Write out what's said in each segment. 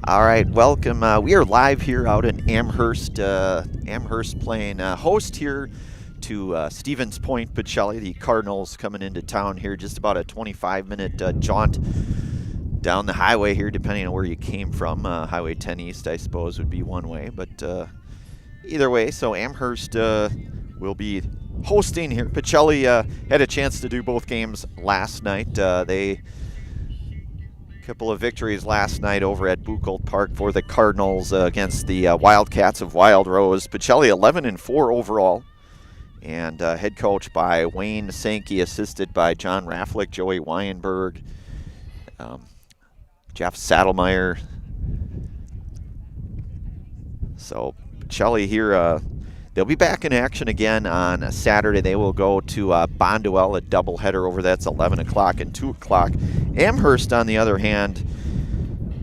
All right, welcome. We are live here out in Amherst. Amherst playing host here to Stevens Point, Pacelli. The Cardinals coming into town here, just about a 25-minute jaunt down the highway here, depending on where you came from. Highway 10 East, I suppose, would be one way, but either way, so Amherst will be hosting here. Pacelli had a chance to do both games last night. They couple of victories last night over at Buchholz Park for the Cardinals against the Wildcats of Wild Rose. Pacelli 11-4 overall, and head coach by Wayne Sankey, assisted by John Rafflick, Joey Weinberg, Jeff Saddlemeyer. So Pacelli here, they'll be back in action again on Saturday. They will go to Bonduel, a doubleheader over that's 11 o'clock and 2 o'clock. Amherst, on the other hand,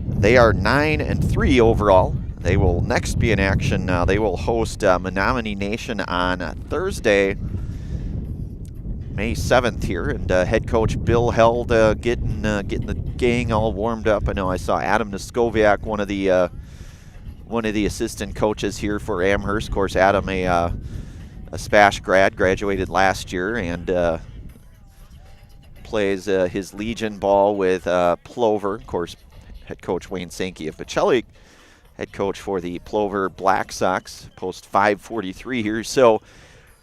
they are 9-3 overall. They will next be in action. They will host Menominee Nation on Thursday, May 7th here, and head coach Bill Held getting the gang all warmed up. I know I saw Adam Noskoviak, one of the assistant coaches here for Amherst. Of course, Adam, a SPASH grad, graduated last year, and plays his Legion ball with Plover. Of course, head coach Wayne Sankey of Pacelli, head coach for the Plover Black Sox, post 5:43 here. So,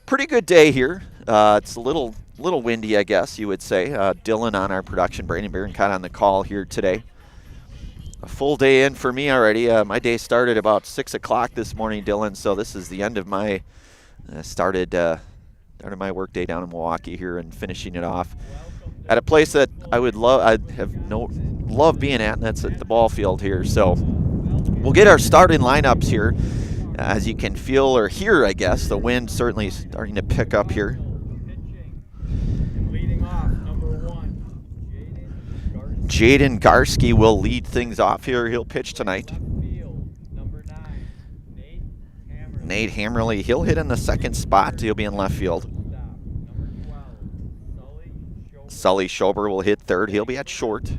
pretty good day here. It's a little windy, I guess you would say. Dylan on our production, Brandon Barroncott on the call here today. A full day in for me already. My day started about 6 o'clock this morning, Dylan, so this is the end of my started my work day down in Milwaukee here and finishing it off at a place that love being at, and that's at the ball field here. So we'll get our starting lineups here. As you can feel or hear, I guess, the wind certainly starting to pick up here. Jaden Garski will lead things off here. He'll pitch tonight. Nate Hammerly, he'll hit in the second spot. He'll be in left field. Sully Schober will hit third. He'll be at short.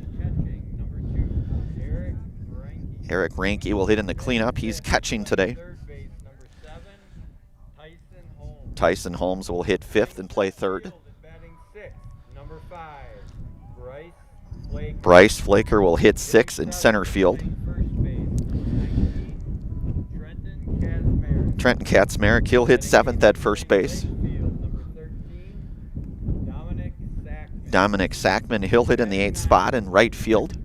Eric Ranke will hit in the cleanup. He's catching today. Tyson Holmes will hit fifth and play third. Bryce Flaker will hit sixth in center field. Trenton Katzmarek, he'll hit seventh at first base. Dominic Sackman, he'll hit in the eighth spot in right field.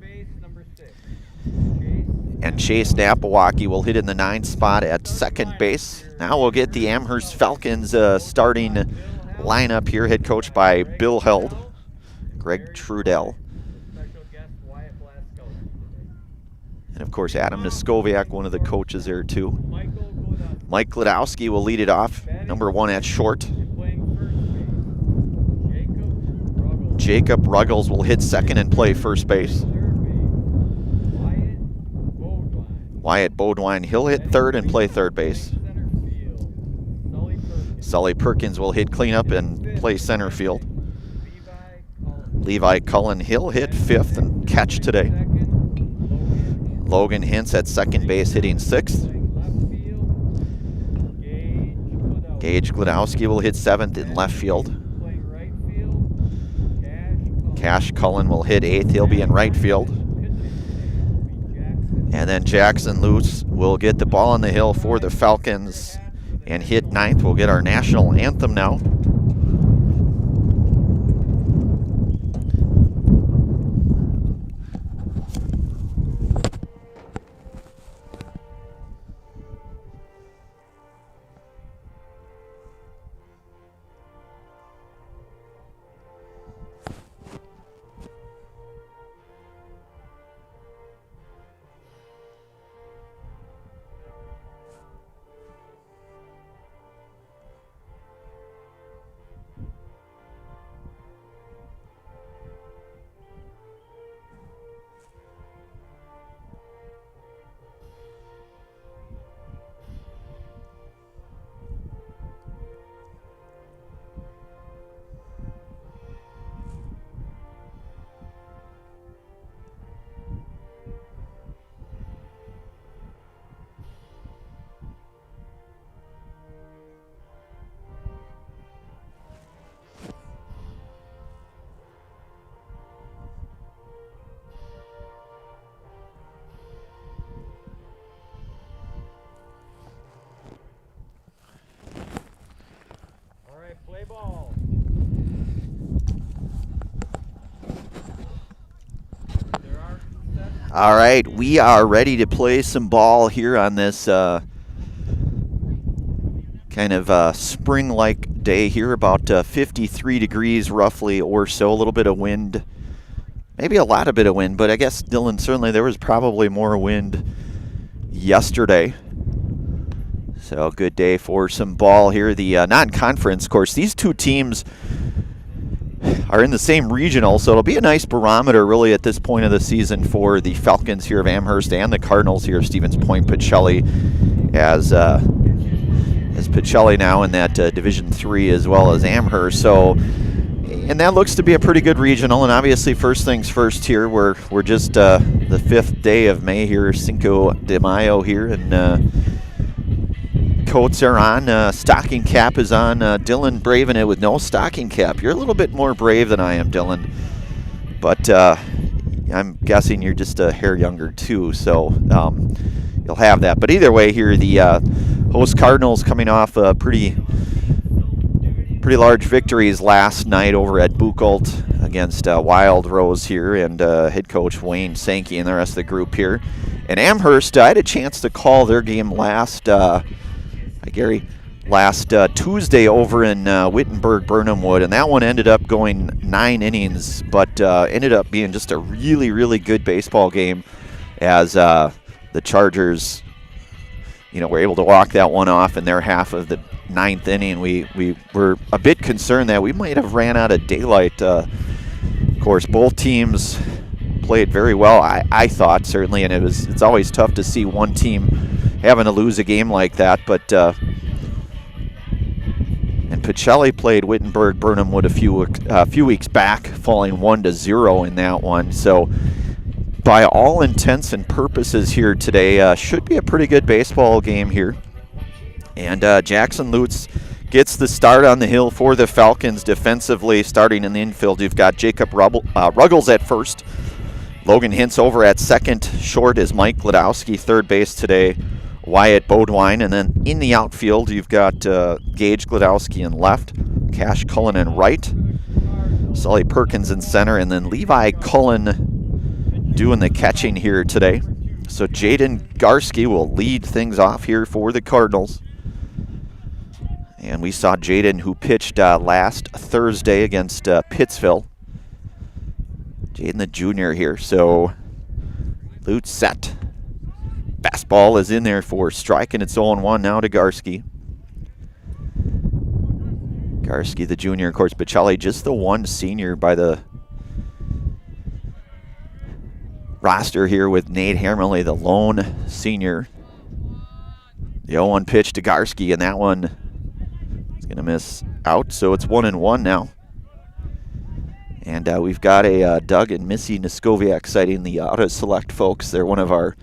And Chase Napawaki will hit in the ninth spot at second base. Now we'll get the Amherst Falcons starting lineup here, head coached by Bill Held, Greg Trudell. And of course, Adam Noskoviak, one of the coaches there too. Mike Gladowski will lead it off, number one at short. Jacob Ruggles will hit second and play first base. Wyatt Bodwine, he'll hit third and play third base. Sully Perkins will hit cleanup and play center field. Levi Cullen, he'll hit fifth and catch today. Logan Hintz at second base, hitting sixth. Gage Gladowski will hit seventh in left field. Cash Cullen will hit eighth. He'll be in right field. And then Jackson Luce will get the ball on the hill for the Falcons and hit ninth. We'll get our national anthem now. All right, we are ready to play some ball here on this kind of spring-like day here, about 53 degrees roughly or so, a little bit of wind, maybe a lot of bit of wind, but I guess, Dylan, certainly there was probably more wind yesterday. So good day for some ball here. The non-conference, of course, these two teams are in the same regional, so it'll be a nice barometer really at this point of the season for the Falcons here of Amherst and the Cardinals here of Stevens Point. Pacelli as Pacelli now in that Division III as well as Amherst. So, and that looks to be a pretty good regional. And obviously, first things first here. We're just the 5th day of May here, Cinco de Mayo here, and coats are on. Stocking cap is on. Dylan braving it with no stocking cap. You're a little bit more brave than I am, Dylan. But I'm guessing you're just a hair younger too, so you'll have that. But either way, here the host Cardinals coming off pretty large victories last night over at Buchholz against Wild Rose here, and head coach Wayne Sankey and the rest of the group here. And Amherst, I had a chance to call their game last Tuesday over in Wittenberg, Burnhamwood, and that one ended up going 9 innings, but ended up being just a really, really good baseball game as the Chargers, were able to walk that one off in their half of the 9th inning. We were a bit concerned that we might have ran out of daylight. Of course, both teams played very well, I thought, certainly, and it's always tough to see one team having to lose a game like that, but and Pacelli played Wittenberg Burnhamwood a few weeks back, falling 1-0 in that one. So by all intents and purposes here today, should be a pretty good baseball game here. And Jackson Lutz gets the start on the hill for the Falcons defensively. Starting in the infield, you've got Jacob Ruggles at first. Logan Hintz over at second. Short is Mike Gladowski. Third base today, Wyatt Bodwine. And then in the outfield, you've got Gage Gladowski in left, Cash Cullen in right, Sully Perkins in center, and then Levi Cullen doing the catching here today. So Jaden Garski will lead things off here for the Cardinals. And we saw Jaden, who pitched last Thursday against Pittsville. Jaden the junior here. So Lutz set. Fastball is in there for strike, and it's 0-1 now to Garski. Garski the junior, of course, Pacelli just the one senior by the roster here, with Nate Hammerly, the lone senior. The 0-1 pitch to Garski, and that one is going to miss out, so it's 1-1 now. And we've got a Doug and Missy Niskoviak citing the Auto Select folks. They're one of our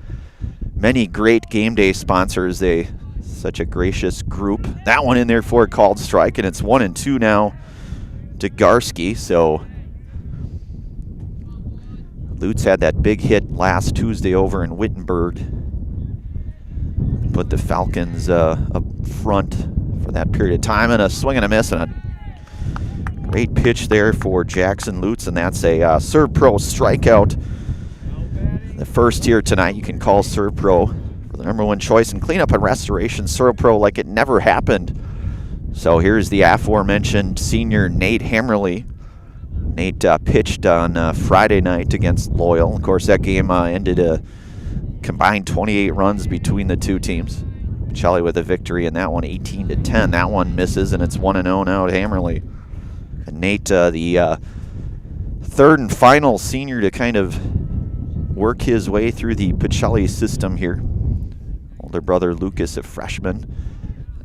many great game day sponsors. They such a gracious group. That one in there for a called strike, and it's 1-2 now to Garski. So Lutz had that big hit last Tuesday over in Wittenberg. Put the Falcons up front for that period of time, and a swing and a miss, and a great pitch there for Jackson Lutz, and that's a Serve Pro strikeout. The first here tonight. You can call Serve Pro for the #1 choice in cleanup and restoration. Serve Pro like it never happened. So here's the aforementioned senior Nate Hammerly. Nate pitched on Friday night against Loyal. Of course, that game ended a combined 28 runs between the two teams. Pacelli with a victory in that one, 18-10. That one misses, and it's 1-0 now to Hammerly. And Nate, the third and final senior to kind of work his way through the Pacelli system here. Older brother Lucas, a freshman.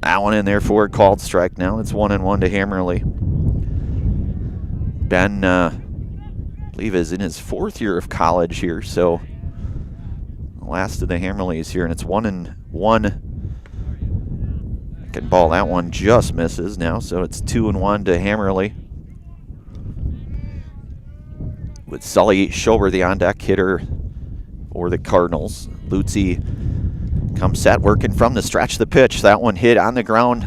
That one in there for a called strike now. It's 1-1 to Hammerly. Ben, I believe, is in his 4th year of college here, so the last of the Hammerleys here, and it's 1-1. Second ball, that one just misses now, so it's 2-1 to Hammerly. With Sully Schober, the on-deck hitter for the Cardinals. Lutzy comes set, working from the stretch. The pitch, that one hit on the ground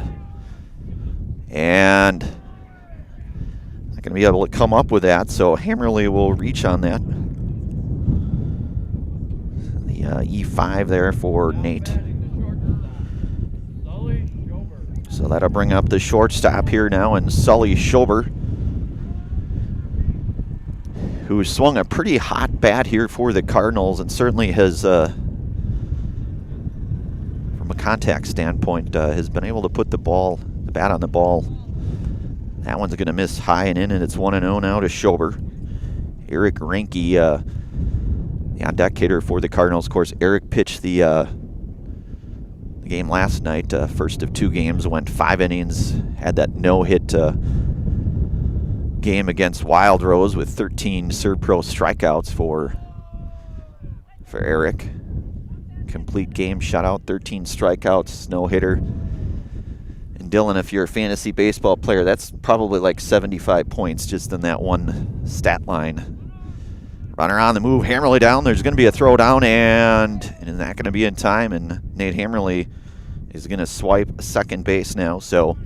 And not going to be able to come up with that, so Hammerly will reach on that. The E5 there for Nate. So that'll bring up the shortstop here now, and Sully Schober, who swung a pretty hot bat here for the Cardinals and certainly has, from a contact standpoint, has been able to put the bat on the ball. That one's going to miss high and in, and it's 1-0 now to Schober. Eric Reinke, the on-deck hitter for the Cardinals. Of course, Eric pitched the game last night, first of 2 games, went 5 innings, had that no-hit game against Wild Rose with 13 Servpro strikeouts for Eric. Complete game shutout, 13 strikeouts, no-hitter. And Dylan, if you're a fantasy baseball player, that's probably like 75 points just in that one stat line. Runner on the move, Hammerly down. There's going to be a throw down, and is not going to be in time, and Nate Hammerly is going to swipe second base now. So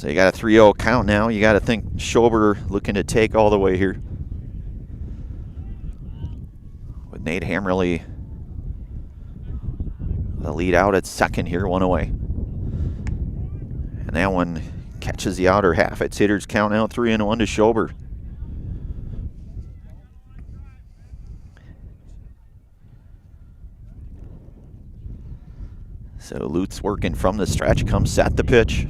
you got a 3-0 count now. You got to think Schober looking to take all the way here. With Nate Hammerly the lead out at second here, 1 away. And that one catches the outer half. Its hitters count out 3-1 to Schober. So Lutz working from the stretch, comes set the pitch.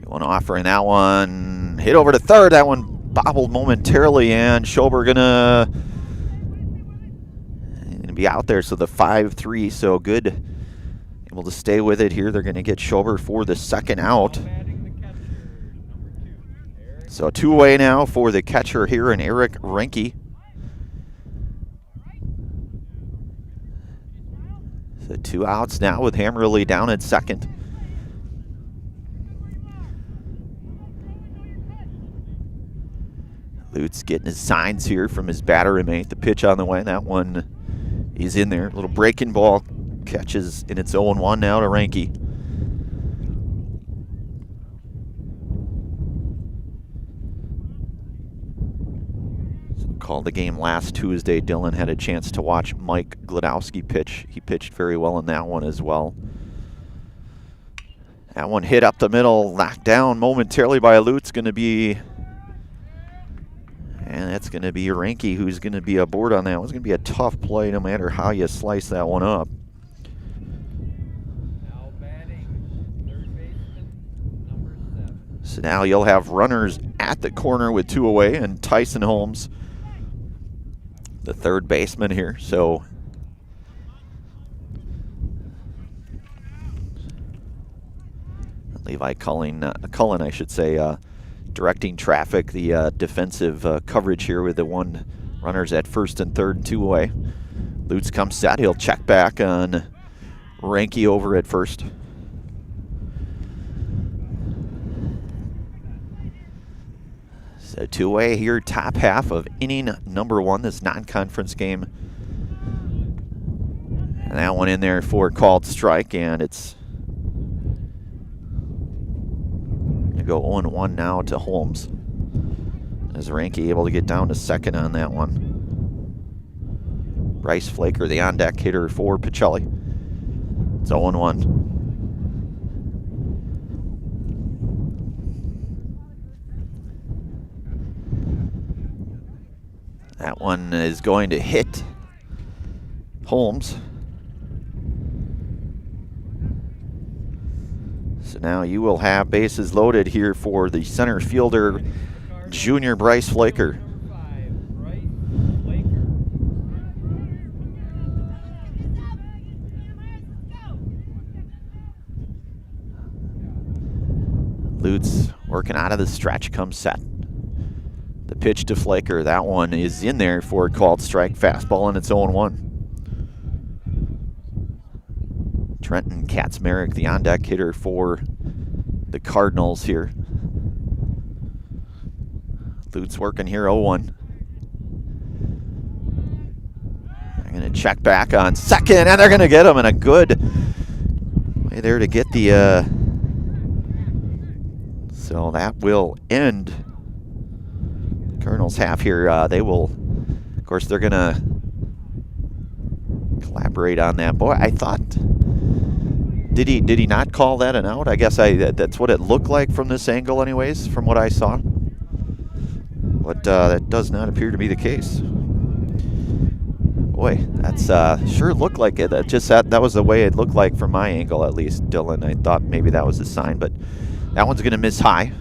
One offering that one, hit over to third. That one bobbled momentarily, and Schober gonna be out there. So the 5-3, so good, able to stay with it here. They're gonna get Schober for the second out. So 2 away now for the catcher here, and Eric Reinke. So 2 outs now with Hammerly down at second. Lutz getting his signs here from his batter mate. The pitch on the way. That one is in there. Little breaking ball catches, and it's 0-1 now to Reinke. So called the game last Tuesday. Dylan had a chance to watch Mike Glodowski pitch. He pitched very well in that one as well. That one hit up the middle, knocked down momentarily by Lutz. Going to be... And that's going to be Reinke who's going to be aboard on that one. It's going to be a tough play no matter how you slice that one up. Now batting, third baseman, number 7. So now you'll have runners at the corner with 2 away, and Tyson Holmes, the third baseman here. So Levi Cullen, I should say, directing traffic, the defensive coverage here with the 1 runners at first and third, 2 away. Lutz comes set. He'll check back on Reinke over at first. So 2 away here, top half of inning number 1, this non-conference game. And that one in there for a called strike, and it's go 0-1 now to Holmes. As Reinke able to get down to second on that one. Bryce Flaker, the on-deck hitter for Pacelli. It's 0-1. That one is going to hit Holmes. So now you will have bases loaded here for the center fielder, junior Bryce Flaker. Lutz working out of the stretch, comes set. The pitch to Flaker, that one is in there for a called strike, fastball, and it's 0-1. Trenton Kaczmarek, the on-deck hitter for the Cardinals here. Lutz working here, 0-1. They're going to check back on second, and they're going to get him in a good... Right there to get the, so that will end Cardinals half here. They will, of course, they're going to collaborate on that. Boy, I thought, did he not call that an out? I guess that's what it looked like from this angle anyways, from what I saw. But that does not appear to be the case. Boy, that's sure looked like it. That was the way it looked like from my angle, at least, Dylan. I thought maybe that was a sign, but that one's going to miss high.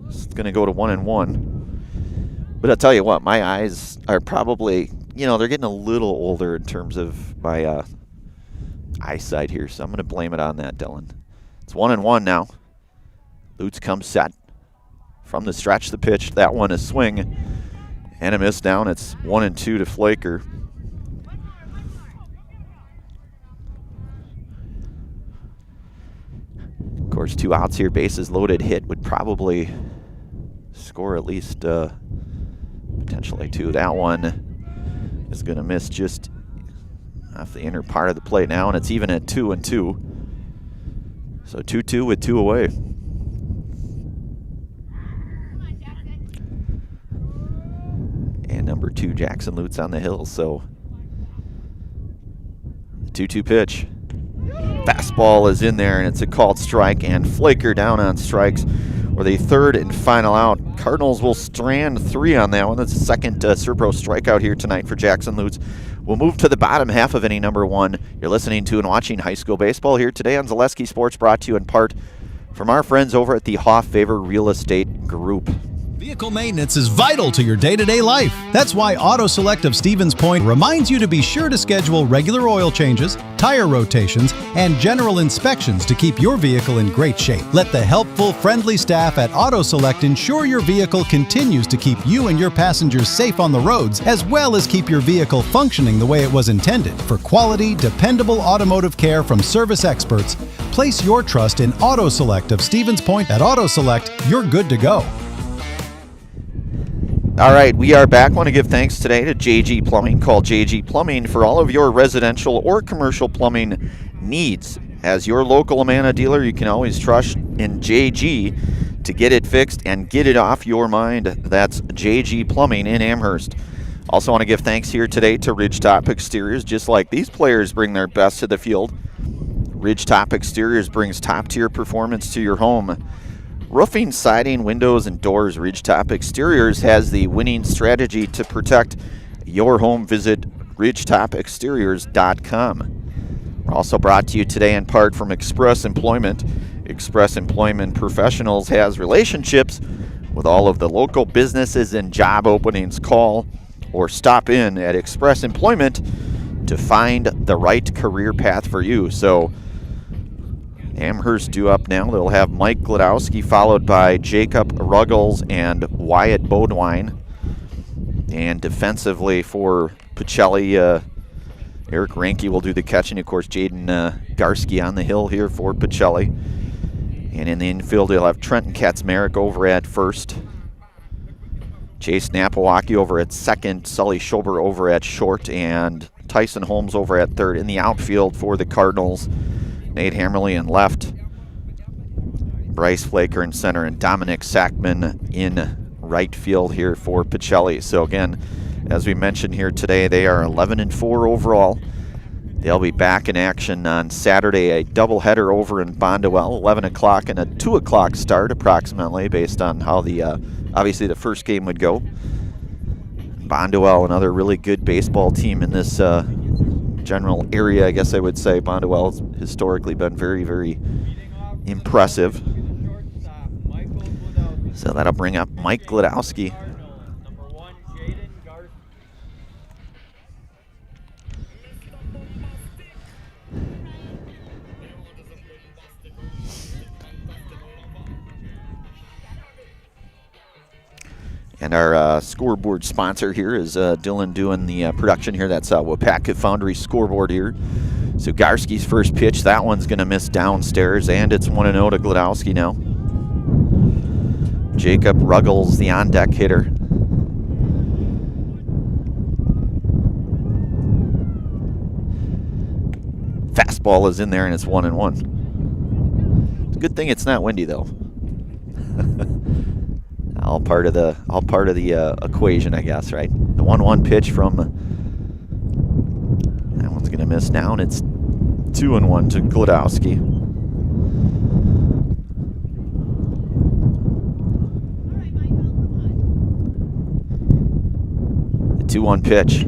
It's going to go to 1-1. But I'll tell you what, my eyes are probably, they're getting a little older in terms of my eyesight here, so I'm going to blame it on that, Dylan. It's 1-1 now. Lutz comes set from the stretch, the pitch. That one a swing and a miss down. It's 1-2 to Flaker. Of course, 2 outs here, bases loaded. Hit would probably score at least potentially 2. That one is going to miss just off the inner part of the plate now, and it's even at 2-2. So 2-2 with 2 away. And number 2, Jackson Lutz on the hill. So the 2-2 pitch. Fastball is in there, and it's a called strike, and Flaker down on strikes with a 3rd and final out. Cardinals will strand 3 on that one. That's the second Serpro strikeout here tonight for Jackson Lutz. We'll move to the bottom half of inning number 1. You're listening to and watching high school baseball here today on Zaleski Sports, brought to you in part from our friends over at the Hoff Favor Real Estate Group. Vehicle maintenance is vital to your day-to-day life. That's why Auto Select of Stevens Point reminds you to be sure to schedule regular oil changes, tire rotations, and general inspections to keep your vehicle in great shape. Let the helpful, friendly staff at Auto Select ensure your vehicle continues to keep you and your passengers safe on the roads, as well as keep your vehicle functioning the way it was intended. For quality, dependable automotive care from service experts, place your trust in Auto Select of Stevens Point. At Auto Select, you're good to go. All right, we are back. Want to give thanks today to JG Plumbing. Call JG Plumbing for all of your residential or commercial plumbing needs. As your local Amana dealer, you can always trust in JG to get it fixed and get it off your mind. That's JG Plumbing in Amherst. Also want to give thanks here today to Ridgetop Exteriors. Just like these players bring their best to the field, Ridgetop Exteriors brings top-tier performance to your home. Roofing, siding, windows, and doors, Ridgetop Exteriors has the winning strategy to protect your home. Visit ridgetopexteriors.com. We're also brought to you today in part from Express Employment. Express Employment Professionals has relationships with all of the local businesses and job openings. Call or stop in at Express Employment to find the right career path for you. So Amherst due up now. They'll have Mike Glodowski followed by Jacob Ruggles and Wyatt Bodwine. And defensively for Pacelli, Eric Ranke will do the catching. Of course, Jaden Garski on the hill here for Pacelli. And in the infield, they'll have Trenton Katzmarek over at first. Chase Napawaki over at second. Sully Schober over at short. And Tyson Holmes over at third. In the outfield for the Cardinals, Nate Hammerly in left, Bryce Flaker in center, and Dominic Sackman in right field here for Pacelli. So again, as we mentioned here today, they are 11-4 overall. They'll be back in action on Saturday, a doubleheader over in Bondwell, 11 o'clock and a 2 o'clock start approximately, based on how the obviously the first game would go. Bondwell, another really good baseball team in this general area, I guess I would say. Bondwell's historically been very, very impressive. So that'll bring up Mike Glodowski. And our scoreboard sponsor here is Dylan doing the production here. That's Wapaka Foundry scoreboard here. So Garski's first pitch, that one's going to miss downstairs, and it's 1-0 to Glodowski now. Jacob Ruggles, the on-deck hitter. Fastball is in there, and it's 1-1. Good thing it's not windy though. all part of the equation, I guess, right? The 1-1 pitch from that one's gonna miss now, and it's 2-1 to Glodowski. The 2-1 pitch.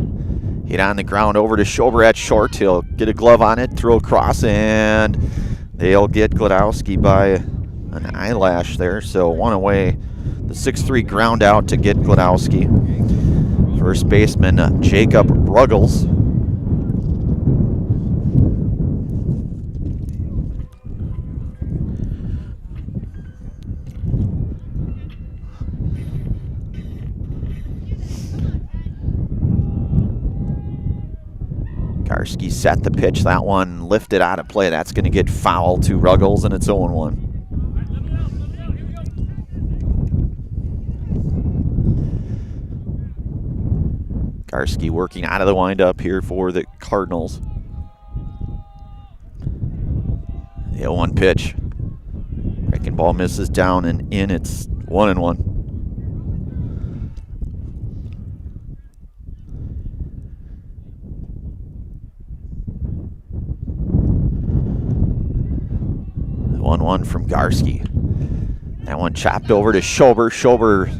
Hit on the ground over to Schober at short. He'll get a glove on it, throw across, and they'll get Glodowski by an eyelash there. So one away. The 6-3 ground out to get Glodowski. First baseman Jacob Ruggles. Garski set the pitch. That one lifted out of play. That's going to get foul to Ruggles, and it's 0-1. Garski working out of the windup here for the Cardinals. The 0-1 pitch. Breaking ball misses down and in. It's 1-1. The 1-1 from Garski. That one chopped over to Schober. Schober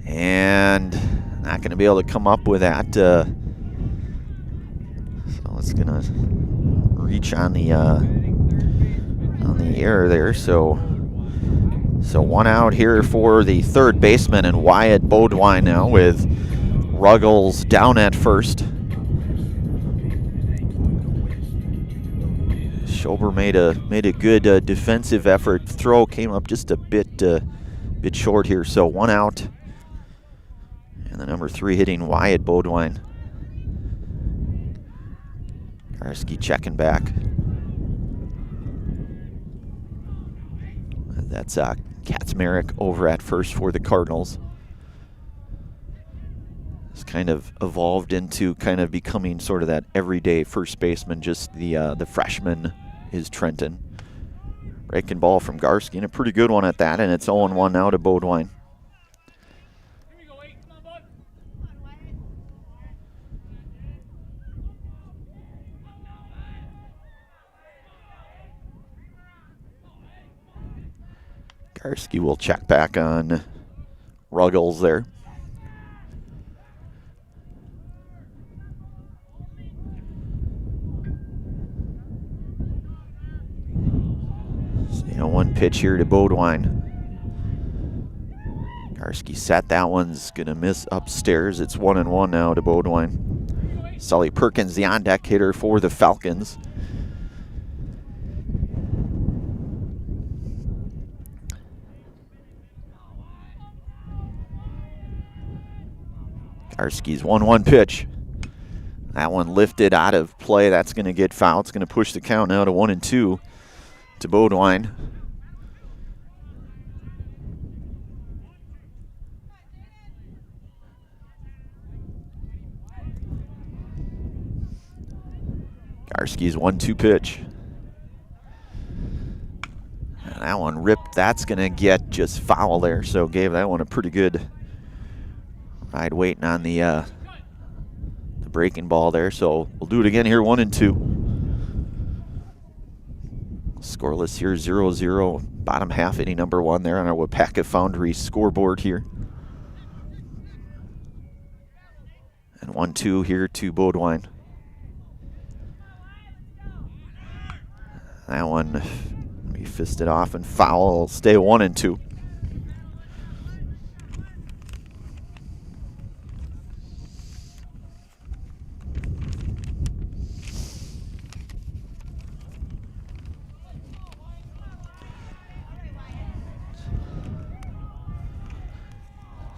and not going to be able to come up with that. So it's going to reach on the air there. So one out here for the third baseman and Wyatt Beaudoin now with Ruggles down at first. Schober made a good defensive effort. Throw came up just a bit short here. So one out. And the number 3 hitting Wyatt Beaudoin. Garski checking back. That's Kaczmarek over at first for the Cardinals. It's kind of evolved into kind of becoming sort of that everyday first baseman. Just the freshman is Trenton. Breaking ball from Garski, and a pretty good one at that, and it's 0-1 now to Beaudoin. Garski will check back on Ruggles there. So, one pitch here to Beaudoin. Garski set. That one's going to miss upstairs. It's 1-1 now to Beaudoin. Sully Perkins, the on-deck hitter for the Falcons. Garski's 1-1 pitch. That one lifted out of play. That's going to get fouled. It's going to push the count now to 1-2 to Beaudoin. Garski's 1-2 pitch. And that one ripped. That's going to get just foul there. So gave that one a pretty good ride waiting on the breaking ball there. So we'll do it again here, 1-2. Scoreless here, 0-0. Bottom half, inning number 1 there on our Wapaka Foundry scoreboard here. And 1-2 here to Beaudoin. That one, we fisted off and foul. It'll stay 1-2.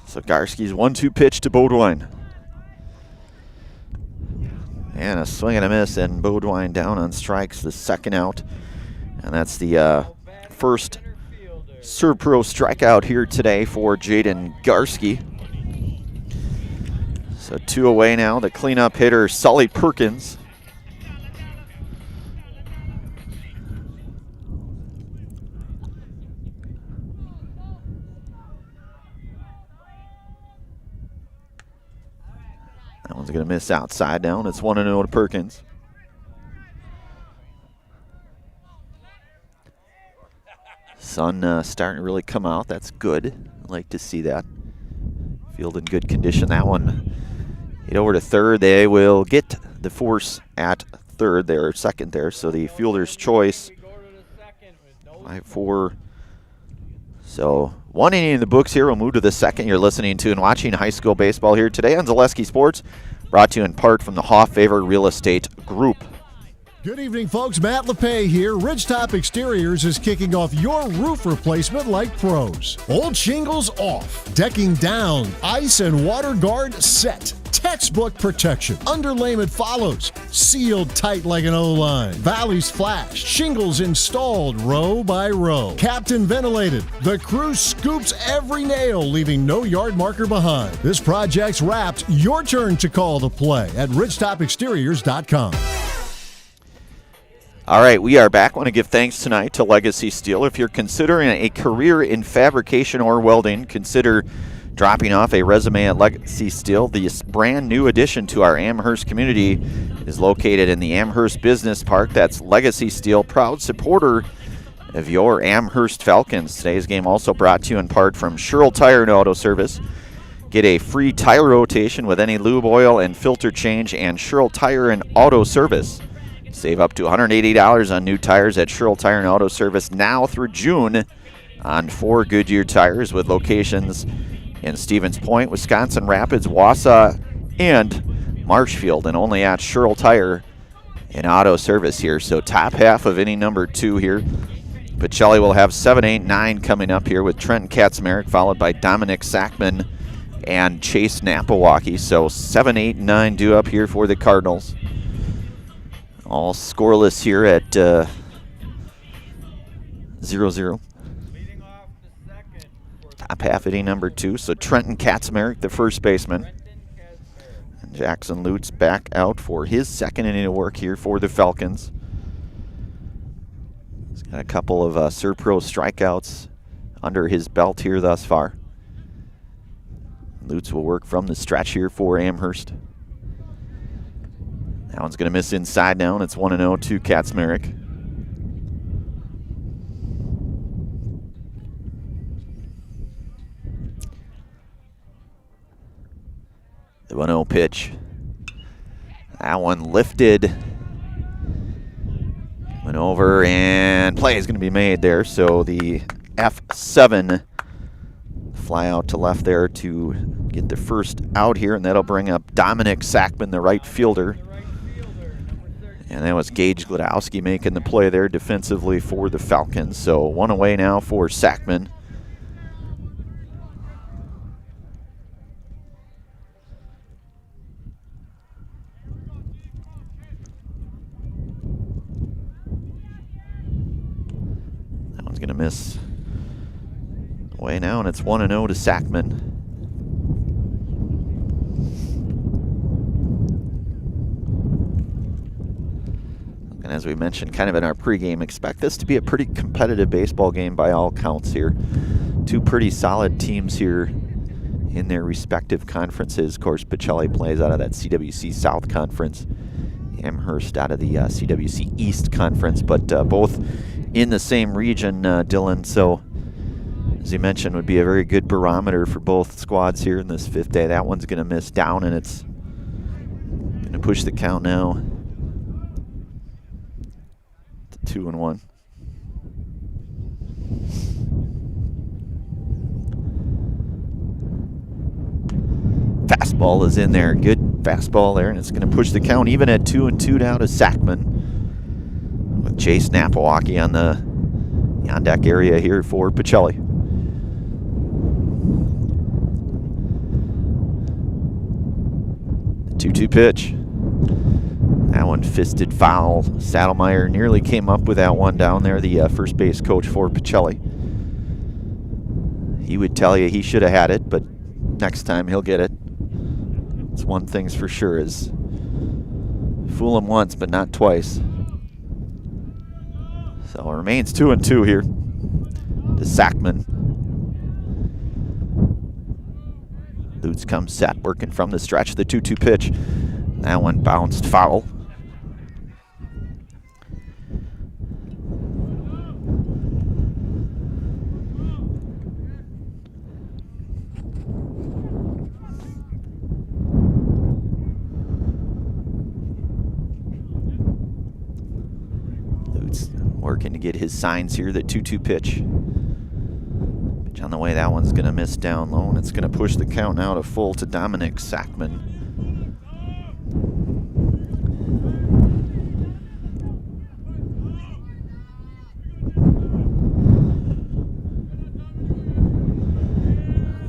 So Garski's 1-2 pitch to Beaudoin. And a swing and a miss, and Beaudoin down on strikes, the second out. And that's the first Servpro strikeout here today for Jaden Garski. So 2 away now. The cleanup hitter, Sully Perkins. One's going to miss outside now, and it's 1-0 to Perkins. Sun starting to really come out. That's good. I like to see that. Field in good condition. That one hit over to third. They will get the force at third there, second there. So the fielder's choice. 5-4. So 1 inning in the books here. We'll move to the second. You're listening to and watching high school baseball here today on Zaleski Sports, brought to you in part from the Hofffavor Real Estate Group. Good evening, folks. Matt LePay here. Ridgetop Exteriors is kicking off your roof replacement like pros. Old shingles off, decking down, ice and water guard set. Textbook protection. Underlayment follows. Sealed tight like an O-line. Valleys flashed. Shingles installed row by row. Captain ventilated. The crew scoops every nail, leaving no yard marker behind. This project's wrapped. Your turn to call the play at ridgetopexteriors.com. All right, we are back. I want to give thanks tonight to Legacy Steel. If you're considering a career in fabrication or welding, consider dropping off a resume at Legacy Steel. This brand new addition to our Amherst community is located in the Amherst Business Park. That's Legacy Steel, proud supporter of your Amherst Falcons. Today's game also brought to you in part from Sherrill Tire and Auto Service. Get a free tire rotation with any lube, oil, and filter change and Sherrill Tire and Auto Service. Save up to $180 on new tires at Sherrill Tire and Auto Service now through June on 4 Goodyear tires, with locations in Stevens Point, Wisconsin Rapids, Wausau, and Marshfield, and only at Sherrill Tire and Auto Service here. So top half of inning number 2 here. Pacelli will have 7, 8, 9 coming up here with Trenton Kaczmarek, followed by Dominic Sackman and Chase Napawaki. So 7, 8, 9 due up here for the Cardinals. All scoreless here at 0-0. Top half inning number 2. So Trenton Kaczmarek, the first baseman. And Jackson Lutz back out for his second inning of work here for the Falcons. He's got a couple of Serpro strikeouts under his belt here thus far. Lutz will work from the stretch here for Amherst. That one's going to miss inside now, and it's 1-0 to Kaczmarek. The 1-0 pitch. That one lifted. Went over, and play is going to be made there. So the F7 fly out to left there to get the first out here, and that'll bring up Dominic Sackman, the right fielder. And that was Gage Gladowski making the play there defensively for the Falcons. So 1 away now for Sackman. That one's going to miss away now, and it's 1-0 to Sackman. And as we mentioned kind of in our pregame, expect this to be a pretty competitive baseball game by all counts here. 2 pretty solid teams here in their respective conferences. Of course, Pacelli plays out of that CWC South Conference. Amherst out of the CWC East Conference, but both in the same region, Dylan. So, as you mentioned, would be a very good barometer for both squads here in this 5th day. That one's going to miss down, and it's going to push the count now 2-1. Fastball is in there. Good fastball there, and it's going to push the count even at 2-2 now to Sackman, with Chase Napawaki on the on-deck area here for Pacelli. The 2-2 pitch. That one fisted foul. Saddlemeyer nearly came up with that one down there, the first base coach for Pacelli. He would tell you he should have had it, but next time he'll get it. It's one thing's for sure, is fool him once but not twice. So it remains 2-2 here to Sackman. Lutz comes set, working from the stretch, the 2-2 pitch. That one bounced foul. Lutz working to get his signs here, the 2-2 pitch. Pitch on the way, that one's gonna miss down low, and it's gonna push the count now to full to Dominic Sackman.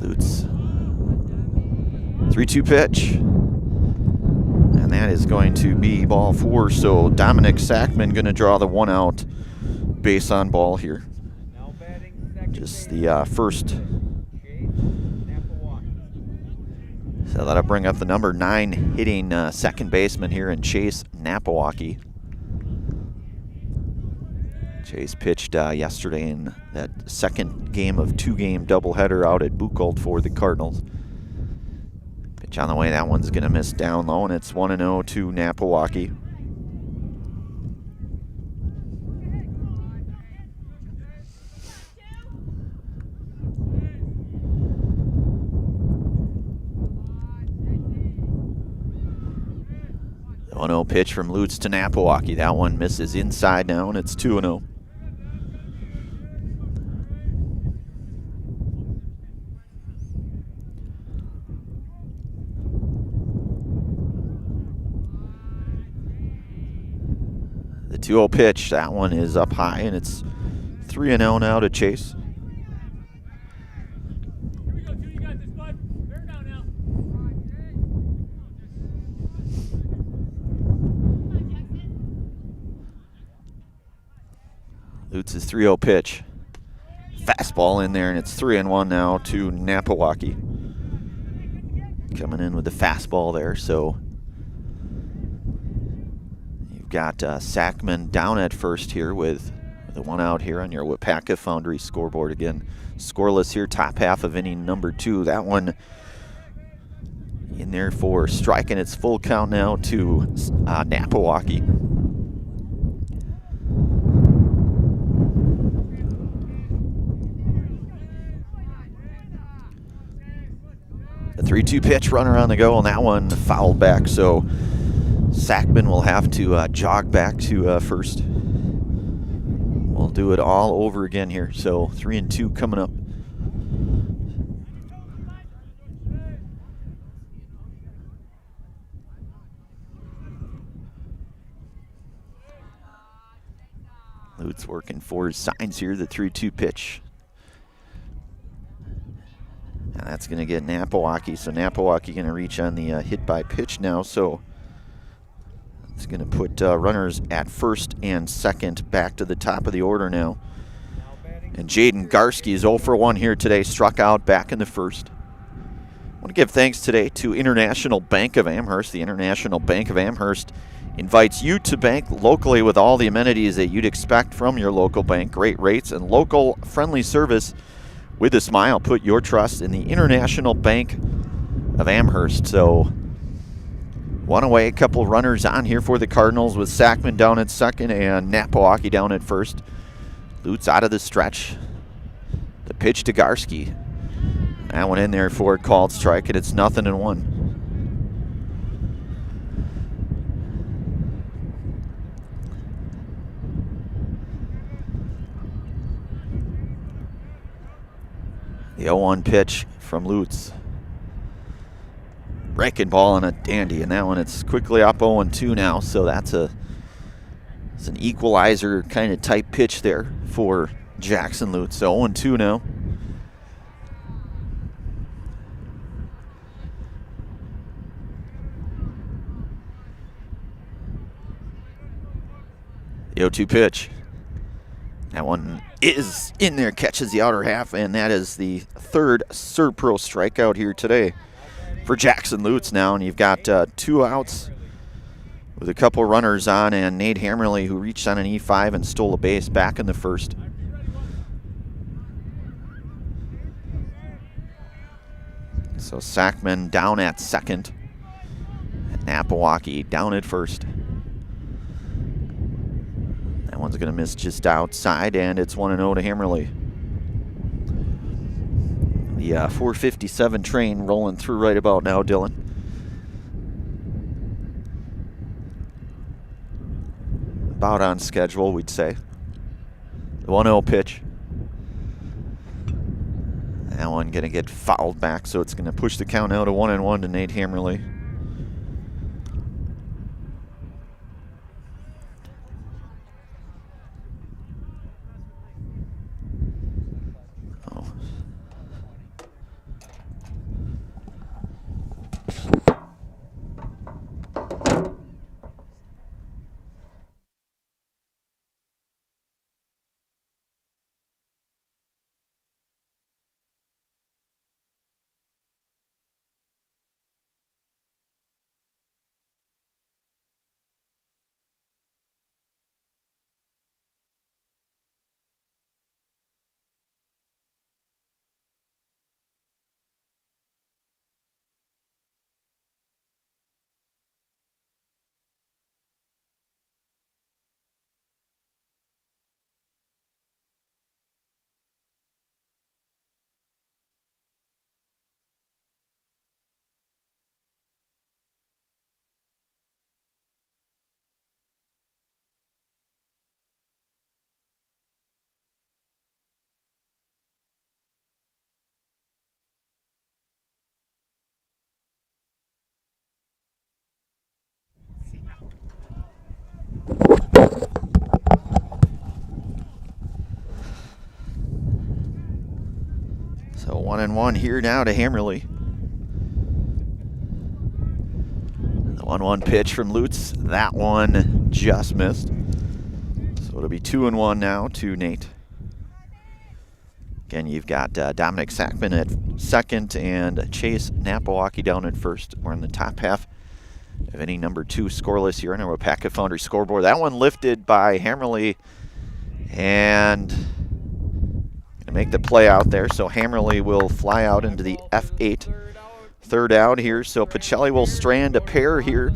Lutz, 3-2 pitch. And that is going to be ball 4, so Dominic Sackman gonna draw the 1 out base on ball here. Now batting second Just base, the first. Chase Napawaki. So that'll bring up the number 9 hitting second baseman here in Chase Napawaki. Chase pitched yesterday in that second game of 2-game doubleheader out at Buchholz for the Cardinals. Pitch on the way, that one's going to miss down low, and it's 1-0 to Napawaki. The 1-0 pitch from Lutz to Napawaki. That one misses inside now, and it's 2-0. The 2-0 pitch, that one is up high, and it's 3-0 now to Chase. Lutz's 3-0 pitch. Fastball in there, and it's 3-1 now to Napawaki. Coming in with the fastball there, so you've got Sackman down at first here with the 1 out here on your WIAA Foundry scoreboard. Again, scoreless here, top half of inning number 2. That one in there for striking its full count now to Napawaki. The 3-2 pitch, runner on the go, and that one fouled back, so Sackman will have to jog back to first. We'll do it all over again here, so 3-2 coming up. Lutz working for his signs here, the 3-2 pitch. And that's going to get Napawaki. So Napawaki going to reach on the hit by pitch now. So it's going to put runners at first and second back to the top of the order now. And Jaden Garski is 0 for 1 here today. Struck out back in the first. I want to give thanks today to International Bank of Amherst. The International Bank of Amherst invites you to bank locally with all the amenities that you'd expect from your local bank. Great rates and local friendly service. With a smile, put your trust in the International Bank of Amherst. So, 1 away, a couple runners on here for the Cardinals with Sackman down at second and Napawaki down at first. Lutz out of the stretch. The pitch to Garski. That one in there for a called strike, and it's 0-1. The 0-1 pitch from Lutz. Breaking ball on a dandy, and that one it's quickly up 0-2 now, so it's an equalizer kind of type pitch there for Jackson Lutz. So 0-2 now. The 0-2 pitch. That one is in there, catches the outer half, and that is the third Serpro strikeout here today for Jackson Lutz now. And you've got 2 outs with a couple runners on, and Nate Hammerly, who reached on an E5 and stole a base back in the first. So Sackman down at second. Napawaki down at first. That one's going to miss just outside, and it's 1-0 to Hammerly. The 457 train rolling through right about now, Dylan. About on schedule, we'd say. The 1-0 pitch. That one going to get fouled back, so it's going to push the count out to 1-1 to Nate Hammerly. So 1-1 here now to Hammerly. The 1-1 pitch from Lutz. That one just missed. So it'll be 2-1 now to Nate. Again, you've got Dominic Sackman at second and Chase Napawaki down at first. We're in the top half of any number 2 scoreless here on our WIAA Foundry scoreboard. That one lifted by Hammerly and gonna make the play out there. So Hammerly will fly out into the F8. Third out here. So Pacelli will strand a pair here.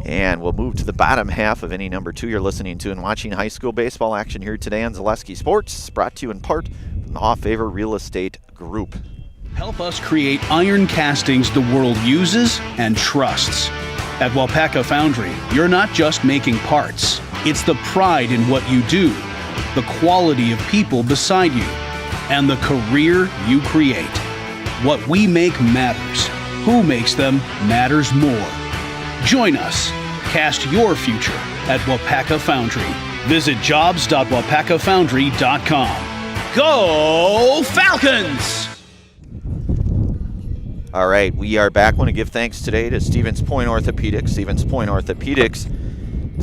And we'll move to the bottom half of any number 2 you're listening to and watching high school baseball action here today on Zaleski Sports, brought to you in part from the Hoff-Favor Real Estate Group. Help us create iron castings the world uses and trusts. At WIAA Foundry, you're not just making parts. It's the pride in what you do, the quality of people beside you, and the career you create. What we make matters. Who makes them matters more. Join us. Cast your future at WIAA Foundry. Visit jobs.wapakafoundry.com. Go Falcons! All right, we are back. I want to give thanks today to Stevens Point Orthopedics. Stevens Point Orthopedics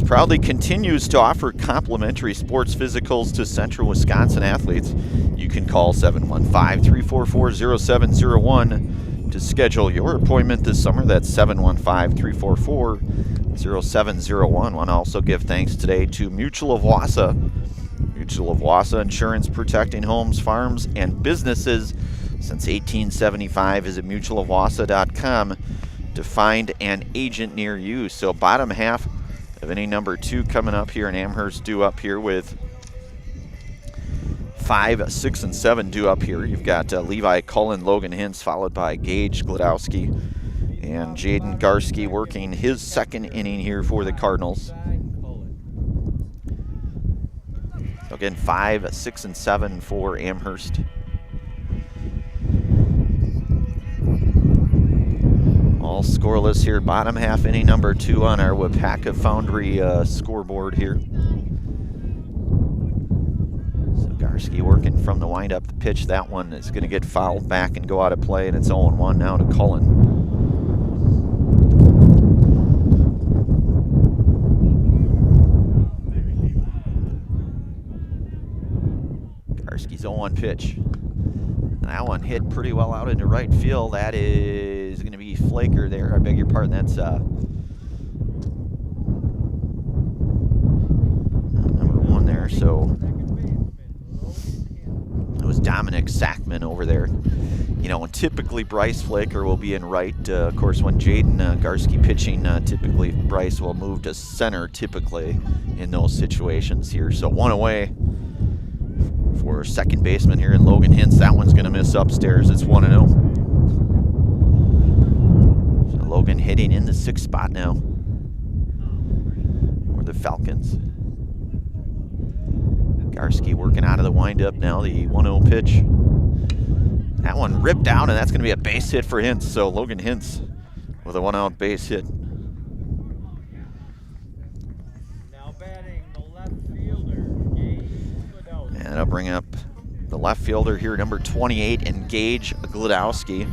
proudly continues to offer complimentary sports physicals to Central Wisconsin athletes. You can call 715-344-0701 to schedule your appointment this summer. That's 715-344-0701. Want to also give thanks today to Mutual of Wausau. Mutual of Wausau Insurance, protecting homes, farms, and businesses since 1875. Visit mutualofwausau.com to find an agent near you. So bottom half of any number 2 coming up here in Amherst, due up here with 5, 6, and 7 due up here. You've got Levi Cullen, Logan Hintz, followed by Gage Glodowski and Jaden Garski working his second inning here for the Cardinals. So again, 5, 6, and 7 for Amherst. All scoreless here. Bottom half, inning number 2 on our WIAA Foundry scoreboard here. So Garski working from the windup. The pitch, that one is going to get fouled back and go out of play, and it's 0-1 now to Cullen. Garski's 0-1 pitch. That one hit pretty well out into right field. That is going to be Flaker there. I beg your pardon. That's number 1 there. So it was Dominic Dominic Sackman over there. You know, and typically Bryce Flaker will be in right. Of course, when Jaden Garski pitching, typically Bryce will move to center typically in those situations here. So one away for second baseman here in Logan Hintz. That one's going to miss upstairs. It's 1-0. So Logan hitting in the 6th spot now for the Falcons. Garski working out of the windup now, the 1-0 pitch. That one ripped out, and that's going to be a base hit for Hintz. So Logan Hintz with a 1-out base hit. Now batting the left fielder, Gage Glodowski. And I'll bring up the left fielder here, number 28, Gage Glodowski,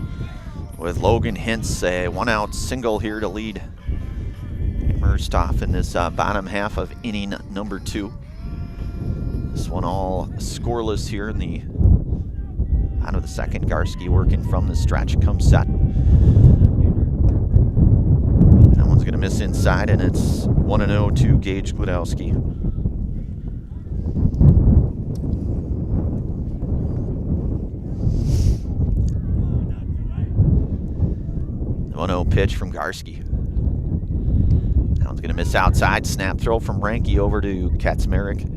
with Logan Hintz, a 1-out single here to lead Amherst off in this bottom half of inning number 2. This one all scoreless here in the out of the second. Garski working from the stretch, comes set. That one's going to miss inside, and it's 1-0 to Gage Glodowski. The 1-0 pitch from Garski. That one's going to miss outside. Snap throw from Ranke over to Kaczmarek.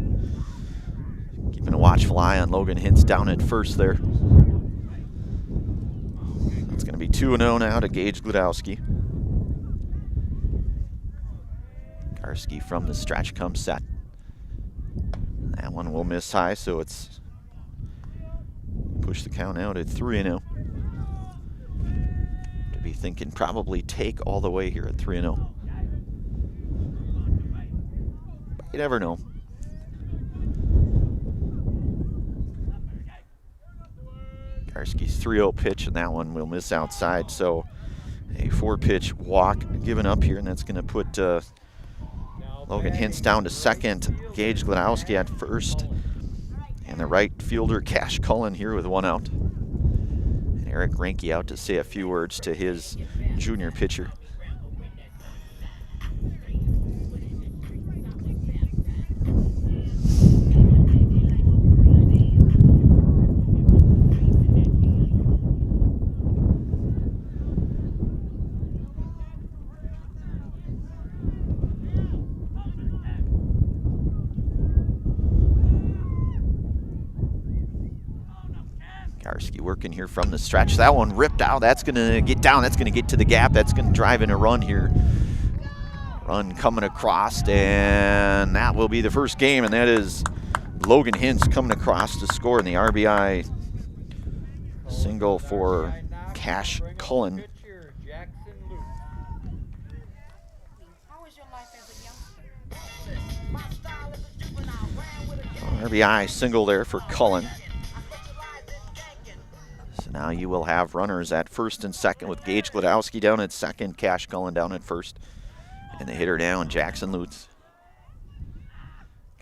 Keeping a watchful eye on Logan Hintz down at first there. It's going to be 2-0 now to Gage Glodowski. Garski from the stretch comes set. That one will miss high, so it's push the count out at 3-0. To be thinking probably take all the way here at 3-0. But you never know. Garski's 3-0 pitch, and that one will miss outside. So a 4-pitch walk given up here, and that's going to put Logan Hintz down to second. Gage Glodowski at first, and the right fielder Cash Cullen here with 1 out. And Eric Ranke out to say a few words to his junior pitcher. Garski working here from the stretch. That one ripped out. That's going to get down. That's going to get to the gap. That's going to drive in a run here. Run coming across, and that will be the first game, and that is Logan Hintz coming across to score in the RBI single for Cash Cullen. RBI single there for Cullen. Now you will have runners at first and second with Gage Glodowski down at second, Cash Cullen down at first, and the hitter down, Jackson Lutz.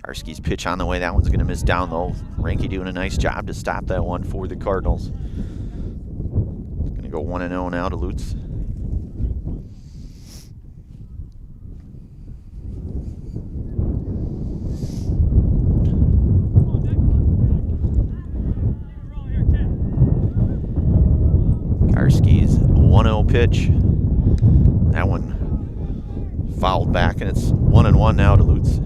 Garski's pitch on the way. That one's going to miss down though. Ranke doing a nice job to stop that one for the Cardinals. It's going to go 1-0 now to Lutz. Garski's 1-0 pitch. That one fouled back, and it's 1-1 now to Lutz.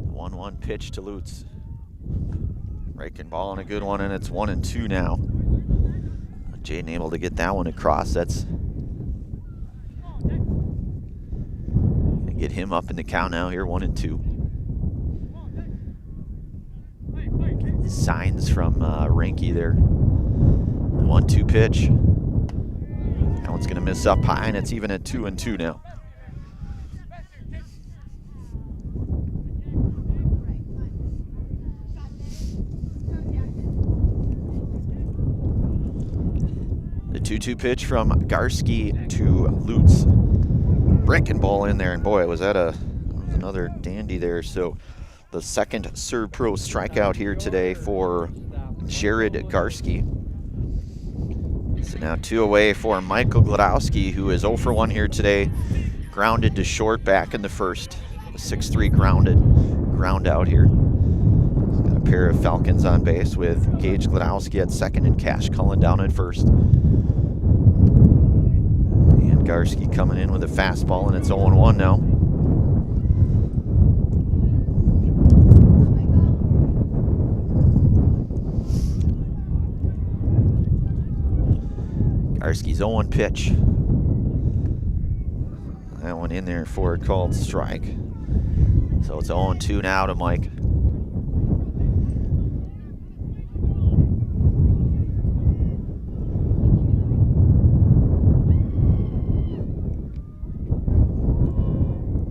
The 1-1 pitch to Lutz. Raking ball on a good one, and it's 1-2 now. Jaden able to get that one across. That's get him up in the count now here, 1-2. Signs from Ranke there. The 1-2 pitch. That one's going to miss up high, and it's even at 2-2 now. The 2-2 pitch from Garski to Lutz. Breaking ball in there, and boy, was another dandy there. So the second Serve Pro strikeout here today for Jared Garski. So now 2 away for Michael Gladowski, who is 0 for 1 here today. Grounded to short back in the first. A 6-3 ground out here. He's got a pair of Falcons on base with Gage Gladowski at second and Cash Cullen down at first. And Garski coming in with a fastball, and it's 0-1 now. Garski's 0-1 pitch. That one in there for a called strike. So it's 0-2 now to Mike.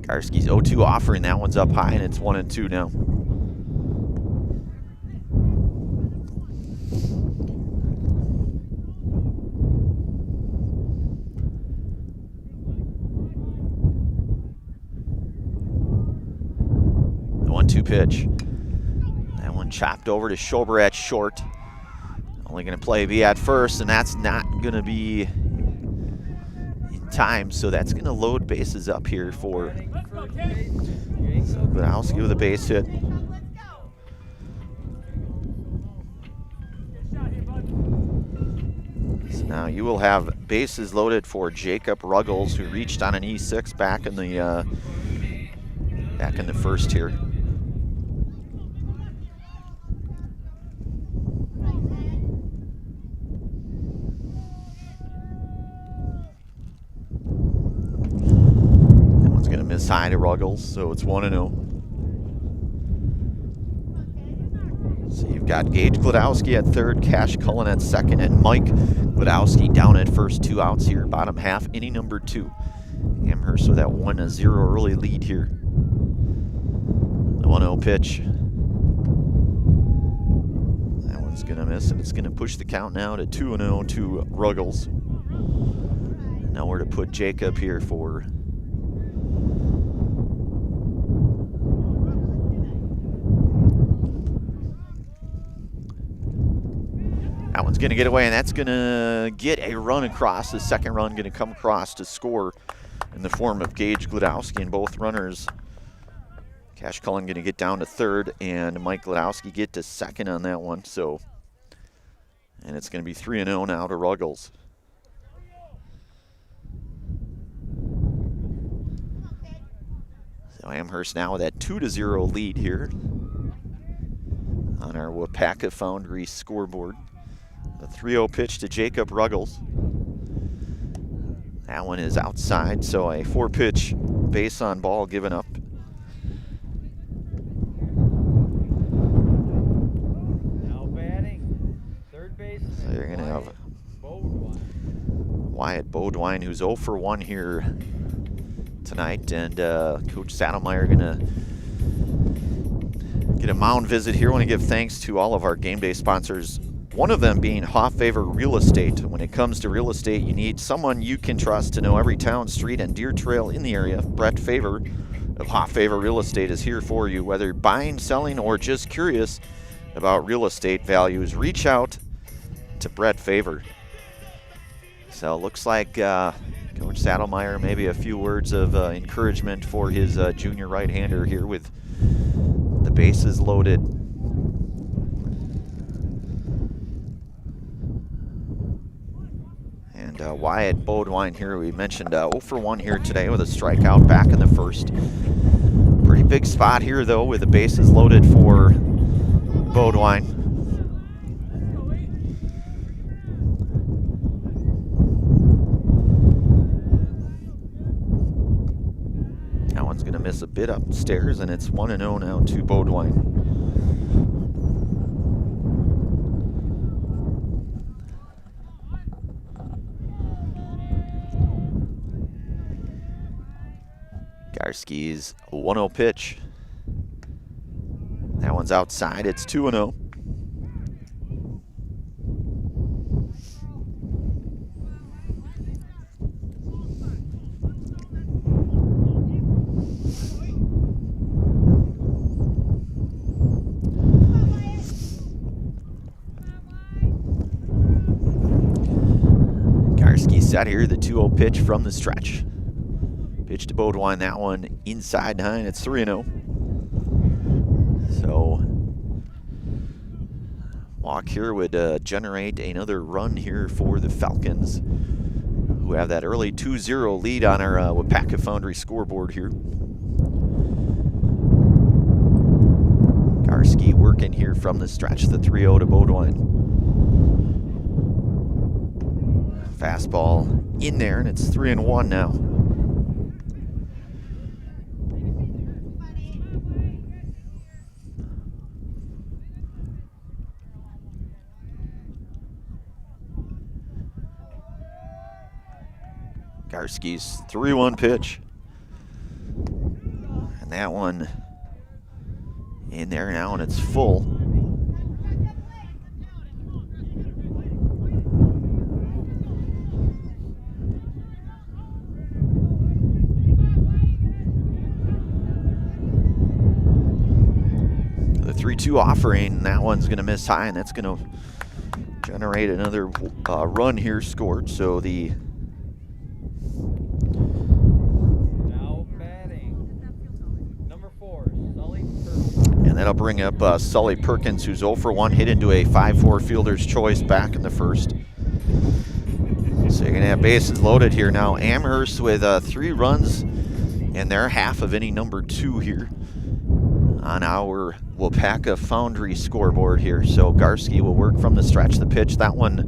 Garski's 0-2 offering. That one's up high, and it's 1-2 now. The 1-2 pitch. That one chopped over to Schober at short. Only going to play B at first, and that's not going to be in time, so that's going to load bases up here for Gladowski with a base hit. So now you will have bases loaded for Jacob Ruggles, who reached on an E6 back in the first here. Miss high to Ruggles, so it's 1-0. So you've got Gage Gladowski at third, Cash Cullen at second, and Mike Gladowski down at first. 2 outs here, bottom half, inning number 2. Amherst with that 1-0 early lead here. The 1-0 pitch. That one's gonna miss, and it's gonna push the count now to 2-0 to Ruggles. Now we're to put Jacob here for that one's going to get away, and that's going to get a run across. The second run going to come across to score in the form of Gage Gladowski, and both runners, Cash Cullen going to get down to third, and Mike Gladowski get to second on that one. So, and it's going to be 3-0 now to Ruggles. So Amherst now with that 2-0 lead here on our WIAA Foundry scoreboard. The 3-0 pitch to Jacob Ruggles. That one is outside, so a 4-pitch base on ball given up. Now batting, third base. So you're going to have Wyatt Bodwine, who's 0 for 1 here tonight, and Coach Saddlemeyer going to get a mound visit here. I want to give thanks to all of our game day sponsors, one of them being Hofffavor Real Estate. When it comes to real estate, you need someone you can trust to know every town, street, and deer trail in the area. Brett Favor of Hofffavor Real Estate is here for you. Whether buying, selling, or just curious about real estate values, reach out to Brett Favor. So it looks like Coach Saddlemeyer, maybe a few words of encouragement for his junior right-hander here with the bases loaded. And Wyatt Bodwine here, we mentioned 0 for 1 here today with a strikeout back in the first. Pretty big spot here though with the bases loaded for Bodwine. That one's gonna miss a bit upstairs, and it's 1-0 now to Bodwine. Garski's 1-0 pitch. That one's outside. It's 2-0. set here. The 2-0 pitch from the stretch. Pitch to Beaudoin, that one inside 9. It's 3-0. So walk here would generate another run here for the Falcons, who have that early 2-0 lead on our WIAA Foundry scoreboard here. Garski working here from the stretch, the 3-0 to Beaudoin. Fastball in there, and it's 3-1 now. Garski's 3-1 pitch. And that one in there now, and it's full. The 3-2 offering, that one's going to miss high, and that's going to generate another run here scored. So the and that'll bring up Sully Perkins, who's 0 for 1, hit into a 5-4 fielder's choice back in the first. So you're going to have bases loaded here now. Amherst with 3 runs in their half of inning number 2 here on our WIAA Foundry scoreboard here. So Garski will work from the stretch. The pitch, that one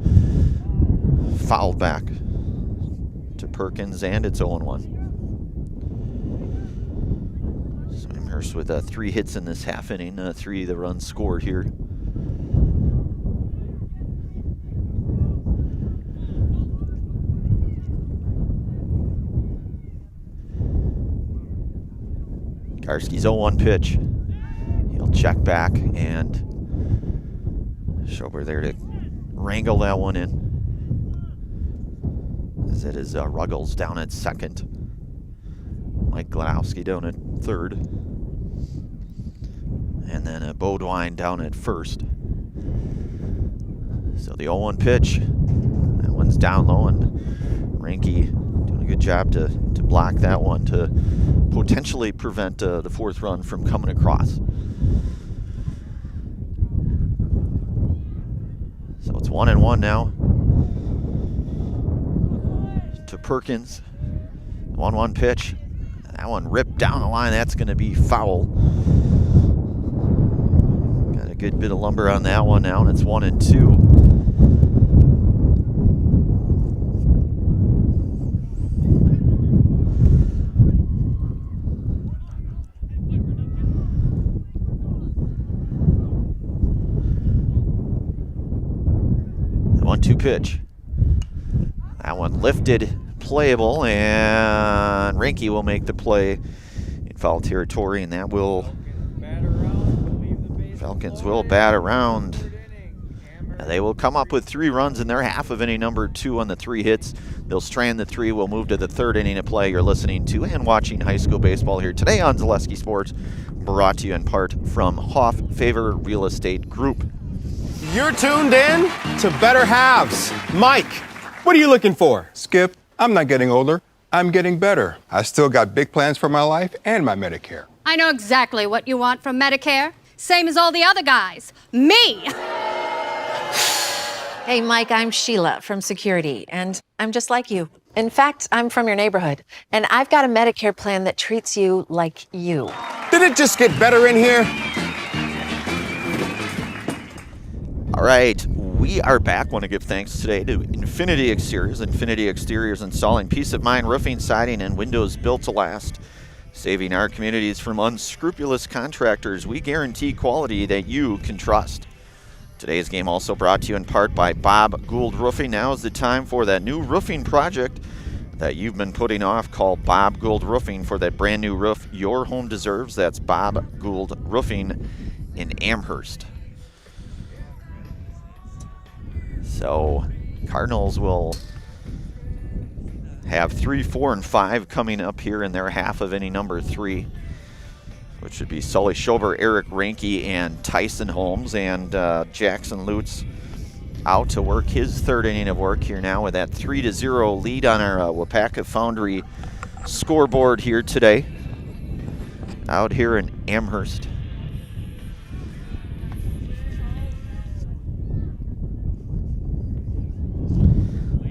fouled back to Perkins, and it's 0-1. Amherst with 3 hits in this half inning, 3 of the runs scored here. Garski's 0-1 pitch. He'll check back, and Schober there to wrangle that one in. As it is Ruggles down at second. Mike Gladowski down at third. And then Beaudoin down at first. So the 0-1 pitch, that one's down low, and Ranke doing a good job to block that one to potentially prevent the 4th run from coming across. So it's 1-1 now to Perkins. 1-1 pitch. That one ripped down the line. That's going to be foul. Got a good bit of lumber on that one now, and it's 1-2. The 1-2 pitch. That one lifted, playable, and Ranke will make the play in foul territory, and that will Falcons will bat around. They will come up with 3 runs in their half of inning number 2 on the 3 hits. They'll strand the 3. We'll move to the 3rd inning of play. You're listening to and watching high school baseball here today on Zaleski Sports, brought to you in part from Hoff Favor Real Estate Group. You're tuned in to Better Halves. Mike, what are you looking for? Skip, I'm not getting older. I'm getting better. I still got big plans for my life and my Medicare. I know exactly what you want from Medicare. Same as all the other guys. Me! Hey, Mike, I'm Sheila from Security, and I'm just like you. In fact, I'm from your neighborhood, and I've got a Medicare plan that treats you like you. Did it just get better in here? All right, we are back. Want to give thanks today to Infinity Exteriors. Infinity Exteriors installing peace of mind roofing, siding, and windows built to last. Saving our communities from unscrupulous contractors, we guarantee quality that you can trust. Today's game also brought to you in part by Bob Gould Roofing. Now is the time for that new roofing project that you've been putting off. Call Bob Gould Roofing for that brand new roof your home deserves. That's Bob Gould Roofing in Amherst. So Cardinals will have 3, 4, and 5 coming up here in their half of inning number 3, which would be Sully Schober, Eric Ranke, and Tyson Holmes, and Jackson Lutz out to work his third inning of work here now with that 3-0 lead on our WIAA Foundry scoreboard here today out here in Amherst.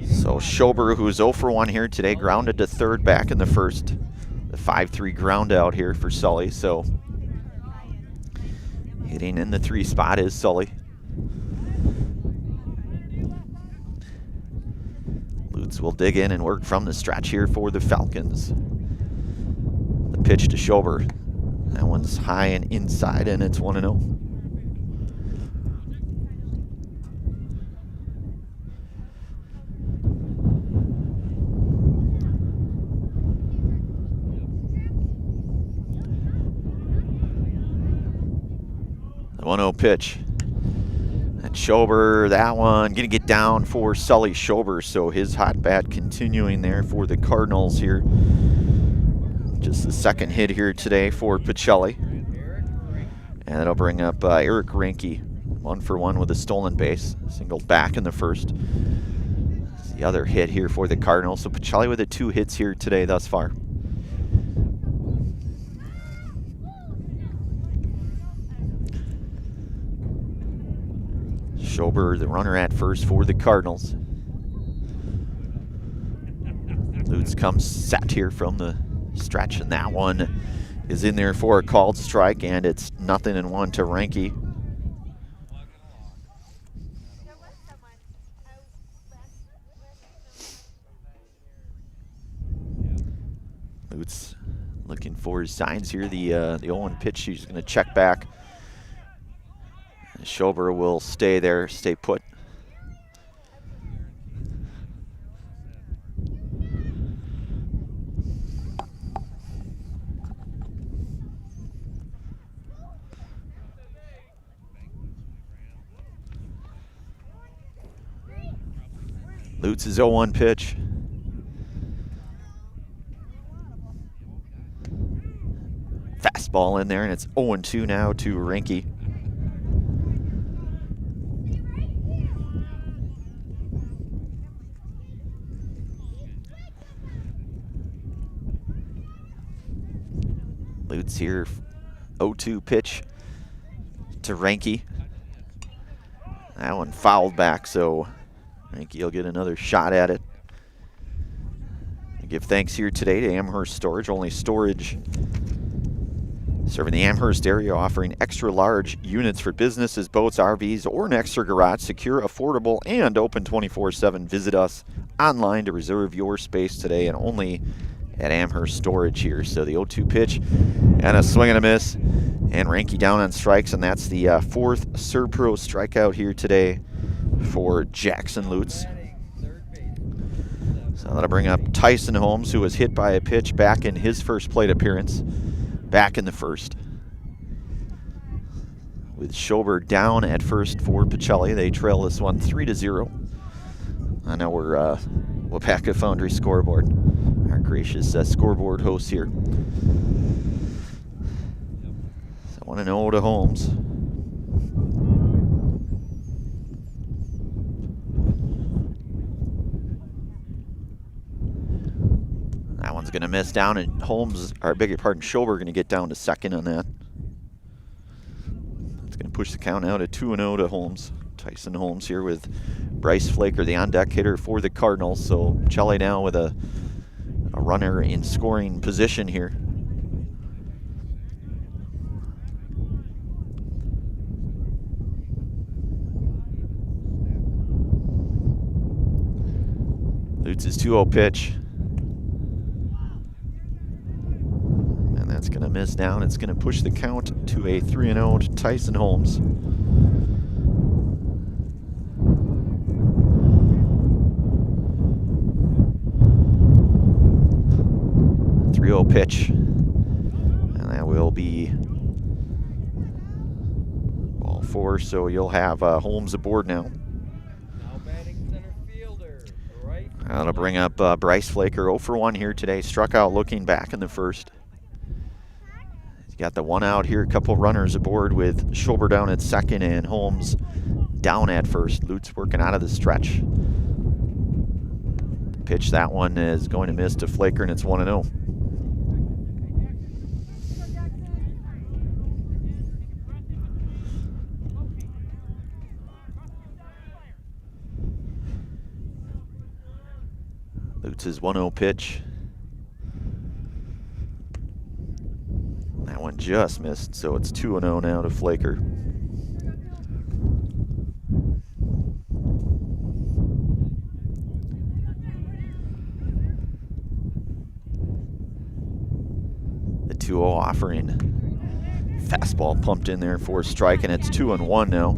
So Schober, who's 0 for 1 here today, grounded to third back in the first. The 5-3 ground out here for Sully. So hitting in the 3 spot is Sully. Lutz will dig in and work from the stretch here for the Falcons. The pitch to Schober. That one's high and inside, and it's 1-0. The 1-0 pitch. And Schober, that one gonna get down for Sully Schober, so his hot bat continuing there for the Cardinals here. Just the second hit here today for Pacelli. And that'll bring up Eric Reinke, 1 for 1 with a stolen base, singled back in the first. That's the other hit here for the Cardinals, so Pacelli with the 2 hits here today thus far. Schober, the runner at first for the Cardinals. Lutz comes set here from the stretch, and that one is in there for a called strike, and it's 0-1 to Reinke. Lutz looking for his signs here. The 0-1 pitch, he's going to check back. Schober will stay there, stay put. Lutz's 0-1 pitch. Fastball in there, and it's 0-2 now to Reinke. Lutz here, 0-2 pitch to Reinke. That one fouled back, so Reinke will get another shot at it. I give thanks here today to Amherst Storage, only storage serving the Amherst area, offering extra large units for businesses, boats, RVs, or an extra garage. Secure, affordable, and open 24/7. Visit us online to reserve your space today, and only at Amherst Storage here. So the 0-2 pitch and a swing and a miss, and Reinke down on strikes, and that's the 4th Serpro strikeout here today for Jackson Lutz. So that'll bring up Tyson Holmes, who was hit by a pitch back in his first plate appearance, back in the first. With Schober down at first for Pacelli, they trail this one 3-0. I know we're WIAA Foundry scoreboard. Our gracious scoreboard host here. So 1-0 to Holmes. That one's going to miss down, and Holmes, or beg your pardon, Schober going to get down to second on that. It's going to push the count out at 2-0 to Holmes. Tyson Holmes here with Bryce Flaker, the on-deck hitter for the Cardinals. So Pacelli now with a runner in scoring position here. Lutz's 2-0 pitch. And that's going to miss down. It's going to push the count to a 3-0 to Tyson Holmes. 3-0 pitch, and that will be ball 4, so you'll have Holmes aboard now. Now batting center fielder, right. That'll bring up Bryce Flaker, 0 for 1 here today, struck out looking back in the first. He's got the 1 out here, a couple runners aboard with Schober down at second and Holmes down at first. Lutz working out of the stretch. Pitch, that one is going to miss to Flaker, and it's 1-0. Lutz's 1-0 pitch. That one just missed, so it's 2-0 now to Flaker. The 2-0 offering. Fastball pumped in there for a strike, and it's 2-1 now.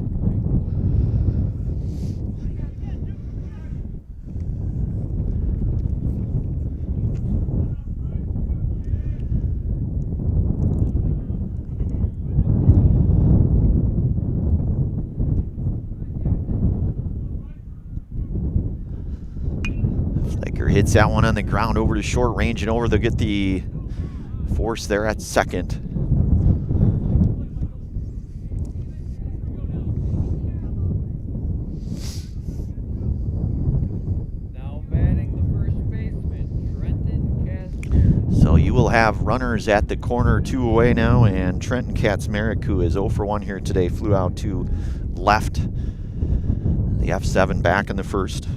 Hits that one on the ground over to short range and over. They'll get the force there at second. Now batting the first baseman, Trenton Kaczmarek. So you will have runners at the corner, 2 away now, and Trenton Kaczmarek, who is 0 for 1 here today, flew out to left. The F7 back in the first.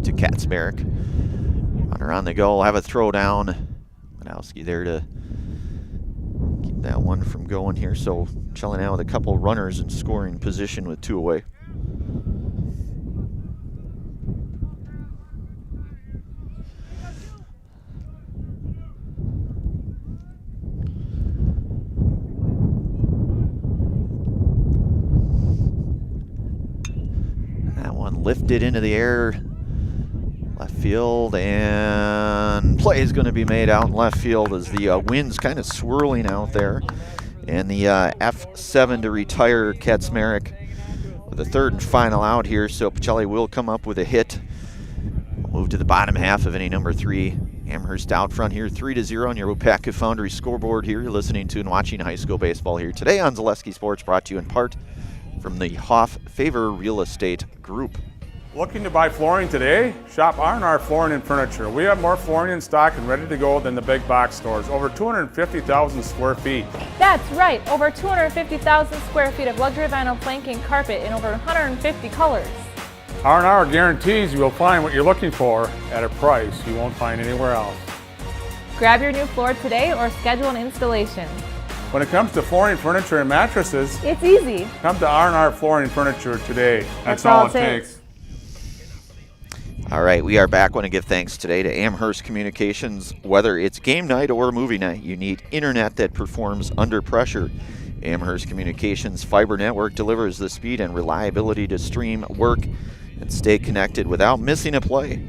To Kaczmarek. Runner on the go, will have a throw down. Gladowski there to keep that one from going here. So chilling out with a couple runners in scoring position with 2 away. That one lifted into the air. Left field, and play is going to be made out in left field as the wind's kind of swirling out there. And the F7 to retire Kaczmarek with a third and final out here. So Pacelli will come up with a hit. Move to the bottom half of inning number 3. Amherst out front here, 3-0 on your WIAA Foundry scoreboard here. You're listening to and watching high school baseball here today on Zaleski Sports, brought to you in part from the Hoff Favor Real Estate Group. Looking to buy flooring today? Shop R&R Flooring and Furniture. We have more flooring in stock and ready to go than the big box stores. Over 250,000 square feet. That's right, over 250,000 square feet of luxury vinyl planking carpet in over 150 colors. R&R guarantees you will find what you're looking for at a price you won't find anywhere else. Grab your new floor today or schedule an installation. When it comes to flooring, furniture, and mattresses, it's easy. Come to R&R Flooring and Furniture today. That's all it takes. All right, we are back. Want to give thanks today to Amherst Communications. Whether it's game night or movie night, you need internet that performs under pressure. Amherst Communications fiber network delivers the speed and reliability to stream, work, and stay connected without missing a play.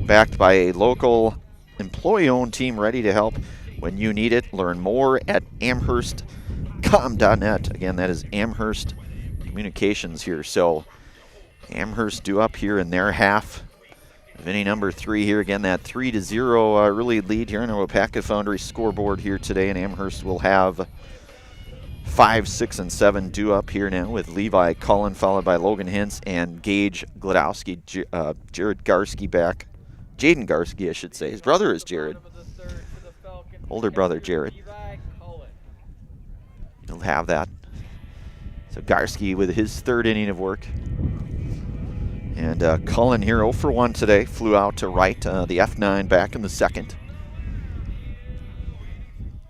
Backed by a local employee-owned team ready to help when you need it. Learn more at amherstcom.net. Again, that is Amherst Communications here. So Amherst due up here in their half of inning number 3 here. Again, that 3-0 early lead here on our WIAA Foundry scoreboard here today, and Amherst will have 5, 6, and 7 due up here now with Levi Cullen, followed by Logan Hintz and Gage Gladowski. Jared Garski back. Jaden Garski, I should say. His brother is Jared. Older brother, Jared. He'll have that. So Garski with his 3rd inning of work. And Cullen here 0 for 1 today. Flew out to right. The F9 back in the 2nd.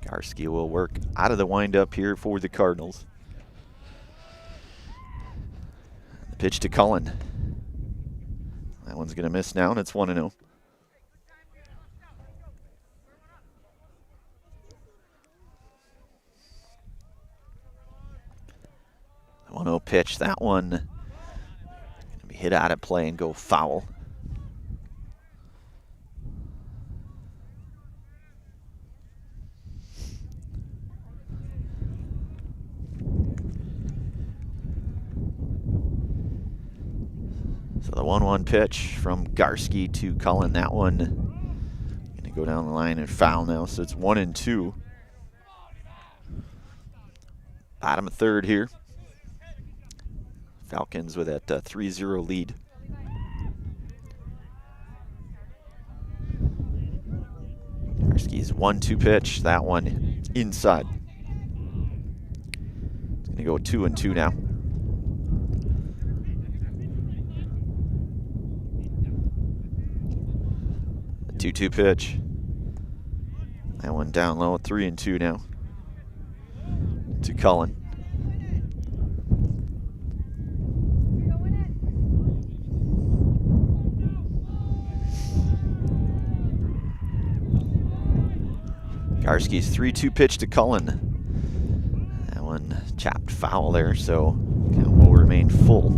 Garski will work out of the windup here for the Cardinals. The pitch to Cullen. That one's going to miss now, and it's 1-0. The 1-0 pitch. That one going to be hit out of play and go foul. 1-1 pitch from Garski to Cullen. That one going to go down the line and foul now, so it's 1-2. Bottom of third here. Falcons with that 3-0 lead. Garski's 1-2 pitch. That one inside. It's going to go 2-2 now. The 2-2 pitch. That one down low, 3-2 now to Cullen. Garski's 3-2 pitch to Cullen. That one chopped foul there, so count will remain full.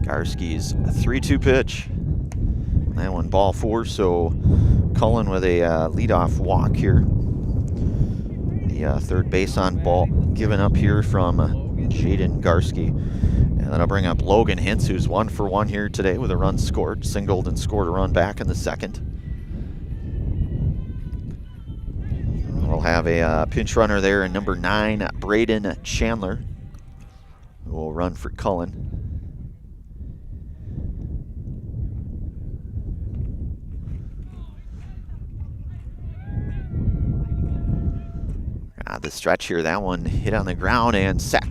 Garski's 3-2 pitch. That one ball four, so Cullen with a leadoff walk here. The third base on ball given up here from Jaden Garski. And then I'll bring up Logan Hintz, who's 1-for-1 here today with a run scored. Singled and scored a run back in the second. We'll have a pinch runner there in number 9, Braden Chandler, who will run for Cullen. The stretch here, that one hit on the ground and set.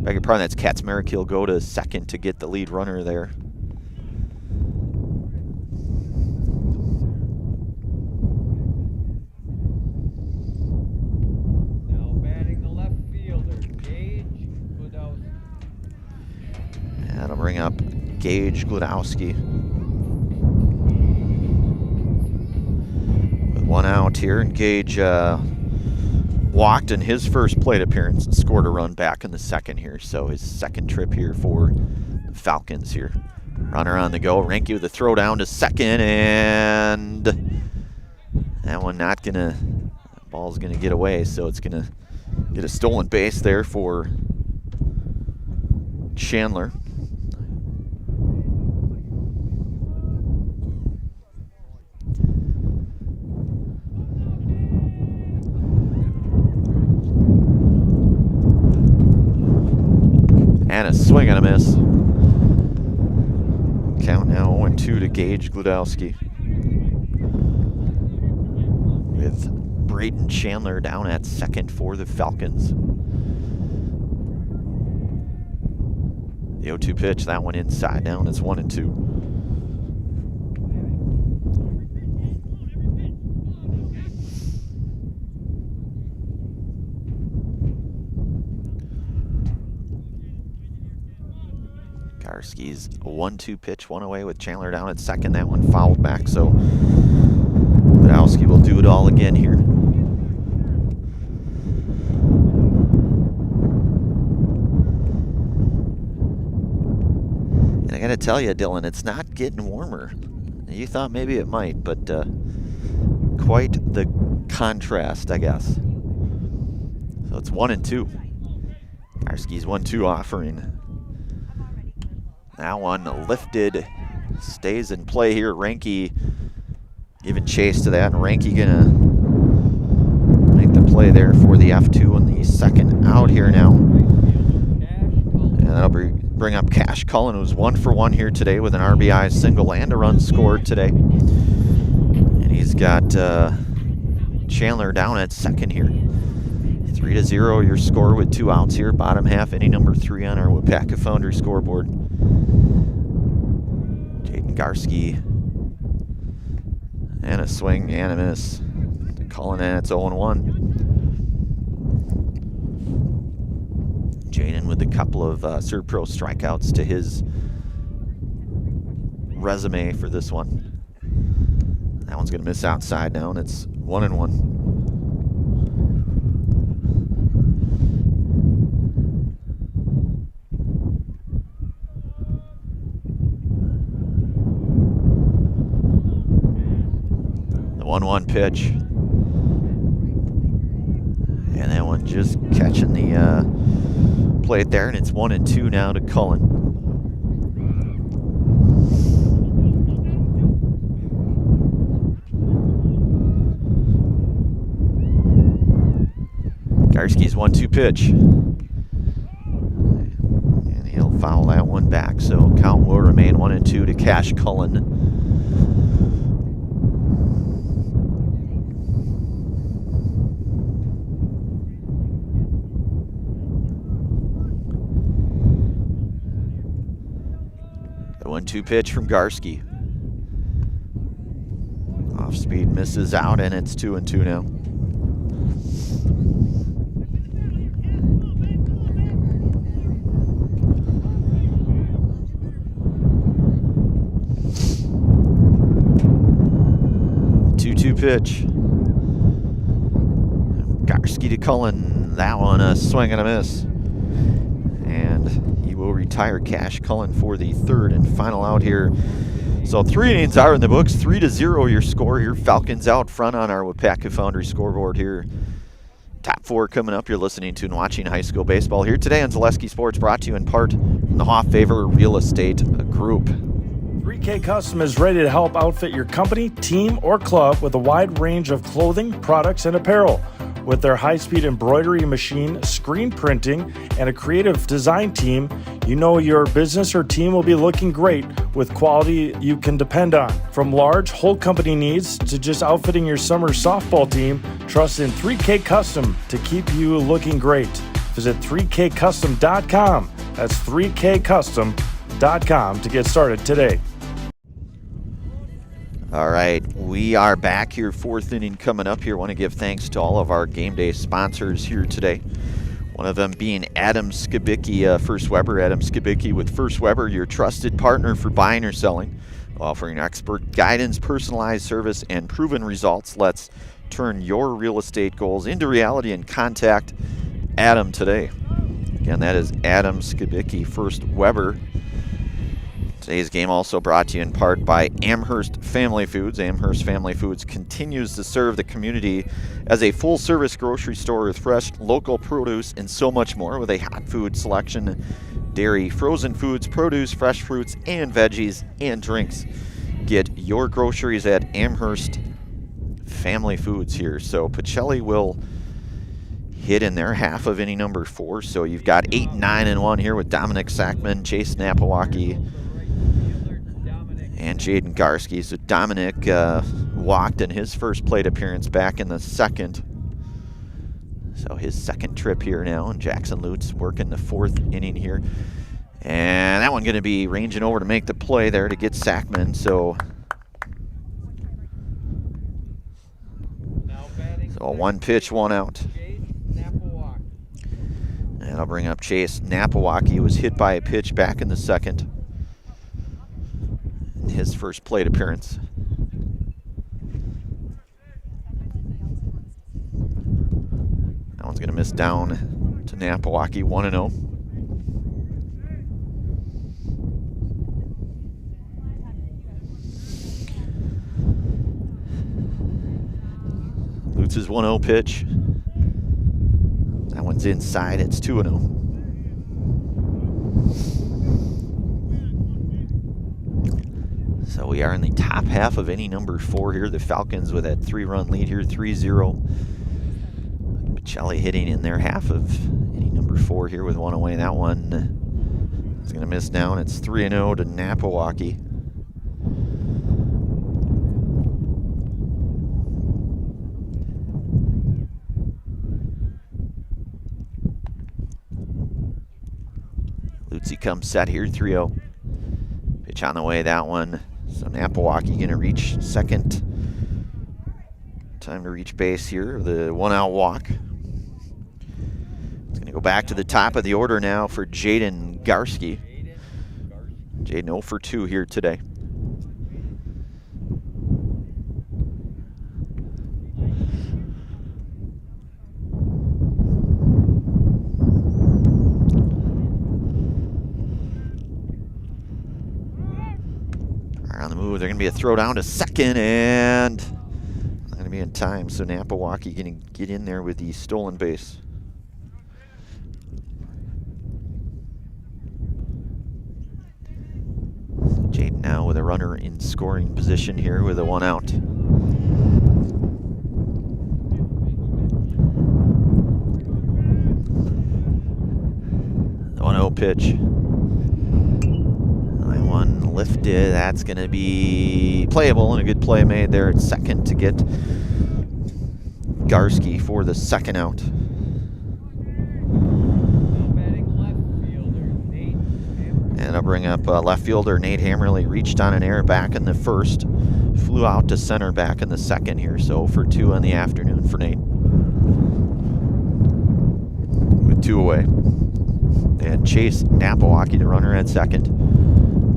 Beg your pardon, that's Katzmarek. He'll go to second to get the lead runner there. Now batting the left fielder, Gage Glodowski. And I'll bring up Gage Glodowski. With one out here, and Gage walked in his first plate appearance and scored a run back in the second here. So his second trip here for the Falcons here. Runner on the go. Ranky with a throw down to second, and that one not gonna, ball's gonna get away, so it's gonna get a stolen base there for Chandler. And a swing and a miss. Count now 0-2 to Gage Glodowski. With Braden Chandler down at second for the Falcons. The 0-2 pitch, that one inside down. It's 1-2. Garski's 1-2 pitch, one away with Chandler down at second. That one fouled back, so Glodowski will do it all again here. And I gotta tell you, Dylan, it's not getting warmer. You thought maybe it might, but quite the contrast, I guess. So it's 1-2. Garski's 1-2 offering. That one lifted, stays in play here. Ranky giving chase to that, and Ranky gonna make the play there for the F2 and the second out here now. And that'll bring up Cash Cullen, who's 1-for-1 here today with an RBI single and a run scored today. And he's got Chandler down at second here. 3-0 your score with 2 outs here. Bottom half, inning number 3 on our WIAA Foundry scoreboard. Jaden Garski. And a swing and a miss. Cullen, and it's 0-1. Jaden with a couple of Serve Pro strikeouts to his resume for this one. That one's going to miss outside now, and it's 1-1. 1-1 pitch. And that one just catching the plate there, and it's 1-2 now to Cullen. Garski's 1-2 pitch. And he'll foul that one back, so count will remain 1-2 to Cash Cullen. The 1-2 pitch from Garski. Off speed misses out, and it's 2-2 now. Pitch. Garski to Cullen. That one a swing and a miss. And he will retire Cash Cullen for the third and final out here. So 3 innings are in the books. 3-0 your score here. Falcons out front on our WIAA Foundry scoreboard here. Top 4 coming up. You're listening to and watching high school baseball here today on Zaleski Sports, brought to you in part from the Hoff Favor Real Estate Group. 3K Custom is ready to help outfit your company, team, or club with a wide range of clothing, products, and apparel. With their high-speed embroidery machine, screen printing, and a creative design team, you know your business or team will be looking great with quality you can depend on. From large whole company needs to just outfitting your summer softball team, trust in 3K Custom to keep you looking great. Visit 3kcustom.com. That's 3kcustom.com to get started today. All right, we are back here, 4th inning coming up here. Want to give thanks to all of our game day sponsors here today. One of them being Adam Skibicki, First Weber. Adam Skibicki with First Weber, your trusted partner for buying or selling, offering expert guidance, personalized service, and proven results. Let's turn your real estate goals into reality and contact Adam today. Again, that is Adam Skibicki, First Weber. Today's game also brought to you in part by Amherst Family Foods. Amherst Family Foods continues to serve the community as a full-service grocery store with fresh local produce and so much more, with a hot food selection, dairy, frozen foods, produce, fresh fruits, and veggies, and drinks. Get your groceries at Amherst Family Foods here. So Pacelli will hit in their half of inning number 4. So you've got 8, 9, and 1 here with Dominic Sackman, Chase Napawaki, and Jaden Garski. So Dominic walked in his first plate appearance back in the 2nd. So his 2nd trip here now, and Jackson Lutz working the 4th inning here. And that one going to be ranging over to make the play there to get Sackman. So a 1 pitch, 1 out. And I'll bring up Chase Napawaki. He was hit by a pitch back in the 2nd. His first plate appearance. That one's going to miss down to Napawaki, 1-0. Lutz's 1-0 pitch. That one's inside. It's 2-0. So we are in the top half of inning number 4 here. The Falcons with that 3-run lead here, 3-0. Pacelli hitting in their half of inning number 4 here with 1 away. That one is going to miss down. It's 3-0 to Napawaki. Lutzy comes set here, 3-0. Pitch on the way, that one. So Napawaki going to reach second. Time to reach base here. The 1-out walk. It's going to go back to the top of the order now for Jaden Garski. Jaden 0 for 2 here today. On the move, they're going to be a throw down to second, and be in time, so Napawaki going to get in there with the stolen base. Jaden now with a runner in scoring position here with a 1 out. The 1-0 pitch. Line one lifted. That's going to be playable, and a good play made there at second to get Garski for the 2nd out. And I'll bring up left fielder Nate Hammerly. Reached on an error back in the 1st. Flew out to center back in the 2nd here. So for 2 in the afternoon for Nate. With 2 away. And Chase Napawaki, the runner at 2nd.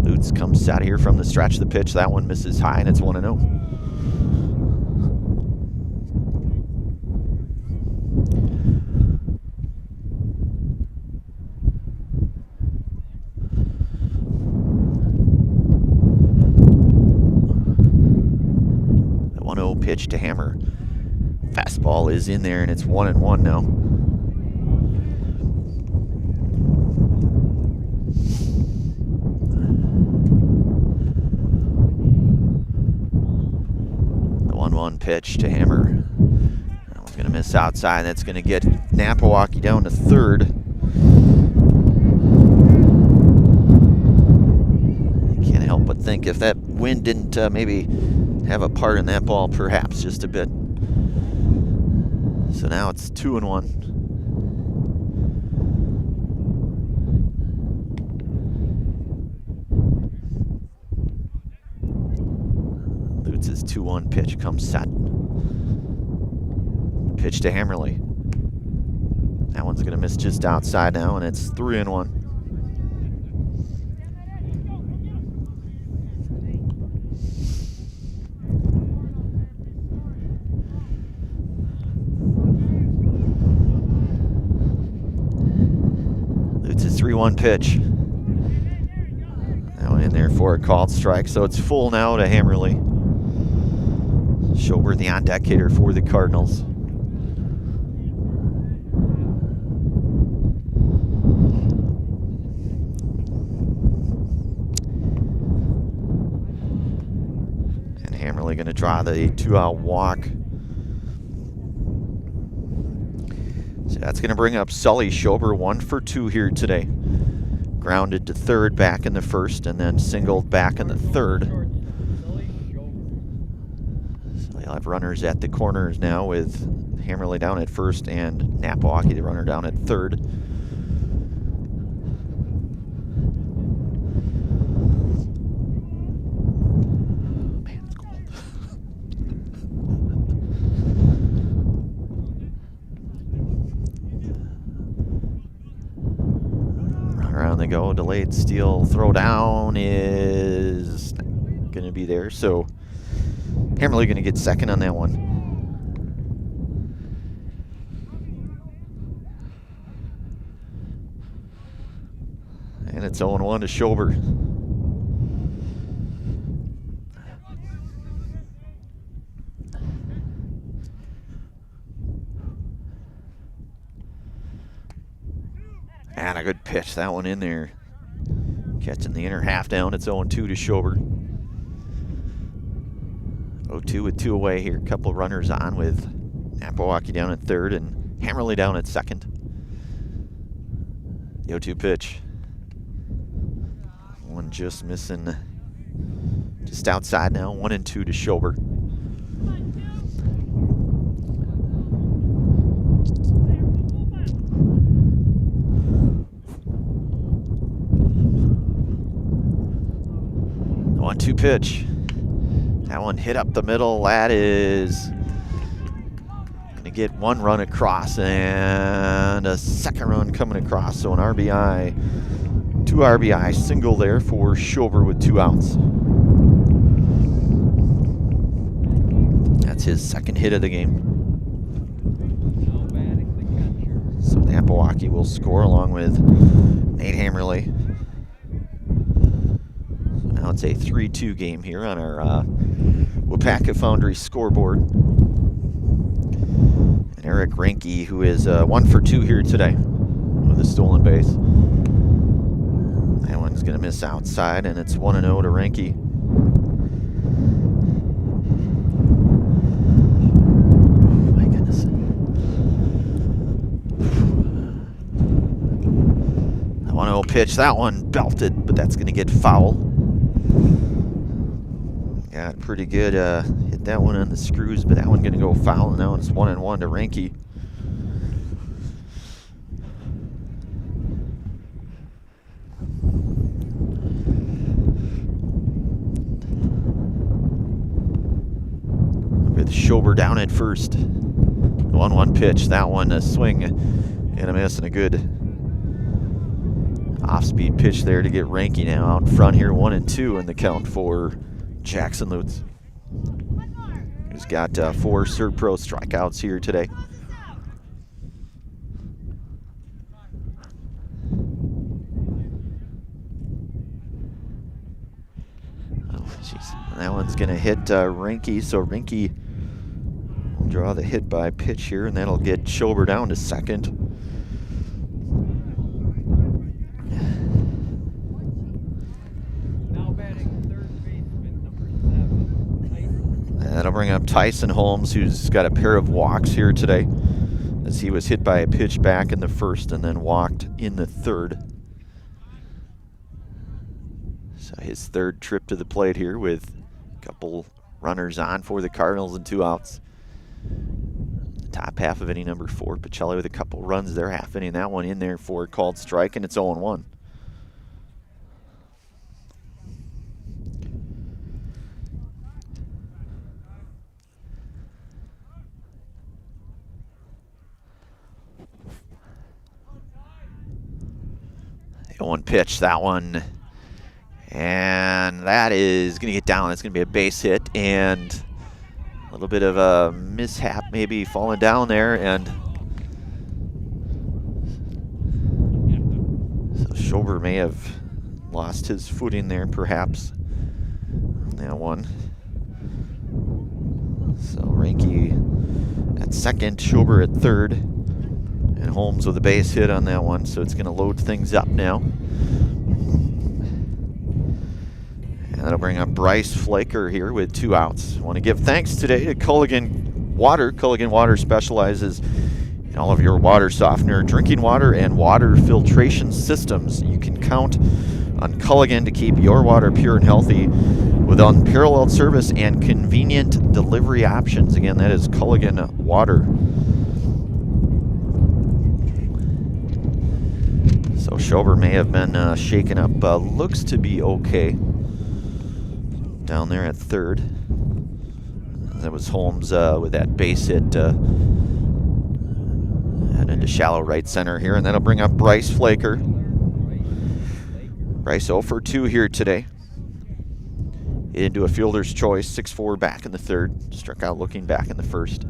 Lutz comes set here from the stretch of the pitch. That one misses high, and it's 1-0. Pitch to Hammer. Fastball is in there, and it's 1-1 now. The 1-1 pitch to Hammer. That one's going to miss outside. That's going to get Napawaki down to 3rd. I can't help but think if that wind didn't maybe have a part in that ball, perhaps just a bit. So now it's 2-1. Lutz's 2-1 pitch comes set. Pitch to Hammerly. That one's going to miss just outside now, and it's 3-1. Lutz's 3-1 pitch. That one in there for a called strike, so it's full now to Hammerly. Schober, the on-deck hitter for the Cardinals. And Hammerly going to draw the 2-out walk. So that's going to bring up Sully Schober, 1 for 2 here today. Grounded to 3rd back in the 1st, and then singled back in the 3rd. So they'll have runners at the corners now with Hammerly down at 1st and Napawaki, the runner, down at 3rd. Man, it's cold. Around they go. Delayed steal throw down is going to be there. So Hammerly going to get 2nd on that one. And it's 0-1 to Schober. And a good pitch, that one in there. Catching the inner half down, it's 0-2 to Schober. 0-2 with 2 away here. Couple runners on with Napawaki down at 3rd and Hammerly down at 2nd. The 0-2 pitch. One just missing, just outside now. 1-2 to Schober. The 1-2 pitch. That one hit up the middle. That is going to get 1 run across and a 2nd run coming across. So an RBI, 2 RBI single there for Schober with 2 outs. That's his 2nd hit of the game. So Napawaki will score along with Nate Hammerly. So now it's a 3-2 game here on our WIAA Foundry scoreboard. Eric Reinke, who is 1 for 2 here today with a stolen base. That one's going to miss outside, and it's 1-0 to Reinke. Oh, my goodness. That 1-0 pitch, that one belted, but that's going to get foul. Got pretty good, hit that one on the screws, but that one going to go foul, and now it's 1-1 to Reinke. With Schober down at first. 1-1 pitch, that one a swing and a miss, and a good off-speed pitch there to get Reinke now out in front here, 1-2 in the count for Jackson Lutz, who's got 4 Servpro strikeouts here today. Oh, jeez. That one's going to hit Reinke, so Reinke will draw the hit by pitch here, and that'll get Schober down to second. That'll bring up Tyson Holmes, who's got a pair of walks here today, as he was hit by a pitch back in the first and then walked in the third. So his third trip to the plate here with a couple runners on for the Cardinals and 2 outs. The top half of inning number 4, Pacelli with a couple runs there, half inning that one in there for a called strike, and it's 0-1. One pitch, that one, and that is going to get down. It's going to be a base hit, and a little bit of a mishap, maybe falling down there, and so Schober may have lost his footing there, perhaps, on that one. So Reinke at second, Schober at third. And Holmes with a base hit on that one, so it's going to load things up now. And that'll bring up Bryce Flaker here with 2 outs. I want to give thanks today to Culligan Water. Culligan Water specializes in all of your water softener, drinking water, and water filtration systems. You can count on Culligan to keep your water pure and healthy with unparalleled service and convenient delivery options. Again, that is Culligan Water. So Schober may have been shaken up. Looks to be okay down there at third. That was Holmes with that base hit and into shallow right center here, and that'll bring up Bryce Flaker. Bryce 0 for 2 here today. Into a fielder's choice, 6-4 back in the third. Struck out looking back in the first.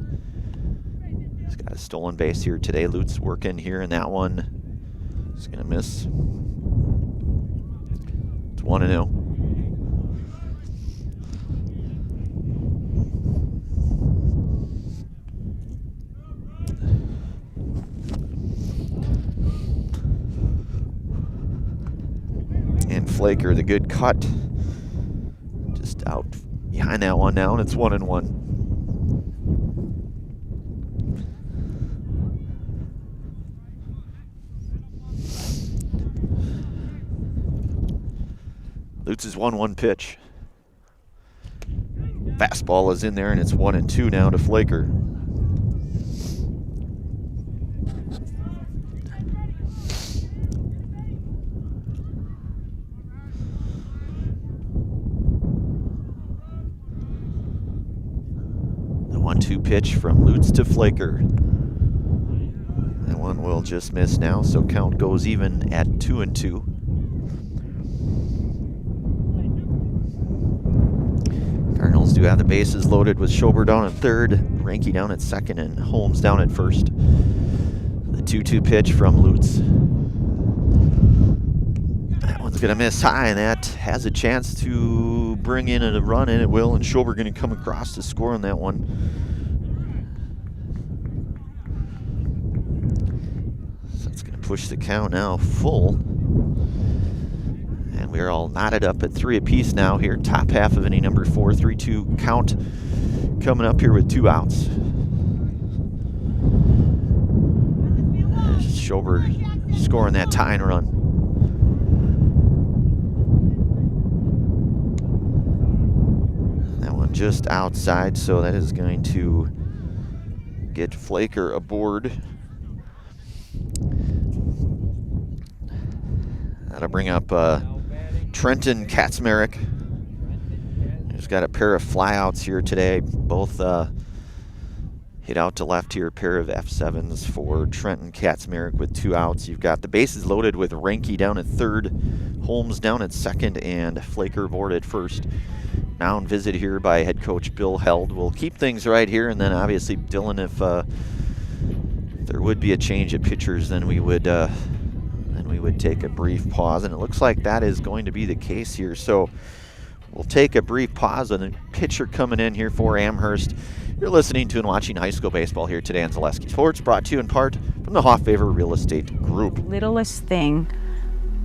He's got a stolen base here today. Lutz working here in that one. It's going to miss. It's 1-0. And Flaker, the good cut. Just out behind that one now, and it's 1-1. Lutz's 1-1 pitch. Fastball is in there, and it's 1-2 now to Flaker. The 1-2 pitch from Lutz to Flaker. That one will just miss now, so count goes even at 2-2. Cardinals do have the bases loaded with Schober down at third, Reinke down at second, and Holmes down at first. The 2-2 pitch from Lutz. That one's going to miss high, and that has a chance to bring in a run, and it will, and Schober going to come across to score on that one. push the count now full. And we're all knotted up at 3 apiece now here. Top half of inning number 4, 3-2 count coming up here with 2 outs. Schober scoring that tying run. That one just outside, so that is going to get Flaker aboard. That'll bring up Trenton Kaczmarek. He's got a pair of flyouts here today. Both hit out to left here. A pair of F7s for Trenton Kaczmarek with 2 outs. You've got the bases loaded with Reinke down at third, Holmes down at second, and Flaker aboard at first. Mound visit here by head coach Bill Held. We'll keep things right here, and then obviously, Dylan, if there would be a change at pitchers, then we would take a brief pause, and it looks like that is going to be the case here. So we'll take a brief pause, and a pitcher coming in here for Amherst. You're listening to and watching high school baseball here today on Zaleski Sports, brought to you in part from the Hofffavor Real Estate Group. Littlest thing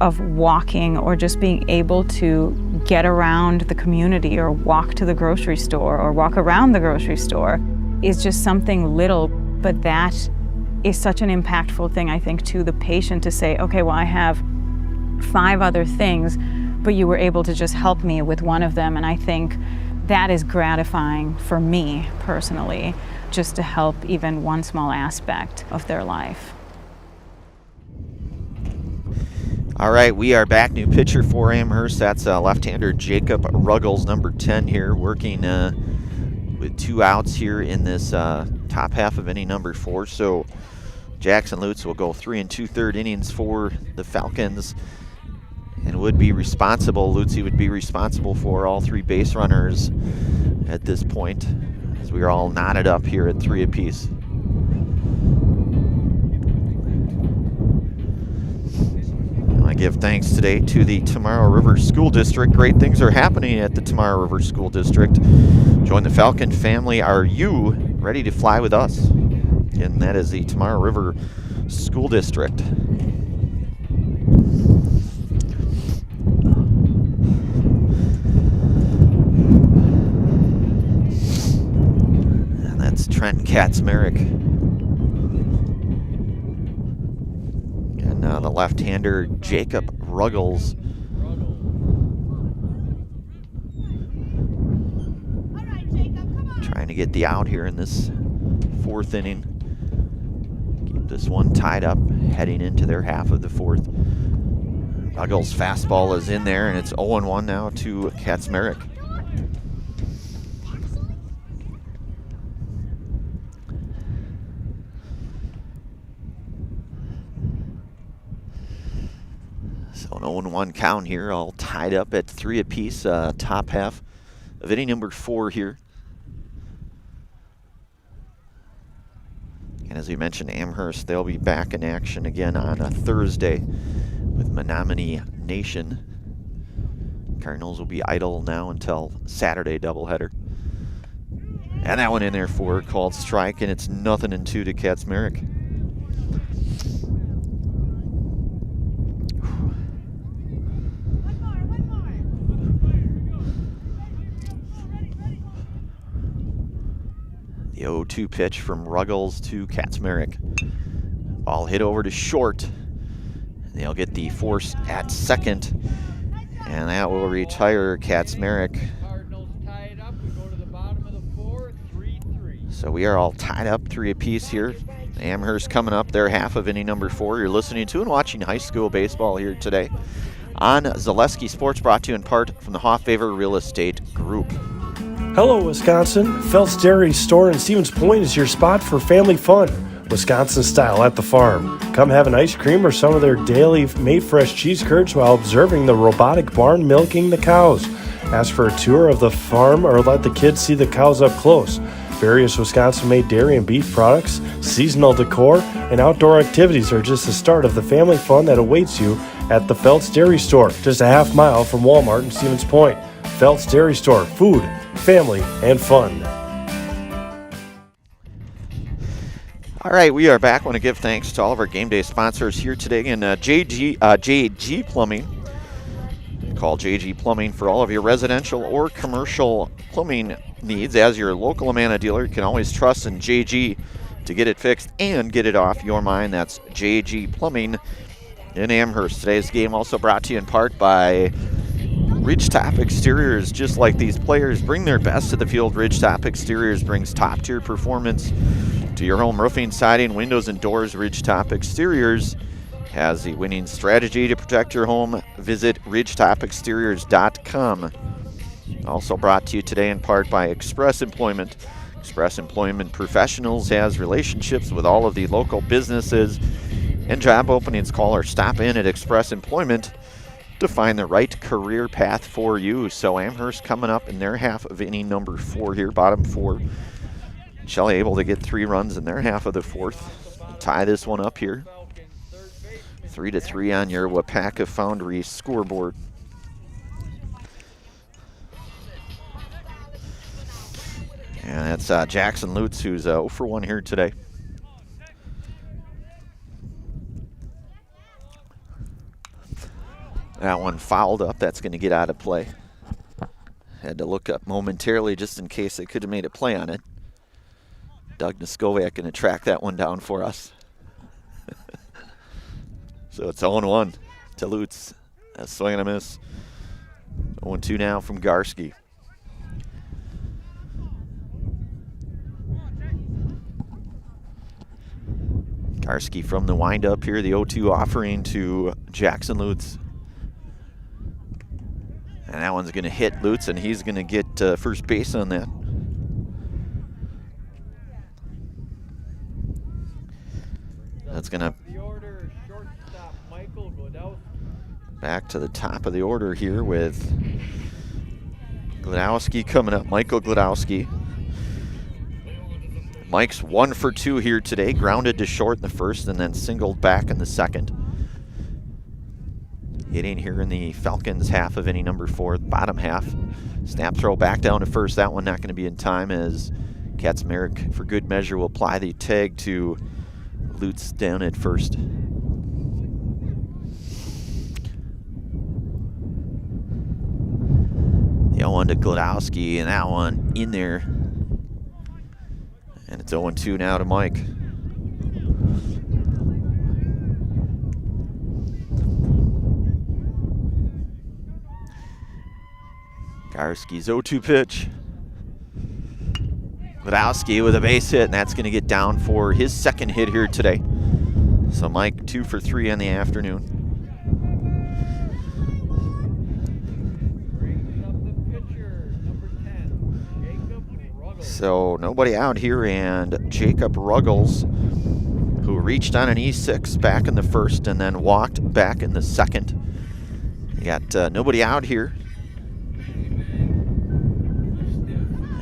of walking or just being able to get around the community or walk to the grocery store or walk around the grocery store is just something little, but that is such an impactful thing, I think, to the patient to say, okay, well, I have 5 other things, but you were able to just help me with one of them. And I think that is gratifying for me personally, just to help even one small aspect of their life. All right, we are back. New pitcher for Amherst. That's left-hander Jacob Ruggles, number 10 here, working with 2 outs here in this top half of inning number 4. So Jackson Lutz will go 3 2/3 innings for the Falcons and would be responsible, Lutz would be responsible for all 3 base runners at this point, as we are all knotted up here at 3 apiece. I give thanks today to the Tomorrow River School District. Great things are happening at the Tomorrow River School District. Join the Falcon family. Are you ready to fly with us? And that is the Tomorrow River School District. And that's Trent Kaczmarek. And the left-hander Jacob Ruggles. Trying to get the out here in this 4th inning. Keep this one tied up, heading into their half of the 4th. Ruggles' fastball is in there, and it's 0-1 now to Kaczmarek. So an 0-1 count here, all tied up at 3 apiece, top half of inning number 4 here. And as we mentioned, Amherst, they'll be back in action again on a Thursday with Menominee Nation. Cardinals will be idle now until Saturday doubleheader. And that one in there for called strike, and it's 0-2 to Kaczmarek. The 0-2 pitch from Ruggles to Kaczmarek. Ball hit over to short. They'll get the force at second, and that will retire Kaczmarek. So we are all tied up 3 apiece here. Amherst coming up their half of inning number 4. You're listening to and watching high school baseball here today on Zaleski Sports, brought to you in part from the Hofffavor Real Estate Group. Hello, Wisconsin. Phelps Dairy Store in Stevens Point is your spot for family fun, Wisconsin style at the farm. Come have an ice cream or some of their daily made fresh cheese curds while observing the robotic barn milking the cows. Ask for a tour of the farm or let the kids see the cows up close. Various Wisconsin-made dairy and beef products, seasonal decor, and outdoor activities are just the start of the family fun that awaits you at the Phelps Dairy Store, just a half mile from Walmart in Stevens Point. Phelps Dairy Store, food, family, and fun. All right, we are back. I want to give thanks to all of our game day sponsors here today in JG Plumbing. Call JG Plumbing for all of your residential or commercial plumbing needs. As your local Amana dealer, you can always trust in JG to get it fixed and get it off your mind. That's JG Plumbing in Amherst. Today's game also brought to you in part by Ridgetop Exteriors. Just like these players bring their best to the field, Ridgetop Exteriors brings top-tier performance to your home roofing, siding, windows, and doors. Ridgetop Exteriors has the winning strategy to protect your home. Visit ridgetopexteriors.com. Also brought to you today in part by Express Employment. Express Employment Professionals has relationships with all of the local businesses and job openings. Call or stop in at Express Employment to find the right career path for you. So Amherst coming up in their half of inning number 4 here, bottom 4. Shelley able to get 3 runs in their half of the 4th. Tie this one up here. 3-3 on your WIAA Foundry scoreboard. And that's Jackson Lutz, who's 0 for 1 here today. That one fouled up. That's going to get out of play. Had to look up momentarily just in case they could have made a play on it. Doug Niskovac going to track that one down for us. So it's 0-1 to Lutz. A swing and a miss. 0-2 now from Garski. Garski from the windup here, the 0-2 offering to Jackson Lutz. And that one's going to hit Lutz, and he's going to get first base on that. That's going to back to the top of the order here with Glodowski coming up. Michael Glodowski. Mike's 1 for 2 here today. Grounded to short in the first and then singled back in the second. Hitting here in the Falcons half of inning number 4, bottom half. Snap throw back down to first. That one not going to be in time as Kaczmarek, for good measure, will apply the tag to Lutz down at first. The 0-1 to Glodowski, and that one in there. And it's 0-2 now to Mike. Garski's 0-2 pitch. Glodowski with a base hit, and that's going to get down for his second hit here today. So Mike 2 for 3 on the afternoon. So nobody out here, and Jacob Ruggles, who reached on an E6 back in the first and then walked back in the second. You got nobody out here.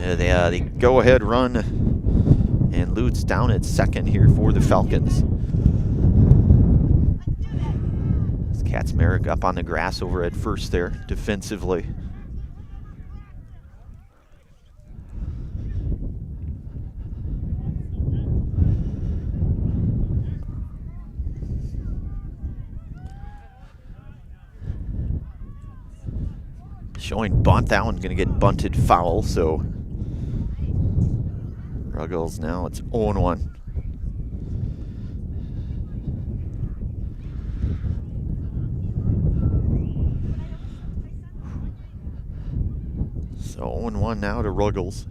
The go-ahead run, and Lutz down at second here for the Falcons. Kaczmarek up on the grass over at first there defensively. Showing bunt. That one's going to get bunted foul, so Ruggles now it's 0-1. So 0-1 now to Ruggles.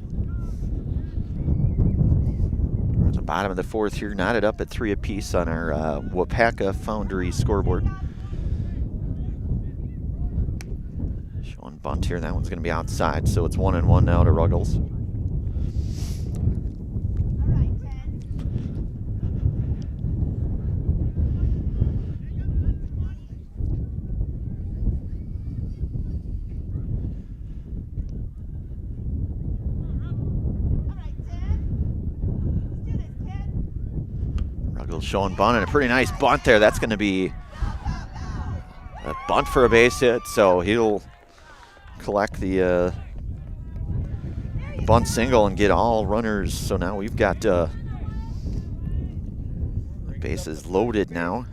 We're at the bottom of the 4th here, knotted up at 3 apiece on our WIAA Foundry scoreboard. Showing bunt here, that one's going to be outside, so it's 1-1 now to Ruggles. Showing bunt, and a pretty nice bunt there. That's going to be a bunt for a base hit, so he'll collect the bunt single and get all runners. So now we've got Bases loaded now.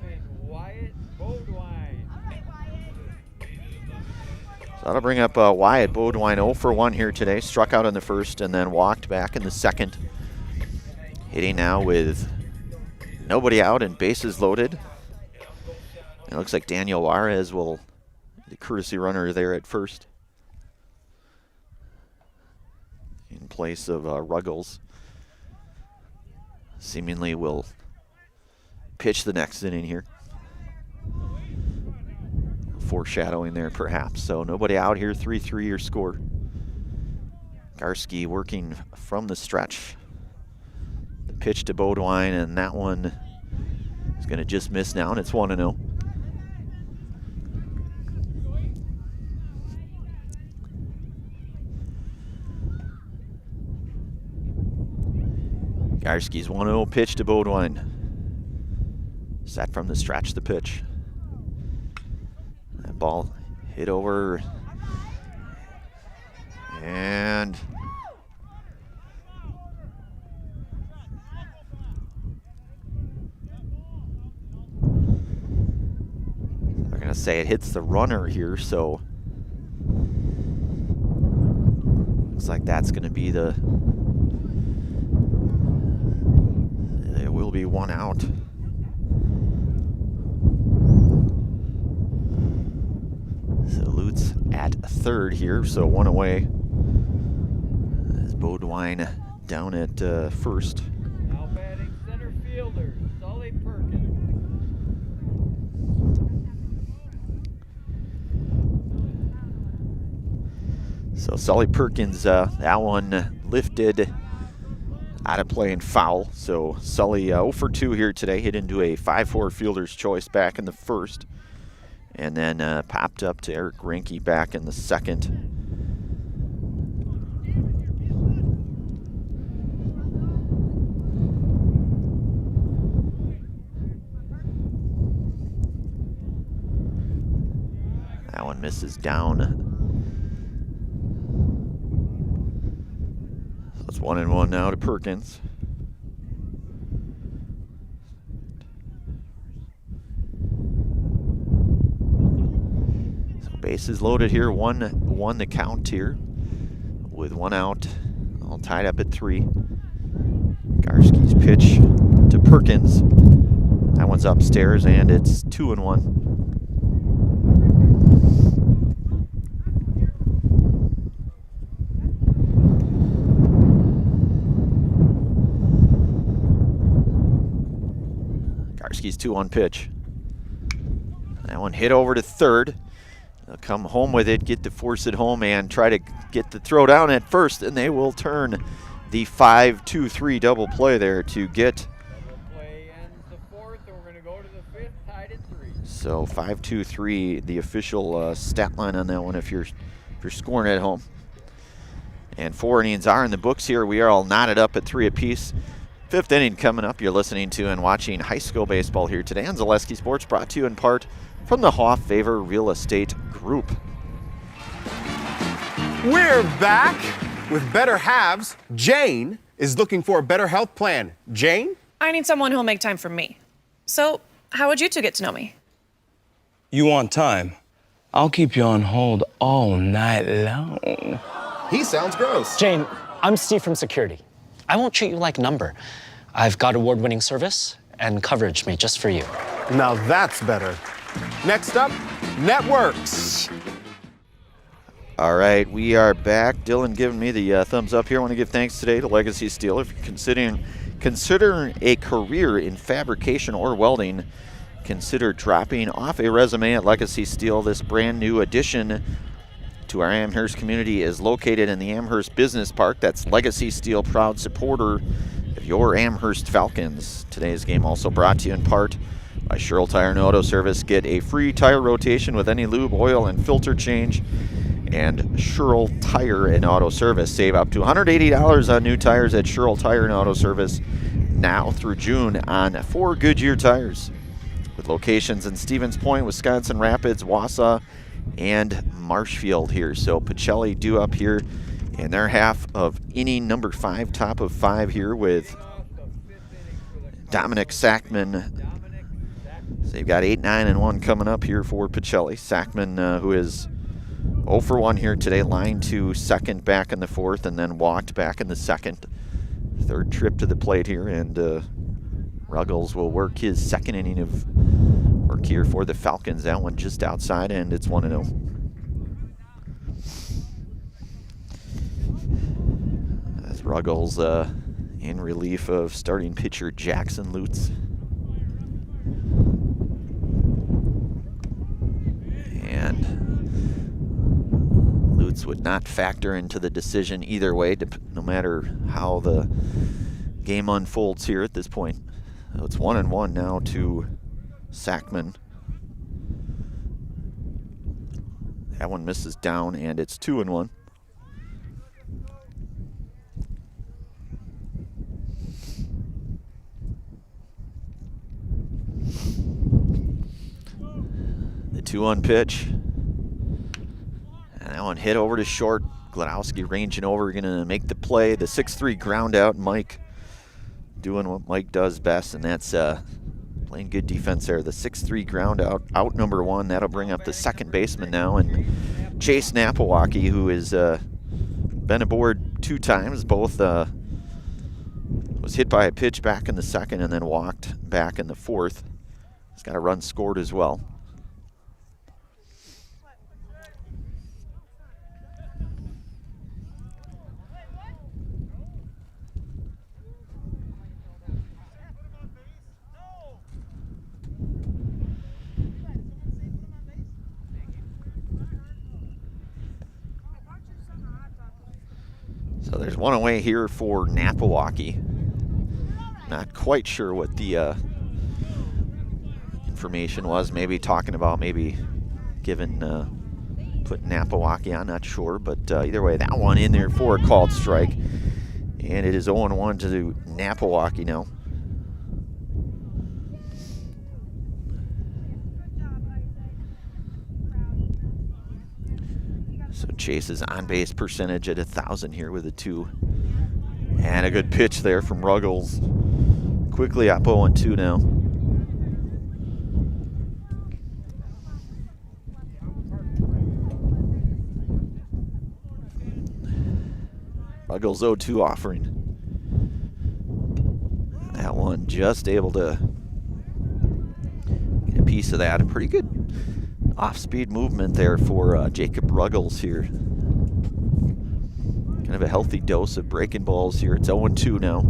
So that'll bring up Wyatt Beaudoin 0 for 1 here today. Struck out in the first and then walked back in the second. Hitting now with nobody out and bases loaded. It looks like Daniel Juarez will, the courtesy runner there at first, in place of Ruggles. Seemingly will pitch the next inning here. Foreshadowing there perhaps. So nobody out here, 3-3 your score. Garski working from the stretch. The pitch to Beaudoin, and that one is going to just miss now, and it's 1-0. Garski's 1-0 pitch to Beaudoin. Set from the stretch, the pitch. That ball hit over. And I'm going to say it hits the runner here, so looks like that's going to be the, it will be 1 out. So Lutz at third here, so 1 away. As Beaudoin down at first. Now batting center fielder, Sully Perkins. So Sully Perkins, that one lifted out of play and foul. So Sully 0 for 2 here today, hit into a 5-4 fielder's choice back in the first. And then popped up to Eric Reinke back in the second. That one misses down. So it's 1-1 now to Perkins. Bases loaded here, 1-1 the count here, with 1 out, all tied up at 3. Garski's pitch to Perkins. That one's upstairs, and it's 2-1. Garski's 2-1 pitch. That one hit over to third. They'll come home with it, get to force it home, and try to get the throw down at first, and they will turn the 5-2-3 double play there to get. Double play ends the fourth, and we're going to go to the fifth, tied at 3. So 5-2-3, the official stat line on that one if you're scoring at home. And 4 innings are in the books here. We are all knotted up at 3 apiece. 5th inning coming up. You're listening to and watching high school baseball here today on Zaleski Sports, brought to you in part from the Hoff Favor Real Estate Group. We're back with Better Halves. Jane is looking for a better health plan. Jane? I need someone who'll make time for me. So, how would you two get to know me? You want time? I'll keep you on hold all night long. He sounds gross. Jane, I'm Steve from Security. I won't treat you like a number. I've got award-winning service and coverage made just for you. Now that's better. Next up, networks. All right, we are back. Dylan giving me the thumbs up here. I want to give thanks today to Legacy Steel. If you're considering a career in fabrication or welding, consider dropping off a resume at Legacy Steel. This brand new addition to our Amherst community is located in the Amherst Business Park. That's Legacy Steel, proud supporter of your Amherst Falcons. Today's game also brought to you in part by Sherrill Tire and Auto Service. Get a free tire rotation with any lube, oil, and filter change. And Sherrill Tire and Auto Service. Save up to $180 on new tires at Sherrill Tire and Auto Service now through June on 4 Goodyear tires. With locations in Stevens Point, Wisconsin Rapids, Wausau, and Marshfield here. So Pacelli due up here in their half of inning number 5, top of 5 here with Dominic Sackman. So they've got 8, 9, and 1 coming up here for Pacelli. Sackman, who is 0 for 1 here today, lined to second back in the fourth, and then walked back in the second. Third trip to the plate here, and Ruggles will work his second inning of work here for the Falcons. That one just outside, and it's 1-0. As Ruggles in relief of starting pitcher Jackson Lutz. And Lutz would not factor into the decision either way, no matter how the game unfolds here at this point. So it's 1-1 now to Sackman. That one misses down, and it's 2-1. The 2-1 pitch. And that one hit over to short. Gladowski ranging over, gonna make the play. The 6-3 ground out. Mike doing what Mike does best, and that's playing good defense there. The 6-3 ground out number 1. That'll bring up the second baseman now, and Chase Napawaki, who has been aboard 2 times. Both was hit by a pitch back in the second and then walked back in the fourth. He's got a run scored as well. So there's one away here for Napawaki. Not quite sure what the information was. Maybe talking about maybe giving, putting Napawaki on, not sure. But either way, that one in there for a called strike. And it is 0-1 to Napawaki now. So Chase's on-base percentage at 1,000 here with a 2. And a good pitch there from Ruggles. Quickly up 0-2 now. Ruggles 0-2 offering. That one just able to get a piece of that. A pretty good off-speed movement there for Jacob Ruggles here. Kind of a healthy dose of breaking balls here. It's 0-2 now.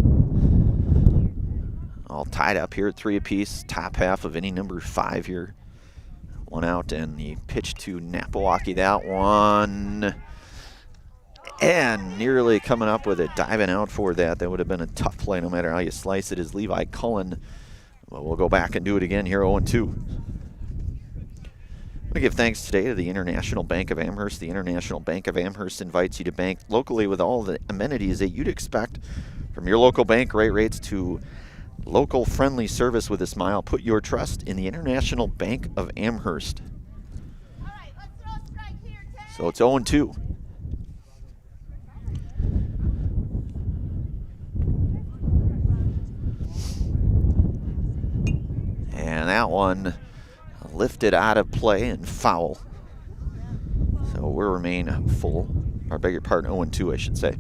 All tied up here at 3 apiece. Top half of inning number 5 here. 1 out, and the pitch to Napawaki. That one. And nearly coming up with it, diving out for that. That would have been a tough play no matter how you slice it, is Levi Cullen. Well, we'll go back and do it again here, 0-2. I want to give thanks today to the International Bank of Amherst. The International Bank of Amherst invites you to bank locally with all the amenities that you'd expect from your local bank. Great rates to local friendly service with a smile. Put your trust in the International Bank of Amherst. So it's 0-2. And that one lifted out of play and foul. So we'll remain full. Or beg your pardon, 0-2 I should say.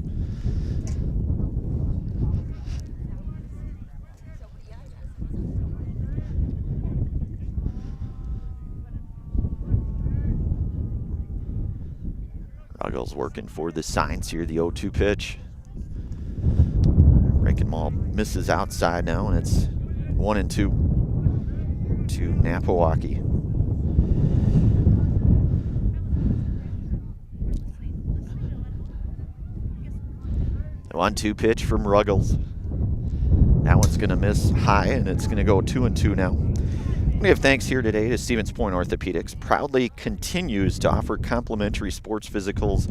Ruggles working for the signs here, the 0-2 pitch. Breaking ball misses outside now, and it's 1-2 to Napawaki. The 1-2 pitch from Ruggles. That one's going to miss high, and it's going to go 2-2 now. We have thanks here today to Stevens Point Orthopedics. Proudly continues to offer complimentary sports physicals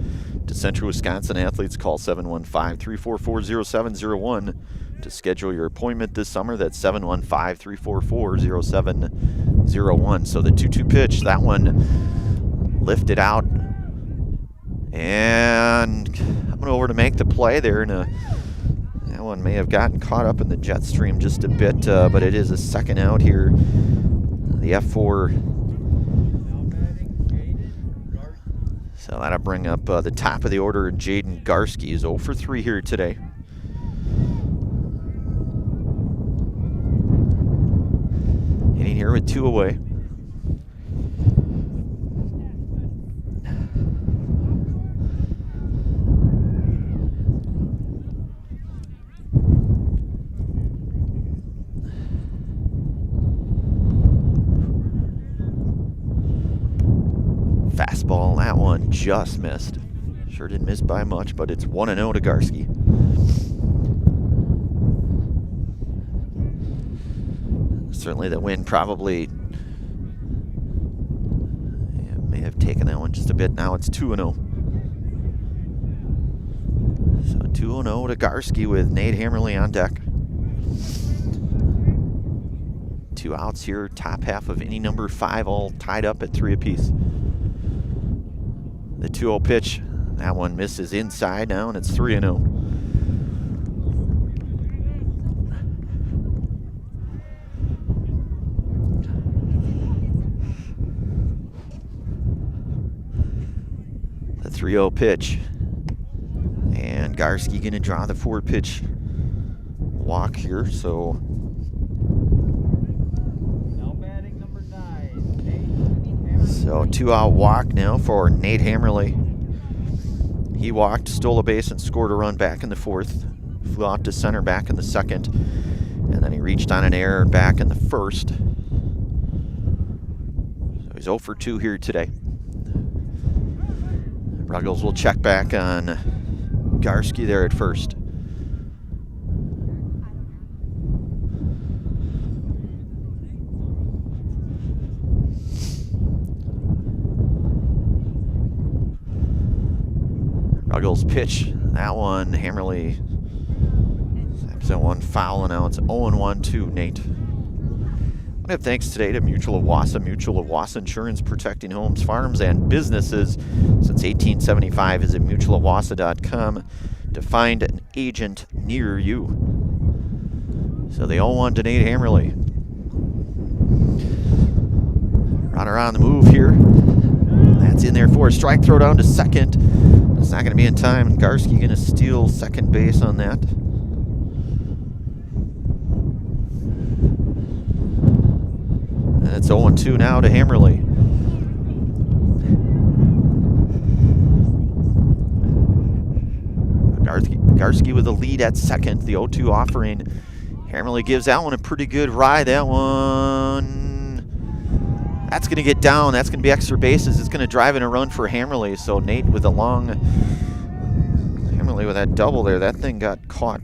to Central Wisconsin athletes. Call 715-344-0701 to schedule your appointment this summer. That's 715-344-0701. So the 2-2 pitch, that one lifted out. And coming over to make the play there. And that one may have gotten caught up in the jet stream just a bit, but it is a second out here. The F4. So that'll bring up the top of the order. Jaden Garski is 0 for 3 here today. Hitting here with 2 away. Fastball, that one just missed. Sure didn't miss by much, but it's 1-0 to Garski. Certainly the wind probably may have taken that one just a bit. Now it's 2-0. So 2-0 to Garski with Nate Hammerly on deck. 2 outs here, top half of inning number 5, all tied up at 3 apiece. The 2-0 pitch, that one misses inside now, and it's 3-0. The 3-0 pitch, and Garski gonna draw the 4-pitch walk here, so. So 2-out walk now for Nate Hammerly. He walked, stole a base, and scored a run back in the 4th. Flew out to center back in the 2nd. And then he reached on an error back in the 1st. So he's 0 for 2 here today. Ruggles will check back on Garski there at first. Ruggles pitch, that one, Hammerly snaps that one foul, and now it's 0-1 to Nate. I want to have thanks today to Mutual of Wausau. Mutual of Wausau Insurance, protecting homes, farms, and businesses since 1875. Visit mutualofwausau.com to find an agent near you. So the 0-1 to Nate Hammerly. Runner on the move here. That's in there for a strike, throw down to second. It's not going to be in time, and Garski going to steal second base on that. And it's 0-2 now to Hammerly. Garski with a lead at second. The 0-2 offering. Hammerly gives that one a pretty good ride. That one, that's going to get down. That's going to be extra bases. It's going to drive in a run for Hammerly. So Nate with a long, Hammerly with that double there. That thing got caught.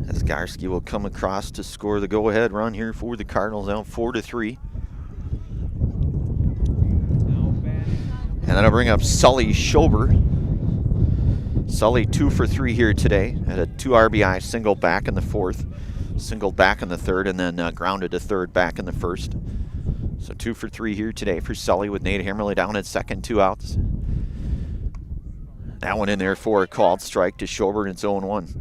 As Garski will come across to score the go-ahead run here for the Cardinals, out 4-3. And that'll bring up Sully Schober. Sully 2 for 3 here today. Had a 2 RBI single back in the 4th, singled back in the 3rd, and then grounded to 3rd back in the 1st. So 2 for 3 here today for Sully with Nate Hammerly down at second, 2 outs. That one in there for a called strike to Schober, and it's 0-1.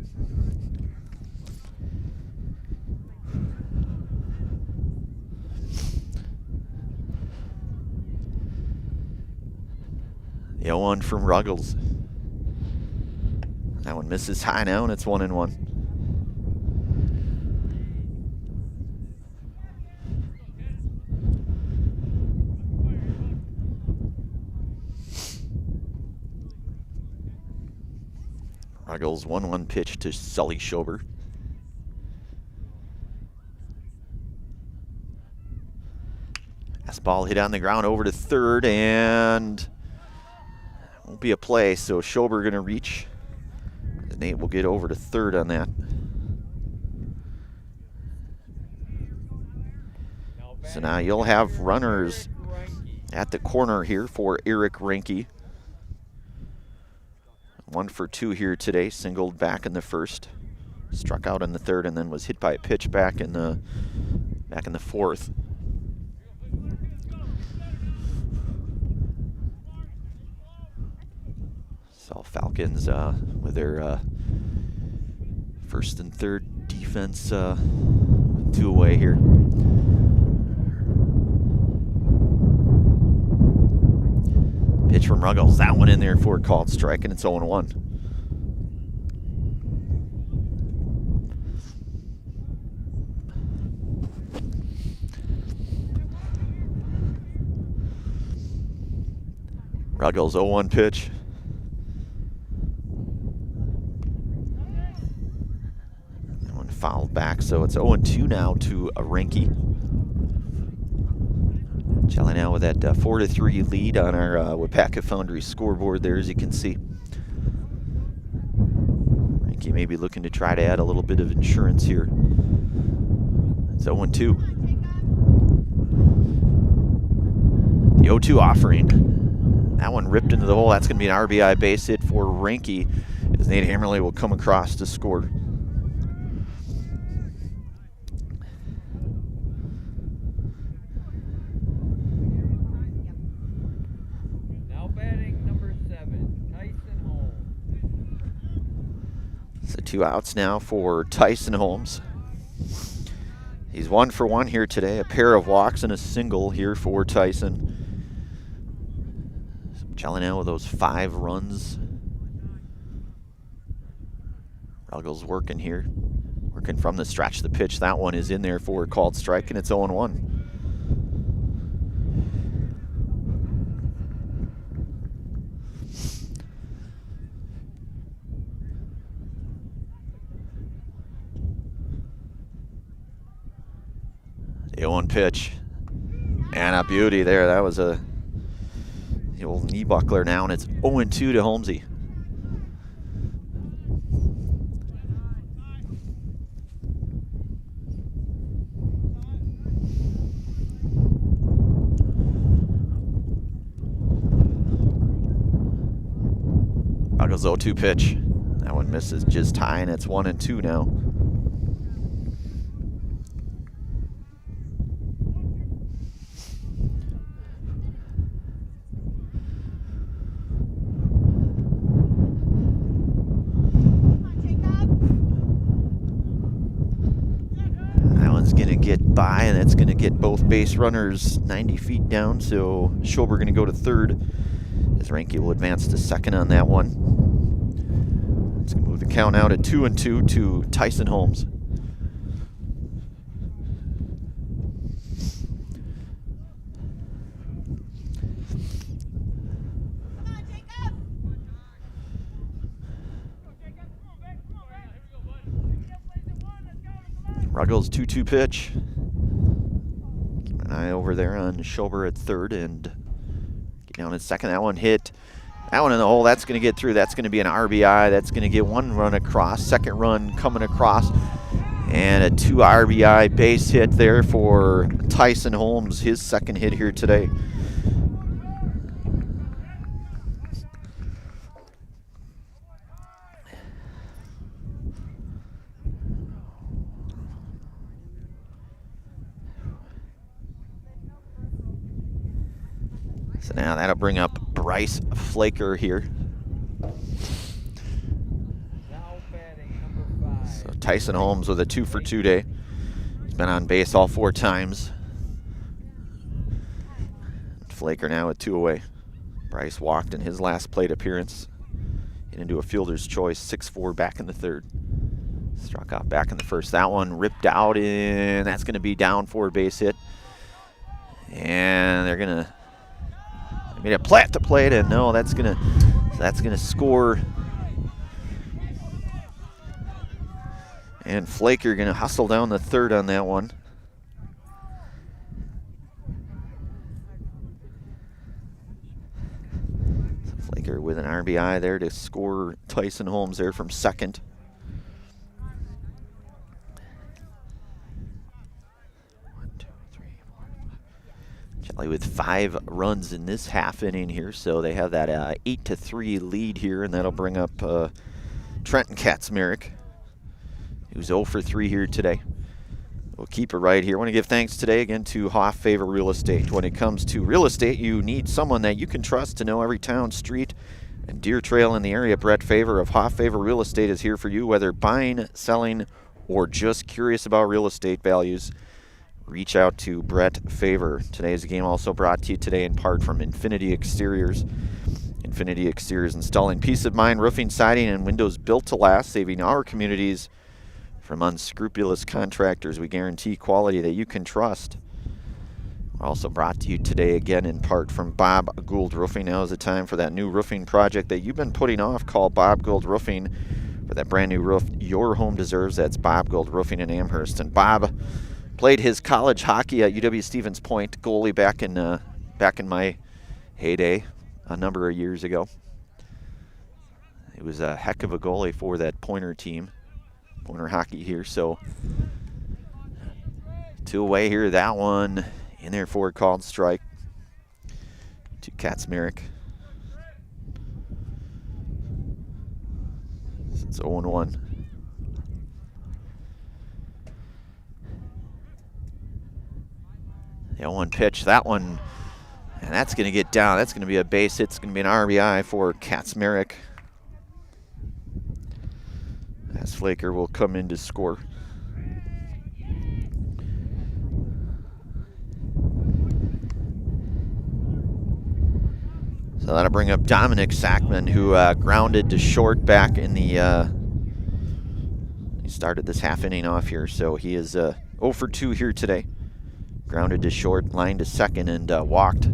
The 0-1 from Ruggles. That one misses high now, and it's 1-1. Ruggles 1-1 pitch to Sully Schober. Fastball hit on the ground over to 3rd, and won't be a play, so Schober going to reach. Nate will get over to 3rd on that. So now you'll have runners at the corner here for Eric Reinke. 1 for 2 here today, singled back in the 1st, struck out in the 3rd, and then was hit by a pitch back in the 4th. So Falcons with their first and third defense 2 away here. Pitch from Ruggles, that one in there for a called strike, and it's 0-1. Ruggles 0-1 pitch. That one fouled back, so it's 0-2 now to Renke. Pacelli now with that 4-3 lead on our WIAA Foundry scoreboard there, as you can see. Renke may be looking to try to add a little bit of insurance here. It's 0-2. The 0-2 offering. That one ripped into the hole. That's going to be an RBI base hit for Renke, as Nate Hammerly will come across to score. Now batting number 7, Tyson Holmes. So 2 outs now for Tyson Holmes. He's 1 for 1 here today. A pair of walks and a single here for Tyson. Pacelli now with those 5 runs. Ruggles working here. Working from the stretch of the pitch. That one is in there for a called strike, and it's 0-1. The 0-1 pitch. And a beauty there. That was the old knee buckler now, and it's 0-2 to Holmesy. Ruggles 0-2 pitch. That one misses just high, and it's 1-2 now. Get by, and that's going to get both base runners 90 feet down, so Schober going to go to third as Renke will advance to second on that one. It's going to move the count out at 2-2 to Tyson Holmes. Ruggles 2-2 pitch. Keep an eye over there on Schober at third and get down at second. That one hit. That one in the hole. That's going to get through. That's going to be an RBI. That's going to get 1 run across. Second run coming across. And a 2 RBI base hit there for Tyson Holmes, his second hit here today. So now that'll bring up Bryce Flaker here. So Tyson Holmes with a 2 for 2 day. He's been on base all 4 times. Flaker now with 2 away. Bryce walked in his last plate appearance. Into a fielder's choice, 6-4 back in the third. Struck out back in the first. That one ripped out, and that's going to be down for a base hit. And they're going to made a plat to plate, and no, that's gonna score. And Flaker gonna hustle down the third on that one. So Flaker with an RBI there to score Tyson Holmes there from second. Pacelli with 5 runs in this half inning here, so they have that 8-3 lead here, and that'll bring up Trenton Kaczmarek, who's 0 for 3 here today. We'll keep it right here. I want to give thanks today again to Hoff Favor Real Estate. When it comes to real estate, you need someone that you can trust to know every town, street, and Deer Trail in the area. Brett Favor of Hoff Favor Real Estate is here for you, whether buying, selling, or just curious about real estate values. Reach out to Brett Favor. Today's game also brought to you today in part from Infinity Exteriors. Infinity Exteriors, installing peace of mind roofing, siding, and windows built to last, saving our communities from unscrupulous contractors. We guarantee quality that you can trust. We're also brought to you today again in part from Bob Gould Roofing. Now is the time for that new roofing project that you've been putting off. Call Bob Gould Roofing for that brand new roof your home deserves. That's Bob Gould Roofing in Amherst. And Bob played his college hockey at UW-Stevens Point, goalie back in my heyday a number of years ago. He was a heck of a goalie for that Pointer team, Pointer hockey here. So 2 away here. That one in there for a called strike to Kaczmarek. It's 0-1. The 0-1 pitch, that one, and that's going to get down. That's going to be a base hit. It's going to be an RBI for Kaczmarek, as Flaker will come in to score. So that'll bring up Dominic Sackman, who grounded to short back in the, he started this half inning off here, so he is 0 for 2 here today. Grounded to short, line to second, and walked.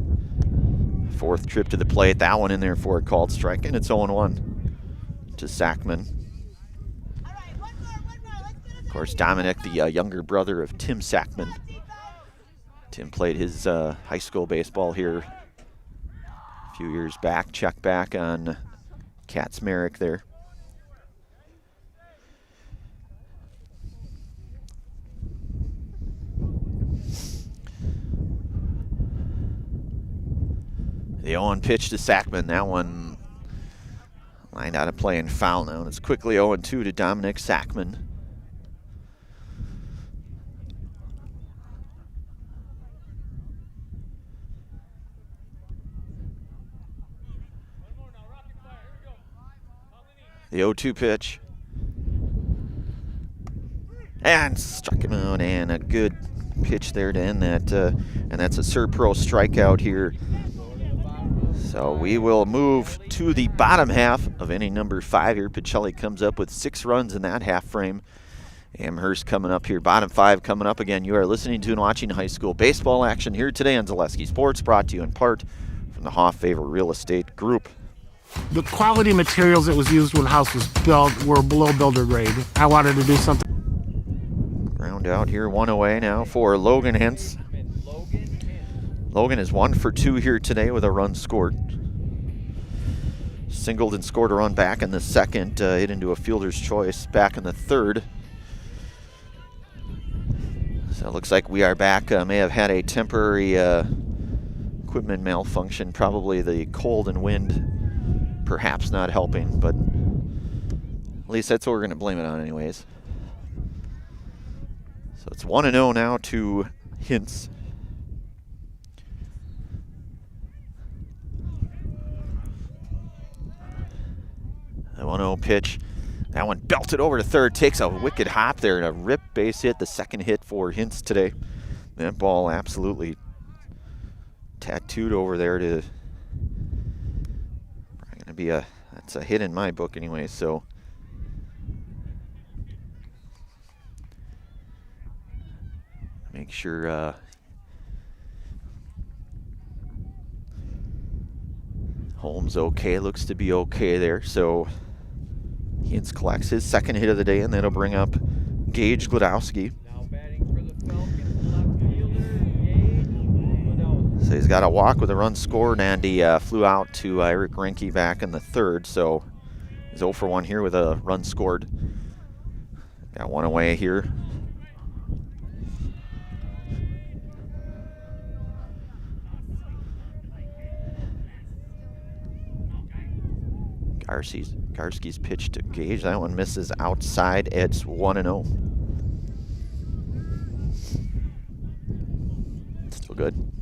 4th trip to the plate. That one in there for a called strike, and it's 0-1 to Sackman. Of course, Dominic, the younger brother of Tim Sackman. Tim played his high school baseball here a few years back. Check back on Kaczmarek there. The 0-1 pitch to Sackman. That one lined out of play and foul now. And it's quickly 0-2 to Dominic Sackman. The 0-2 pitch. And struck him out, and a good pitch there to end that. And that's a Serpro strikeout here. So we will move to the bottom half of inning number 5 here. Pacelli comes up with 6 runs in that half frame. Amherst coming up here, bottom 5 coming up again. You are listening to and watching high school baseball action here today on Zaleski Sports, brought to you in part from the Hoff Favor Real Estate Group. The quality materials that was used when the house was built were below builder grade. I wanted to do something. Ground out here, 1 away now for Logan Hintz. Logan is 1 for 2 here today with a run scored. Singled and scored a run back in the second, hit into a fielder's choice back in the third. So it looks like we are back. May have had a temporary equipment malfunction, probably the cold and wind perhaps not helping, but at least that's what we're going to blame it on anyways. So it's 1-0 now to Hintz. The 1-0 pitch. That one belted over to third, takes a wicked hop there and a rip base hit, the second hit for Hintz today. That ball absolutely tattooed over there to probably gonna be that's a hit in my book anyway, so make sure Holmes okay, looks to be okay there, so Hintz collects his second hit of the day, and that'll bring up Gage Glodowski. So he's got a walk with a run scored, and he flew out to Eric Renke back in the third, so he's 0 for 1 here with a run scored. Got 1 away here. Garski's pitch to Gage. That one misses outside. It's 1-0. Still good.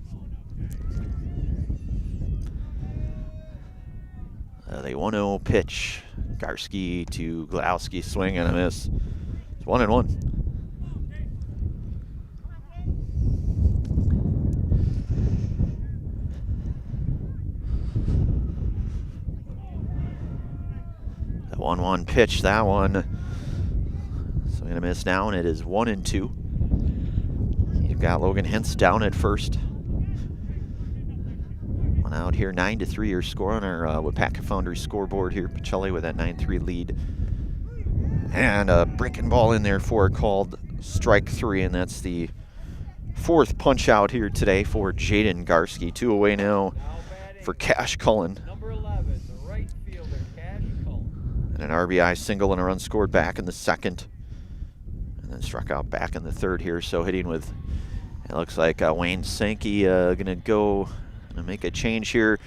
The 1-0 pitch. Garski to Gladowski, swing and a miss. It's 1-1. The 1-1 pitch, that one. Swing and a miss now, and it is 1-2. You've got Logan Hintz down at first. One out here, 9-3 your score on our WIAA Foundry scoreboard here. Pacelli with that 9-3 lead. And a breaking ball in there for called strike 3, and that's the 4th punch out here today for Jaden Garski. 2 away now for Cash Cullen. Number 11, the right fielder, Cash Cullen. And an RBI single and a run scored back in the 2nd. And then struck out back in the 3rd here. So hitting with, it looks like Wayne Sankey going to go and make a change here.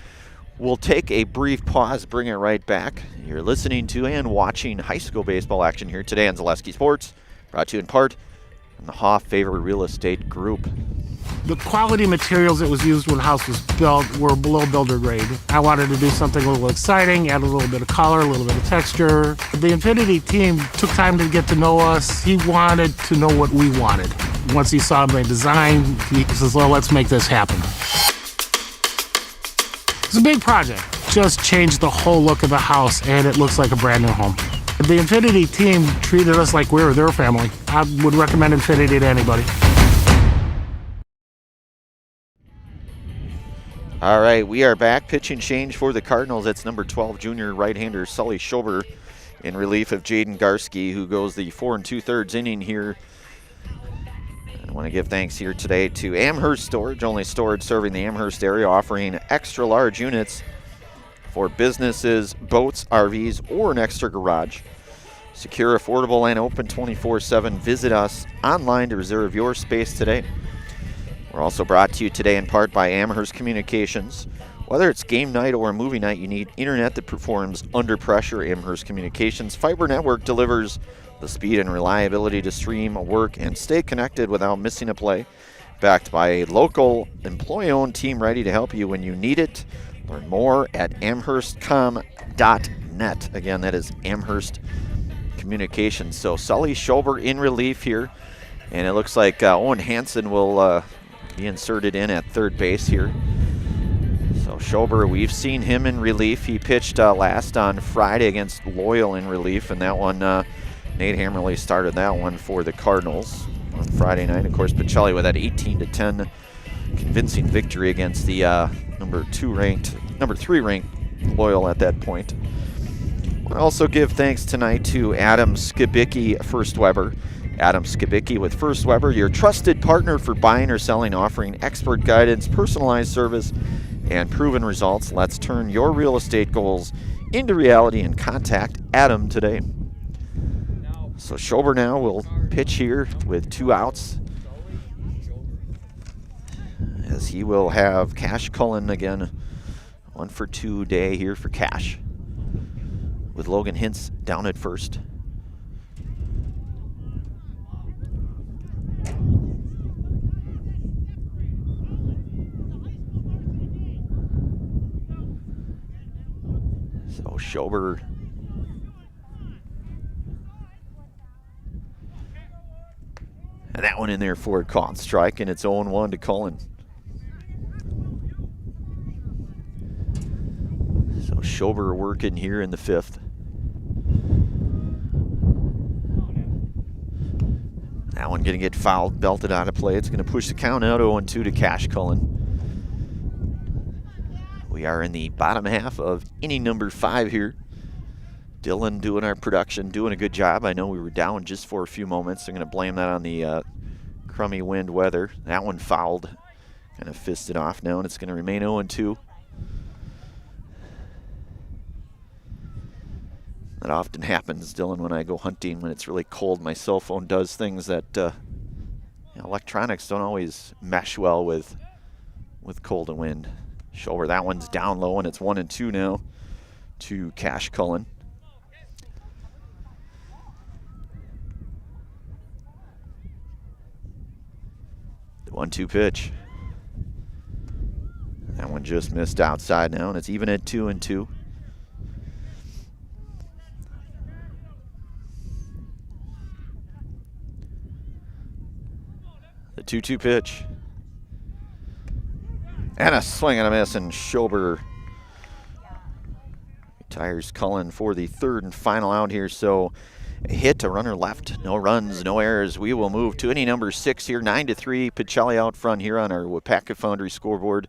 We'll take a brief pause, bring it right back. You're listening to and watching high school baseball action here today on Zaleski Sports, brought to you in part from the Hoff Favor Real Estate Group. The quality materials that was used when the house was built were below builder grade. I wanted to do something a little exciting, add a little bit of color, a little bit of texture. The Infinity team took time to get to know us. He wanted to know what we wanted. Once he saw my design, he says, well, let's make this happen. It's a big project. Just changed the whole look of the house, and it looks like a brand new home. The Infinity team treated us like we were their family. I would recommend Infinity to anybody. All right, we are back. Pitching change for the Cardinals. That's number 12 junior right-hander Sully Schober in relief of Jaden Garski, who goes the 4 2/3 inning here. I want to give thanks here today to Amherst Storage, only storage serving the Amherst area, offering extra large units for businesses, boats, RVs, or an extra garage. Secure, affordable, and open 24/7. Visit us online to reserve your space today. We're also brought to you today in part by Amherst Communications. Whether it's game night or a movie night, you need internet that performs under pressure. Amherst Communications fiber network delivers the speed and reliability to stream, work, and stay connected without missing a play. Backed by a local, employee-owned team ready to help you when you need it. Learn more at amherstcom.net. Again, that is Amherst Communications. So Sully Schober in relief here. And it looks like Owen Hansen will be inserted in at third base here. So Schober, we've seen him in relief. He pitched last on Friday against Loyal in relief, and that one, Nate Hammerly started that one for the Cardinals on Friday night. Of course, Pacelli with that 18-10 convincing victory against the number 3 ranked Loyal at that point. I also give thanks tonight to Adam Skibicki, First Weber. Adam Skibicki with First Weber, your trusted partner for buying or selling, offering expert guidance, personalized service, and proven results. Let's turn your real estate goals into reality and contact Adam today. So Schober now will pitch here with 2 outs, as he will have Cash Cullen again. 1 for 2 day here for Cash, with Logan Hintz down at first. So Schober and that one in there for a caught strike, and it's 0-1 to Cullen. So Schober working here in the 5th. That one going to get fouled, belted out of play. It's going to push the count out 0-2 to Cash Cullen. We are in the bottom half of inning number 5 here. Dylan doing our production, doing a good job. I know we were down just for a few moments. I'm going to blame that on the crummy wind weather. That one fouled, kind of fisted off now, and it's going to remain 0-2. That often happens, Dylan, when I go hunting when it's really cold. My cell phone does things that electronics don't always mesh well with cold and wind. Schober, that one's down low, and it's 1-2 now to Cash Cullen. The 1-2 pitch. That one just missed outside now, and it's even at 2-2. 2-2 pitch. And a swing and a miss, and Schober retires Cullen for the third and final out here. So a hit, a runner left, no runs, no errors. We will move to inning number 6 here, 9-3. Pacelli out front here on our WIAA Foundry scoreboard.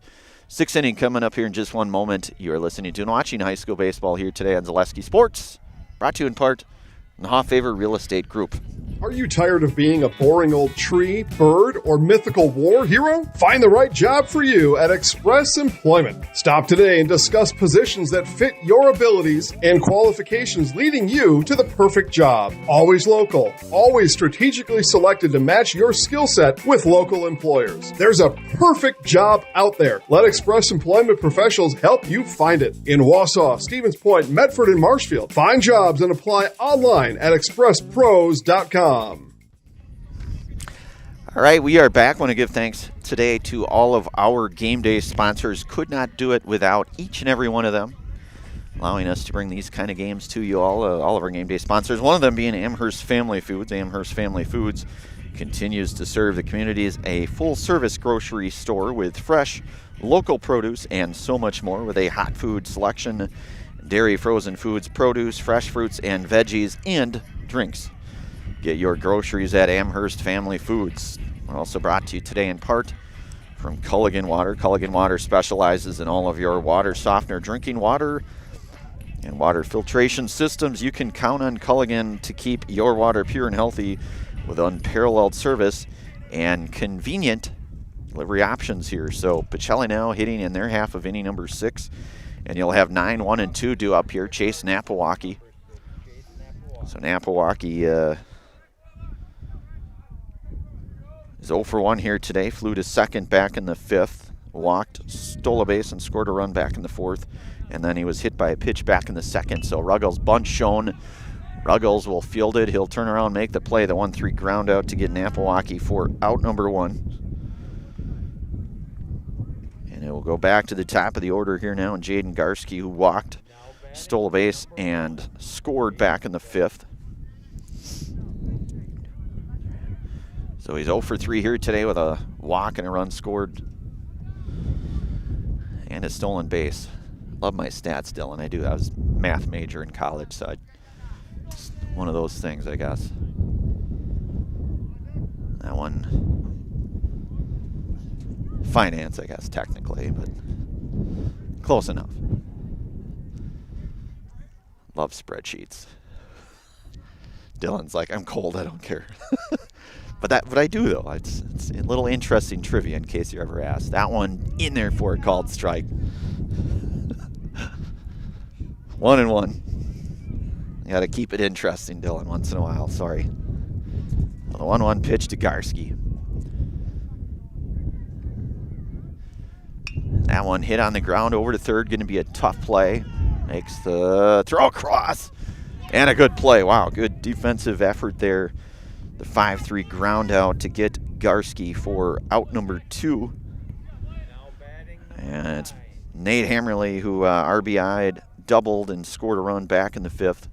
6th inning coming up here in just one moment. You are listening to and watching high school baseball here today on Zaleski Sports, brought to you in part from the Hoffavor Real Estate Group. Are you tired of being a boring old tree, bird, or mythical war hero? Find the right job for you at Express Employment. Stop today and discuss positions that fit your abilities and qualifications, leading you to the perfect job. Always local, always strategically selected to match your skill set with local employers. There's a perfect job out there. Let Express Employment professionals help you find it. In Wausau, Stevens Point, Medford, and Marshfield. Find jobs and apply online at expresspros.com. All right, we are back. I want to give thanks today to all of our game day sponsors. Could not do it without each and every one of them, allowing us to bring these kind of games to you all of our game day sponsors. One of them being Amherst Family Foods. Amherst Family Foods continues to serve the community as a full-service grocery store with fresh, local produce and so much more, with a hot food selection, dairy, frozen foods, produce, fresh fruits and veggies, and drinks. Get your groceries at Amherst Family Foods. We're also brought to you today in part from Culligan Water. Culligan Water specializes in all of your water softener, drinking water, and water filtration systems. You can count on Culligan to keep your water pure and healthy with unparalleled service and convenient delivery options here. So Pacelli now hitting in their half of inning number 6, and you'll have 9, 1, and 2 due up here. Chase Napawaki. So Napawaki is 0 for 1 here today. Flew to second back in the 5th. Walked, stole a base, and scored a run back in the 4th. And then he was hit by a pitch back in the 2nd. So Ruggles bunt shown. Ruggles will field it. He'll turn around, make the play. The 1-3 ground out to get Napawaki for out number 1. And it will go back to the top of the order here now. And Jaden Garski, who walked, stole a base, and scored back in the 5th. So he's 0 for 3 here today with a walk and a run scored and a stolen base. Love my stats, Dylan. I do. I was a math major in college, so it's one of those things, I guess. That one, finance, I guess, technically, but close enough. Love spreadsheets. Dylan's like, I'm cold, I don't care. But I do, though. It's a little interesting trivia in case you're ever asked. That one in there for a called strike. 1-1. You got to keep it interesting, Dylan, once in a while. Sorry. The 1-1 pitch to Garski. That one hit on the ground over to third. Going to be a tough play. Makes the throw across. And a good play. Wow, good defensive effort there. The 5-3 ground out to get Garski for out number 2. And it's Nate Hammerly who RBI'd, doubled, and scored a run back in the 5th.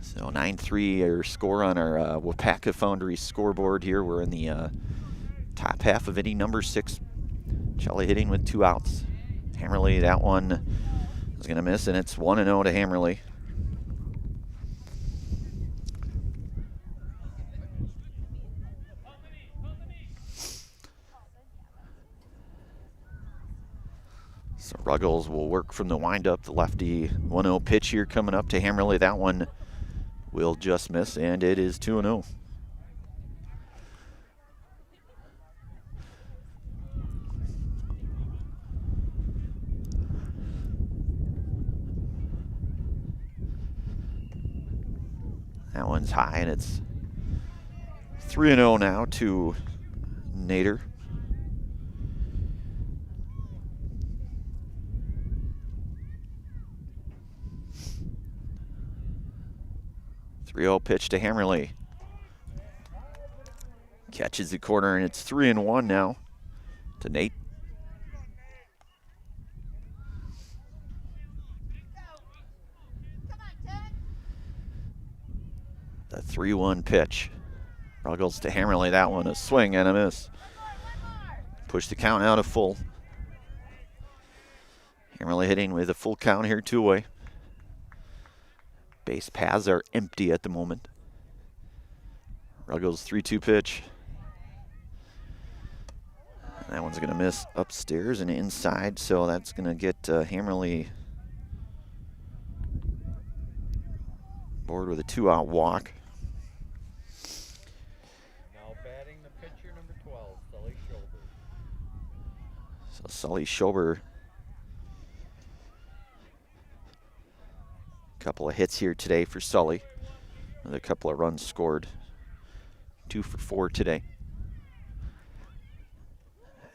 So 9-3 our score on our WIAA Foundry scoreboard here. We're in the top half of inning number 6. Pacelli hitting with 2 outs. Hammerly, that one is going to miss, and it's 1-0 to Hammerly. So Ruggles will work from the windup. The lefty 1-0 pitch here coming up to Hammerly. That one will just miss, and it is 2-0. That one's high, and it's 3-0 now to Nader. Pitch to Hammerly. Catches the corner, and it's 3-1 now to Nate. The 3-1 pitch. Ruggles to Hammerly. That one a swing and a miss. Push the count out of full. Hammerly hitting with a full count here, 2-away. Base paths are empty at the moment. Ruggles 3-2 pitch. That one's going to miss upstairs and inside, so that's going to get Hammerly board with a 2-out walk. Now batting the pitcher, number 12, Sully Schober. So Sully Schober. Couple of hits here today for Sully. Another couple of runs scored. 2 for 4 today.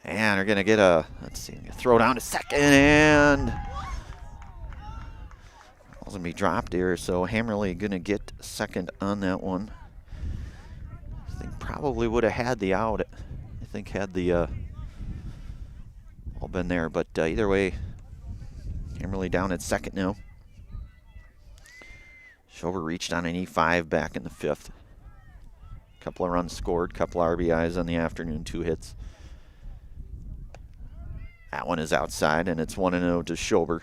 And they're going to get a, let's see, throw down to second, and it's going to be dropped here, so Hammerly going to get second on that one. I think probably would have had the out. I think had the all been there, but either way, Hammerly down at second now. Schober reached on an E5 back in the 5th. Couple of runs scored, couple of RBIs on the afternoon, 2 hits. That one is outside, and it's 1-0 to Schober.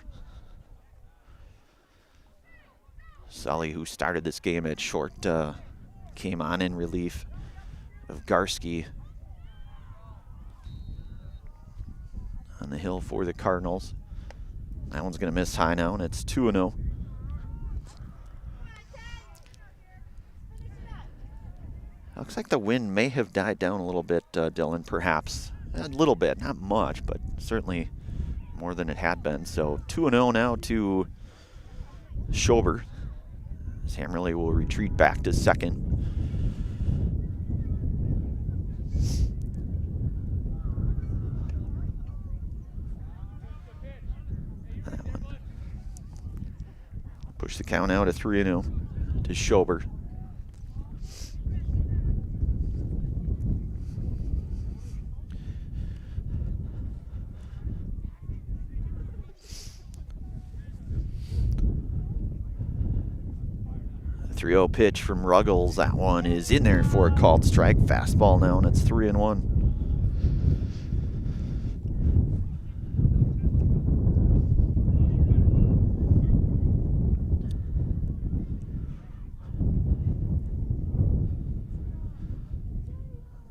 Sully, who started this game at short, came on in relief of Garski on the hill for the Cardinals. That one's going to miss high now, and it's 2-0. Looks like the wind may have died down a little bit, Dylan, perhaps. A little bit, not much, but certainly more than it had been. So 2-0 now to Schober. Hammerly will retreat back to second. That one. Push the count out to 3-0 to Schober. The 3-0 pitch from Ruggles. That one is in there for a called strike. Fastball now, and it's 3-1.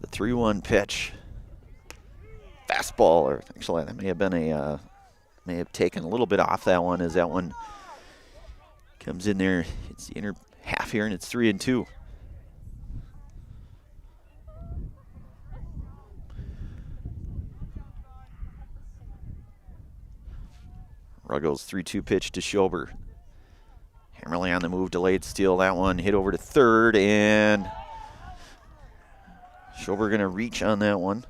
The 3-1 pitch. Fastball, or actually that may have been a, may have taken a little bit off that one as that one comes in there. It's the inner half here, and it's 3-2. Ruggles 3-2 pitch to Schober. Hammerly on the move, delayed steal. That one hit over to third, and Schober going to reach on that one.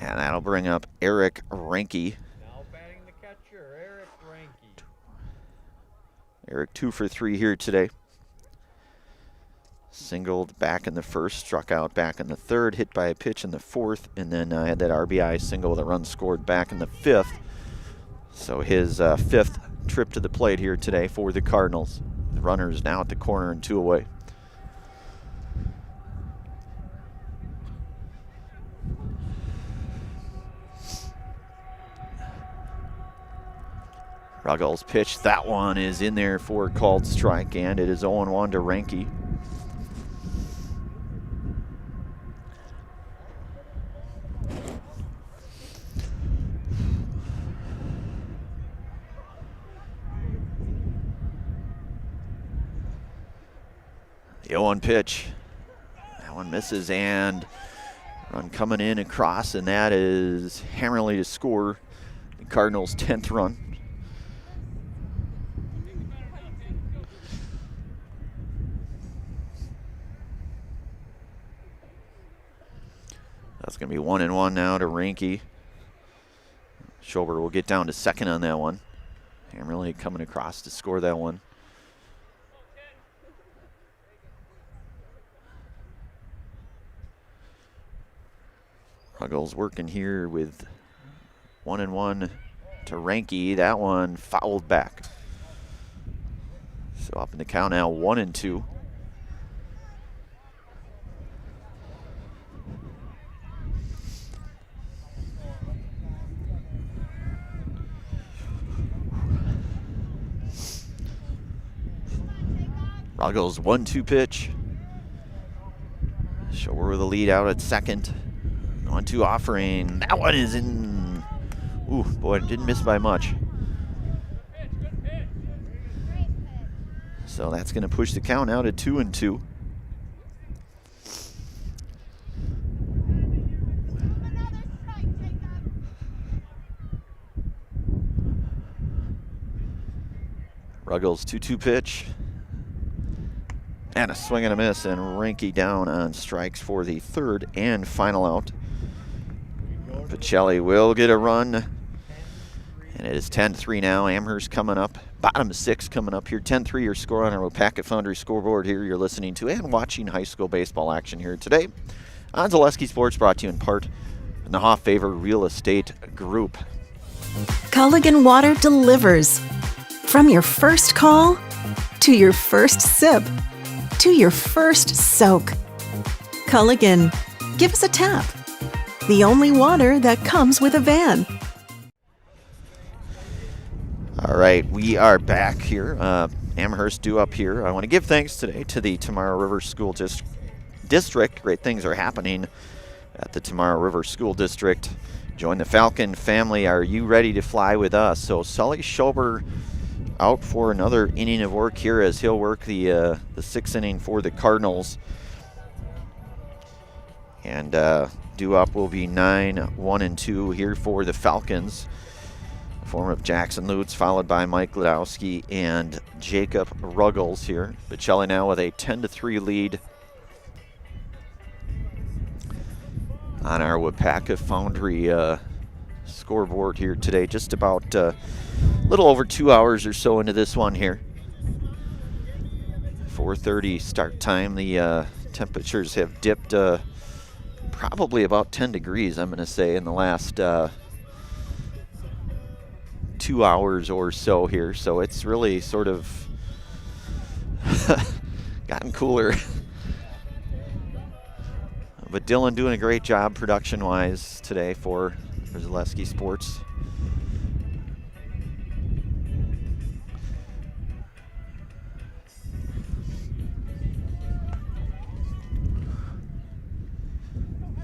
And that'll bring up Eric Ranke. Now batting the catcher, Eric Ranke. Eric 2 for 3 here today. Singled back in the 1st, struck out back in the 3rd, hit by a pitch in the 4th, and then had that RBI single with a run scored back in the 5th. So his 5th trip to the plate here today for the Cardinals. The runners now at the corner and 2 away. Ruggles pitch, that one is in there for a called strike, and it is 0-1 to Ranke. The 0-1 pitch, that one misses, and run coming in across, and that is Hammerly to score the Cardinals' 10th run. That's going to be 1-1 now to Ranke. Schober will get down to second on that one. Hammerly coming across to score that one. Ruggles working here with 1-1 to Ranke. That one fouled back. So up in the count now, 1-2. Ruggles 1-2 pitch. Shower with the lead out at second. 1-2 offering. That one is in. Ooh, boy, it didn't miss by much. So that's going to push the count out at 2-2. Ruggles 2-2 pitch. And a swing and a miss, and Ranke down on strikes for the third and final out. Pacelli will get a run, and it is 10-3 now. Amherst coming up, bottom 6 coming up here. 10-3 your score on our Wapaka Foundry scoreboard here. You're listening to and watching high school baseball action here today on Zaleski Sports, brought to you in part from the Hoff Favor Real Estate Group. Culligan Water delivers. From your first call to your first sip to your first soak. Culligan, give us a tap. The only water that comes with a van. All right, we are back here. Amherst due up here. I want to give thanks today to the Tomorrow River School District. Great things are happening at the Tomorrow River School District. Join the Falcon family. Are you ready to fly with us? So Sully Schober out for another inning of work here as he'll work the sixth inning for the Cardinals. And due up will be 9-1-2 here for the Falcons. Form of Jackson Lutz, followed by Mike Gladowski and Jacob Ruggles here. Pacelli now with a 10-3 lead on our Wapaka Foundry scoreboard here today. Just about a little over 2 hours or so into this one here. 4:30 start time. The temperatures have dipped probably about 10 degrees, I'm going to say, in the last 2 hours or so here. So it's really sort of gotten cooler. But Dylan doing a great job production-wise today for Zaleski Sports.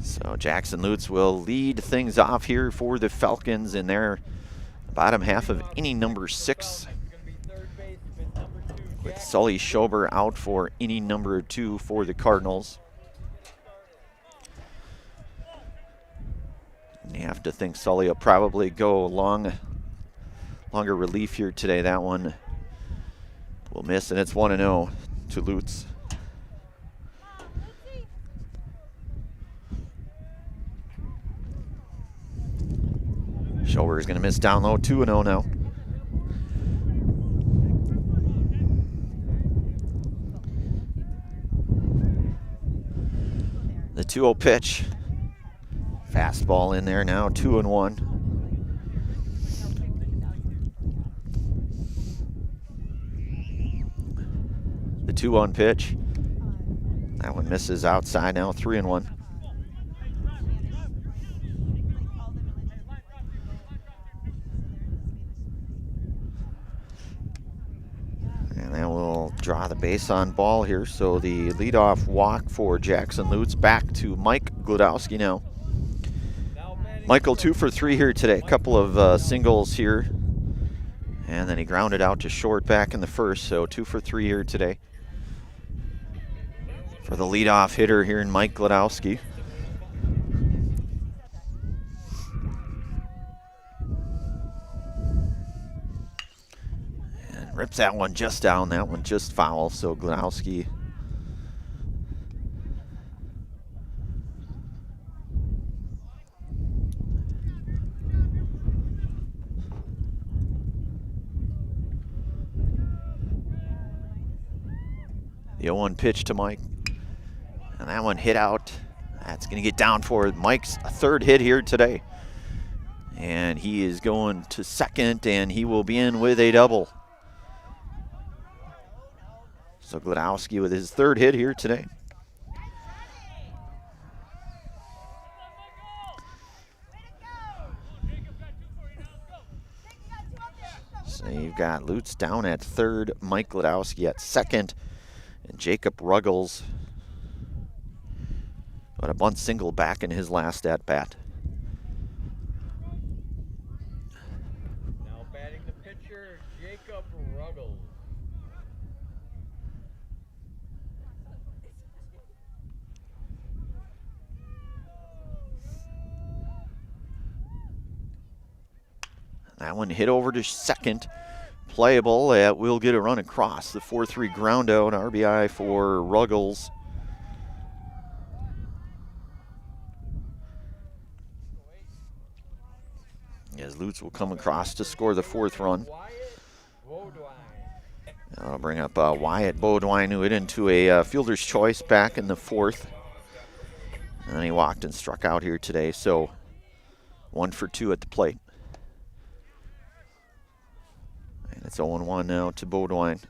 So Jackson Lutz will lead things off here for the Falcons in their bottom half of inning number 6. With Sully Schober out for inning number 2 for the Cardinals. And you have to think Sully will probably go longer relief here today. That one will miss, and it's 1-0 to Lutz. Schober is going to miss down low, 2-0 now. The 2-0 pitch. Fastball in there now, 2-1. The 2-1 pitch. That one misses outside now, 3-1. And that will draw the base on ball here. So the leadoff walk for Jackson Lutz, back to Mike Gladowski now. Michael 2 for 3 here today. A couple of singles here. And then he grounded out to short back in the first. So 2 for 3 here today for the leadoff hitter here in Mike Gladowski. And rips that one just down. That one just foul. So Gladowski the 0-1 pitch to Mike. And that one hit out. That's going to get down for Mike's third hit here today. And he is going to second, and he will be in with a double. So Glodowski with his third hit here today. So you've got Lutz down at third, Mike Glodowski at second, and Jacob Ruggles got a bunt single back in his last at-bat. Now batting the pitcher, Jacob Ruggles. That one hit over to second. Playable. We'll get a run across. The 4-3 ground out. RBI for Ruggles. As Lutz will come across to score the fourth run. That'll bring up Wyatt Beaudoin, who hit into a fielder's choice back in the fourth. And he walked and struck out here today. So 1 for 2 at the plate. And it's 0-1 now to Beaudoin.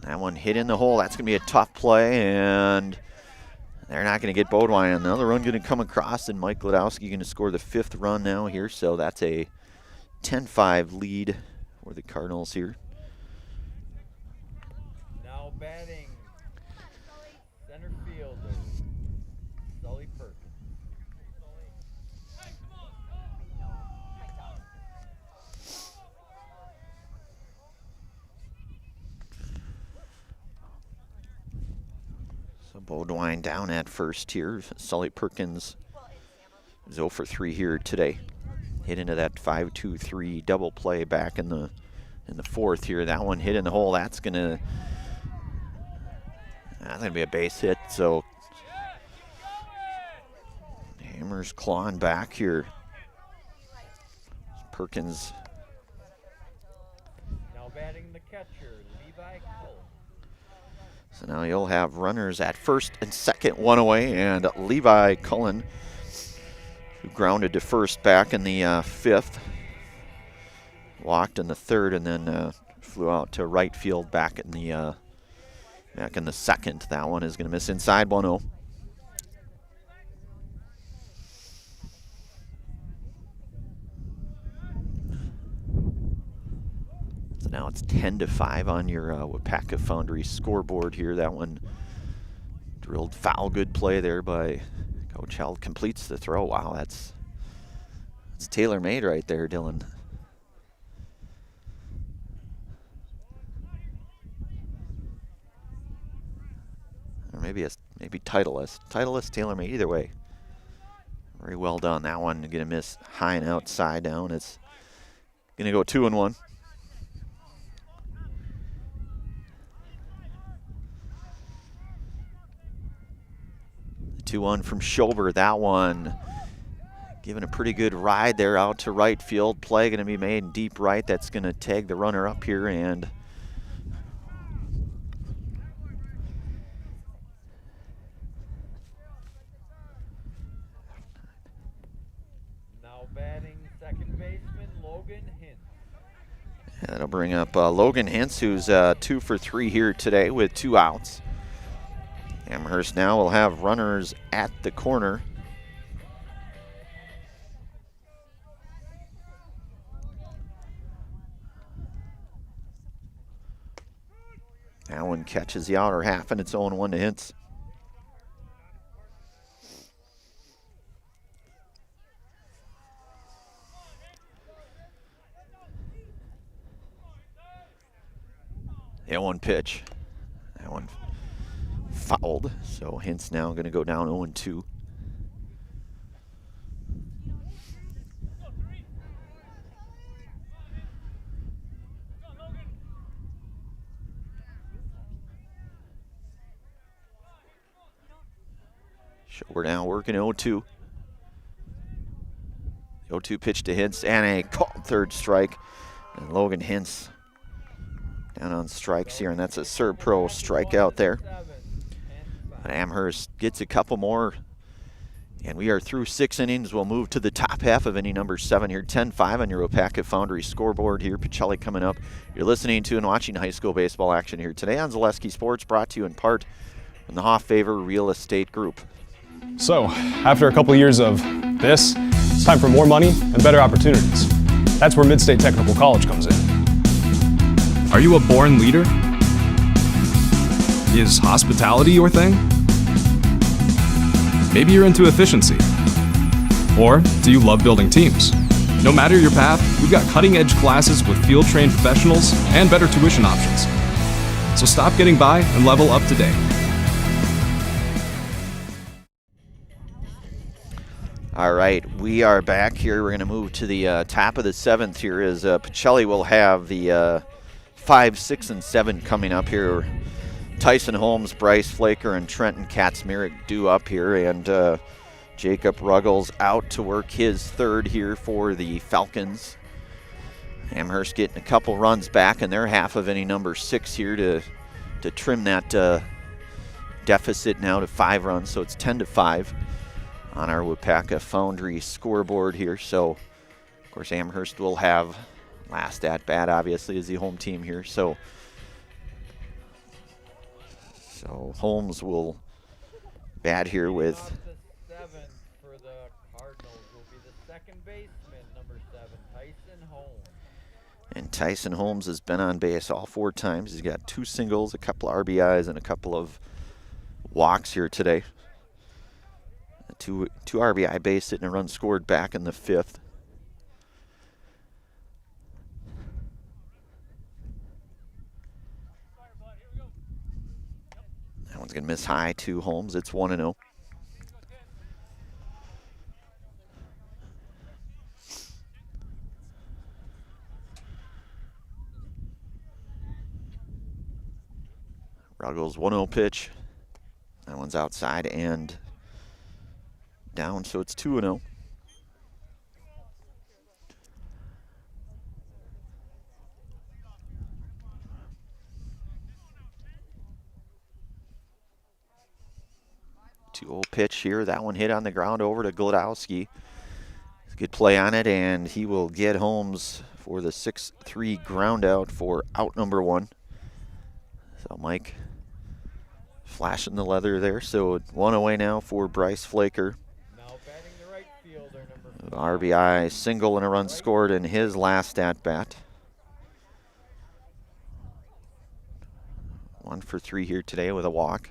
That one hit in the hole. That's going to be a tough play, and they're not going to get Beaudoin. Another run going to come across, and Mike Glodowski going to score the 5th run now here. So that's a 10-5 lead for the Cardinals here. Now batting, center fielder, Sully Perkins. So Beaudoin down at first here. Sully Perkins is 0 for 3 here today. Hit into that 5-2-3 double play back in the fourth here. That one hit in the hole. That's gonna be a base hit. So Hammer's clawing back here. Perkins. Now batting the catcher, Levi Cullen. So now you'll have runners at first and second, 1 away, and Levi Cullen, who grounded to first back in the fifth, walked in the third, and then flew out to right field back in the second. That one is going to miss inside 1-0. So now it's 10-5 on your WIAA Foundry scoreboard here. That one drilled foul. Good play there by Coach Held. Completes the throw. Wow, that's tailor-made right there, Dylan. Or maybe Titleist. Titleist, tailor-made, either way. Very well done. That one going to miss high and outside down. It's going to go 2-1. 2-1 from Schober. That one given a pretty good ride there out to right field. Play going to be made in deep right. That's going to tag the runner up here, and now batting second baseman, Logan Hintz. that'll bring up Logan Hintz, who's 2 for 3 here today with 2 outs. Amherst now will have runners at the corner. That one catches the outer half, and it's 0-1 to Hintz. The 0-1 pitch. That one fouled, so Hintz now going to go down 0-2. We're now working 0-2. The 0-2 pitch to Hintz, and a called third strike. And Logan Hintz Down on strikes here, and that's a Serb Pro strikeout there. But Amherst gets a couple more, and we are through 6 innings. We'll move to the top half of inning number 7 here. 10-5 on your WIAA Foundry scoreboard here. Pacelli coming up. You're listening to and watching high school baseball action here today on Zaleski Sports, brought to you in part from the Hoff Favor Real Estate Group. So, after a couple years of this, it's time for more money and better opportunities. That's where Mid-State Technical College comes in. Are you a born leader? Is hospitality your thing? Maybe you're into efficiency. Or do you love building teams? No matter your path, we've got cutting-edge classes with field-trained professionals and better tuition options. So stop getting by and level up today. All right, we are back here. We're going to move to the top of the 7th here as Pacelli will have the 5, 6, and 7 coming up here. Tyson Holmes, Bryce Flaker, and Trenton Katzmarek due up here, and Jacob Ruggles out to work his 3rd here for the Falcons. Amherst getting a couple runs back in their half of inning number 6 here to trim that deficit now to 5 runs, so it's 10-5 on our WIAA Foundry scoreboard here. So, of course, Amherst will have last at bat, obviously, as the home team here. So Holmes will bat here with. For the Cardinals will be the 2nd baseman, number 7, Tyson Holmes. And Tyson Holmes has been on base all 4 times. He's got 2 singles, a couple of RBIs, and a couple of walks here today. Two RBI base hit and a run scored back in the 5th. That one's going to miss high to Holmes. It's 1-0. Ruggles 1-0 pitch. That one's outside and down, so it's 2-0. Pitch here. That one hit on the ground over to Glodowski. Good play on it, and he will get Holmes for the 6-3 ground out for out number 1. So Mike flashing the leather there. So 1 away now for Bryce Flaker. RBI single and a run scored in his last at bat. 1 for 3 here today with a walk.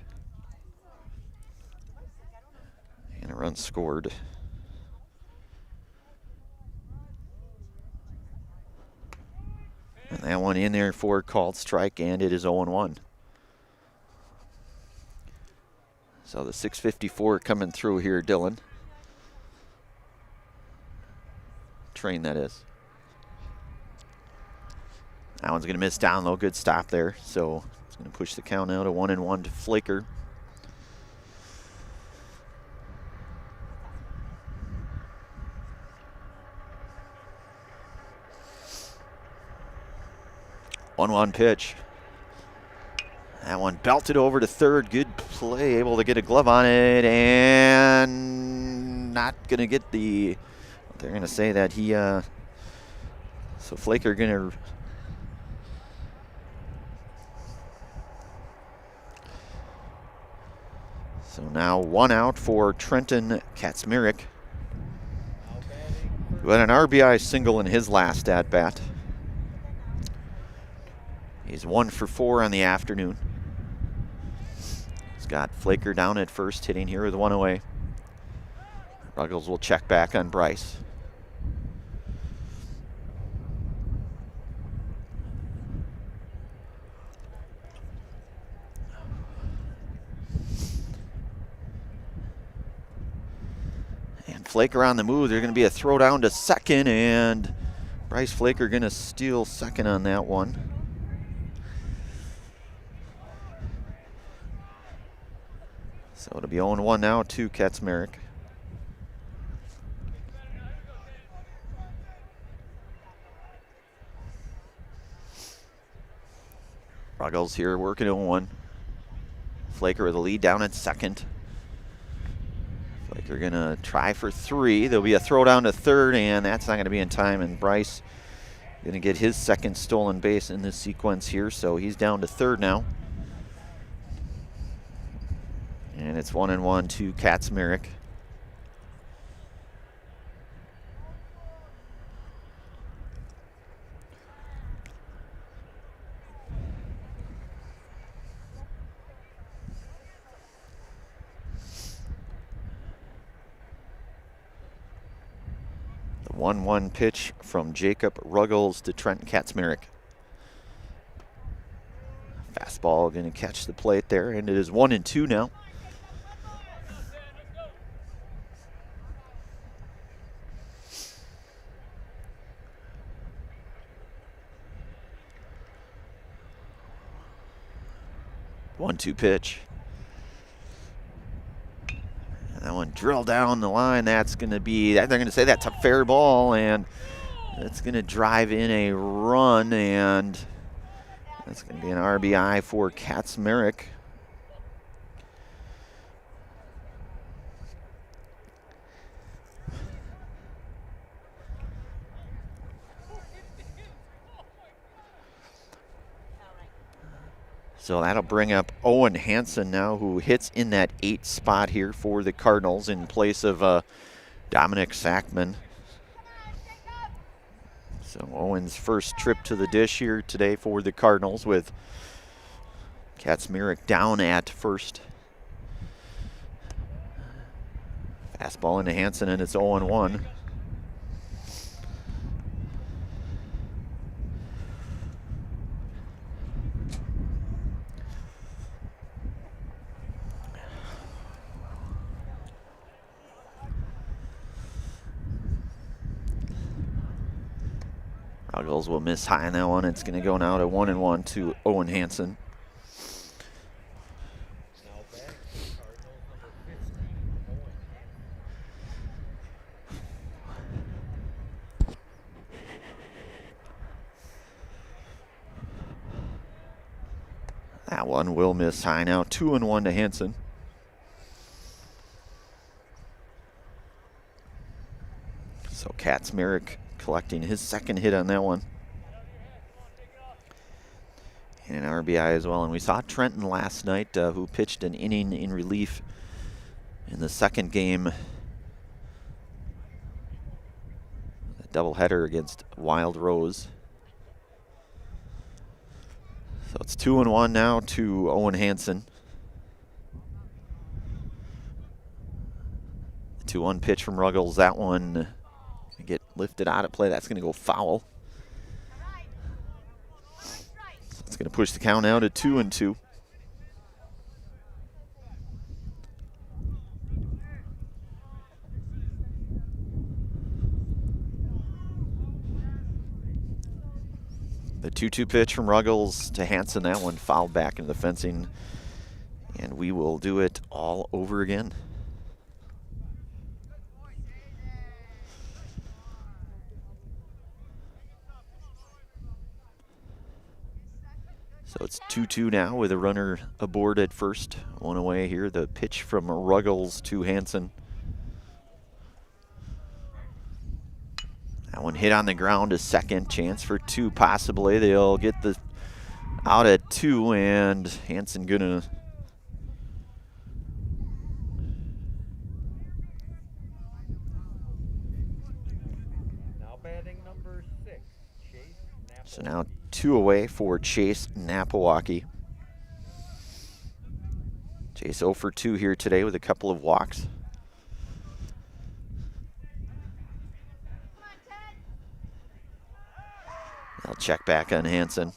And a run scored. And that one in there for a called strike, and it is 0-1. So the 654 coming through here, Dylan. Train, that is. That one's going to miss down low. Good stop there. So it's going to push the count out to 1-1 to Flaker. One pitch. That one belted over to 3rd. Good play, able to get a glove on it, and not going to get the. They're going to say that he. So Flaker going to. So now 1 out for Trenton Katzmarek, who had an RBI single in his last at bat. He's 1 for 4 on the afternoon. He's got Flaker down at first, hitting here with 1 away. Ruggles will check back on Bryce. And Flaker on the move. There's going to be a throw down to 2nd, and Bryce Flaker going to steal 2nd on that one. So it'll be 0-1 now to Katzmarek. Ruggles here working on one. Flaker with a lead down at second. Flaker gonna try for 3. There'll be a throw down to third, and that's not gonna be in time. And Bryce gonna get his second stolen base in this sequence here, so he's down to third now. And it's 1-1 to Kaczmarek. The 1-1 pitch from Jacob Ruggles to Trent Kaczmarek. Fastball going to catch the plate there, and it is 1-2 now. One-two pitch. And that one drilled down the line. That's going to be, they're going to say that's a fair ball, and that's going to drive in a run, and that's going to be an RBI for Kaczmarek. So that'll bring up Owen Hansen now, who hits in that 8th spot here for the Cardinals in place of Dominic Sackman. So Owen's first trip to the dish here today for the Cardinals, with Kaczmarek down at first. Fastball into Hansen, and it's 0-1. Ruggles will miss high on that one. It's going to go now to 1-1 to Owen Hansen. That one will miss high now. 2-1 to Hansen. So Kaczmarek collecting his second hit on that one. And an RBI as well. And we saw Trenton last night, who pitched an inning in relief in the second game. A doubleheader against Wild Rose. So it's 2-1 now to Owen Hansen. The 2-1 pitch from Ruggles. That one get lifted out of play. That's going to go foul. So it's going to push the count out to 2-2. The 2-2 pitch from Ruggles to Hansen. That one fouled back into the fencing. And we will do it all over again. So it's 2-2 now with a runner aboard at first. One away here. The pitch from Ruggles to Hansen. That one hit on the ground to second. Chance for 2 possibly. They'll get the out at 2, and Hansen gonna now batting number 6, Chase Napawaki. So now 2 away for Chase Napawaki. Chase 0 for 2 here today with a couple of walks. They'll check back on Hansen.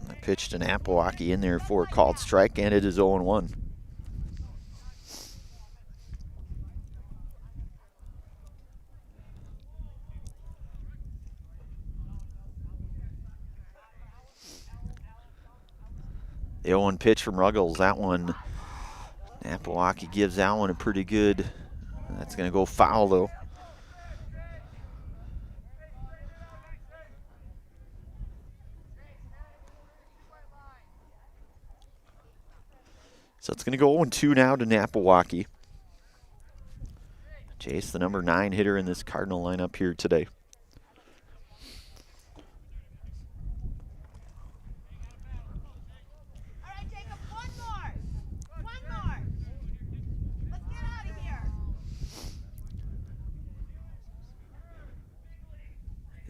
I pitched an Napawaki in there for a called strike, and it is 0-1. The 0-1 pitch from Ruggles. That one, Napawaki gives that one a pretty good. That's going to go foul, though. So it's going to go 0-2 now to Napawaki. Jace, the number 9 hitter in this Cardinal lineup here today.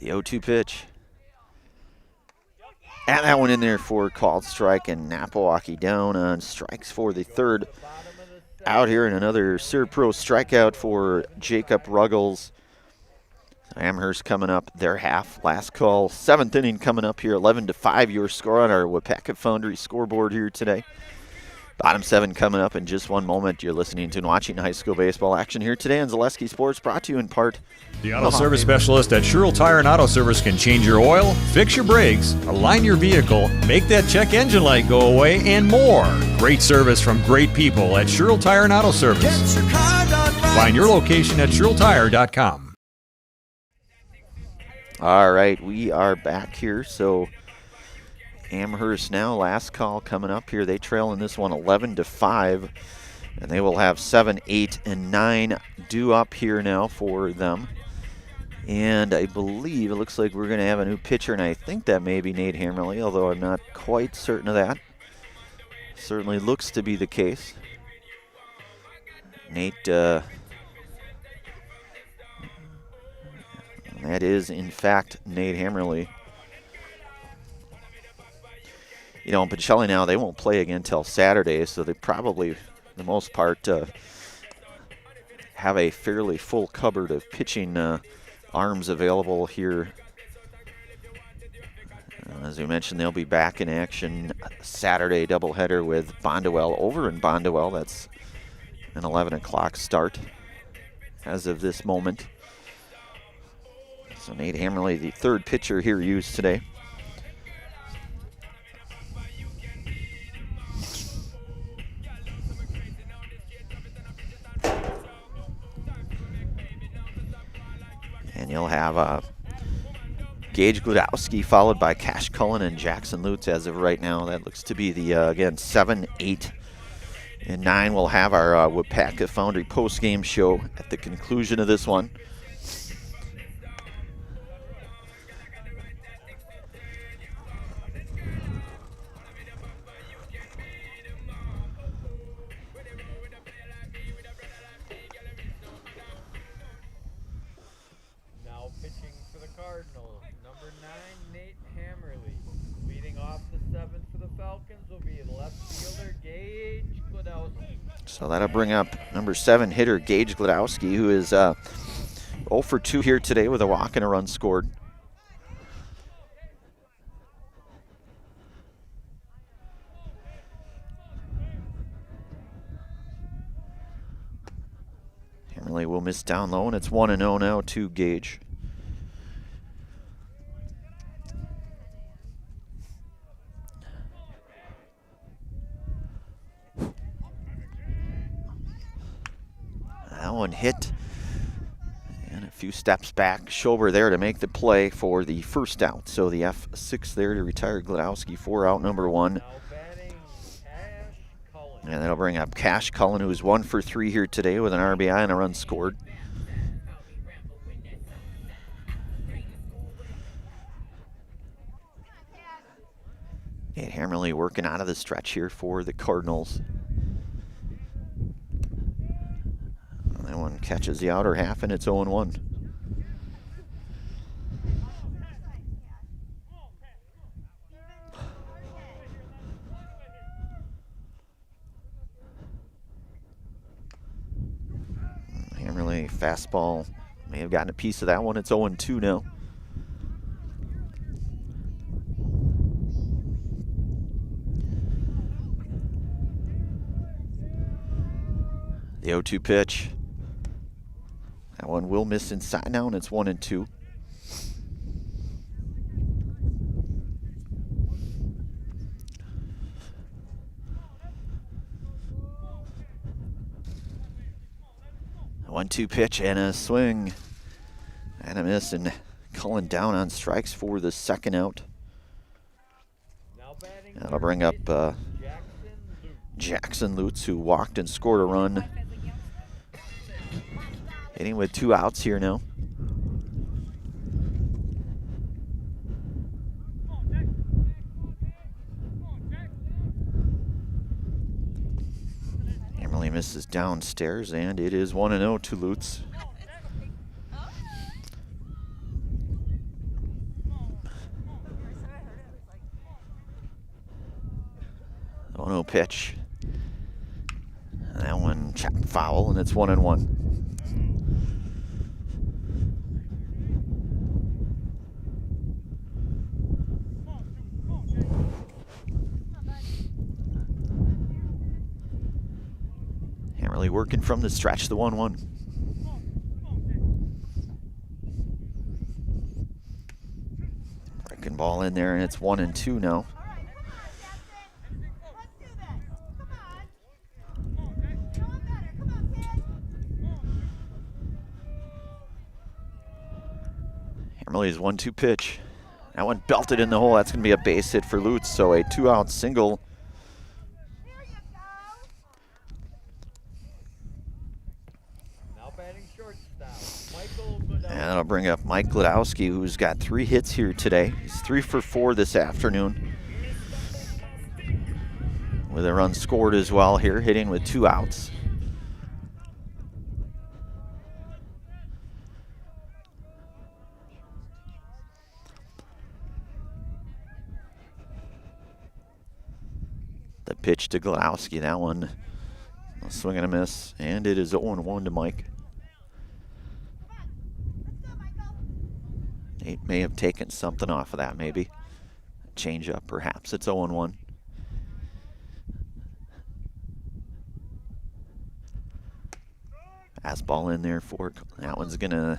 The 0-2 pitch. And that one in there for a called strike, and Napawaki down on strikes for the third out here, and another Serpro strikeout for Jacob Ruggles. Amherst coming up their half. Last call, 7th inning coming up here, 11-5 your score on our WIAA Foundry scoreboard here today. Bottom 7 coming up in just one moment. You're listening to and watching high school baseball action here today on Zaleski Sports, brought to you in part. The auto service specialist at Sherrill Tire and Auto Service can change your oil, fix your brakes, align your vehicle, make that check engine light go away, and more. Great service from great people at Sherrill Tire and Auto Service. Find your location at SherrillTire.com. All right, we are back here. So Amherst now, last call coming up here. They trail in this one 11-5, and they will have 7, 8, and 9 due up here now for them. And I believe it looks like we're going to have a new pitcher, and I think that may be Nate Hammerly, although I'm not quite certain of that. Certainly looks to be the case. Nate, that is in fact Nate Hammerly. You know, in Pacelli now, they won't play again until Saturday, so they probably, for the most part, have a fairly full cupboard of pitching arms available here. As we mentioned, they'll be back in action Saturday doubleheader with Bondwell over in Bondwell. That's an 11 o'clock start as of this moment. So Nate Hammerly, the third pitcher here used today. And you'll have Gage Glodowski followed by Cash Cullen and Jackson Lutz as of right now. That looks to be the, again, 7, 8, and 9. We'll have our WIAA Foundry post-game show at the conclusion of this one. So that'll bring up number 7 hitter Gage Glodowski, who is 0 for 2 here today with a walk and a run scored. Hammerly will miss down low, and it's 1-0 now to Gage. That one hit, and a few steps back. Schober there to make the play for the first out. So the F6 there to retire Glodowski for out number 1. And that'll bring up Cash Cullen, who is 1 for 3 here today with an RBI and a run scored. Nate Hammerly working out of the stretch here for the Cardinals. That one catches the outer half, and it's 0-1. Hammerly fastball may have gotten a piece of that one. It's 0-2 now. The 0-2 pitch. That one will miss inside now, and it's 1-2. 1-2 pitch and a swing. And a miss, and Cullen down on strikes for the second out. That'll bring up Jackson Lutz, who walked and scored a run. Hitting with 2 outs here now. Emily misses downstairs, and it is 1-0 to Lutz. Oh, pitch. And that one chopped foul, and it's 1-1. Hammerly working from the stretch, the 1-1. Breaking ball in there, and it's 1-2 now. Hammerly's 1-2 pitch. That one belted in the hole. That's going to be a base hit for Lutz, so a 2-out single. And that'll bring up Mike Gladowski, who's got 3 hits here today. He's 3 for 4 this afternoon, with a run scored as well here, hitting with 2 outs. The pitch to Gladowski, that one a swing and a miss, and it is 0-1 to Mike. He may have taken something off of that, maybe. Change up, perhaps. It's 0-1. Fastball in there for that one's gonna.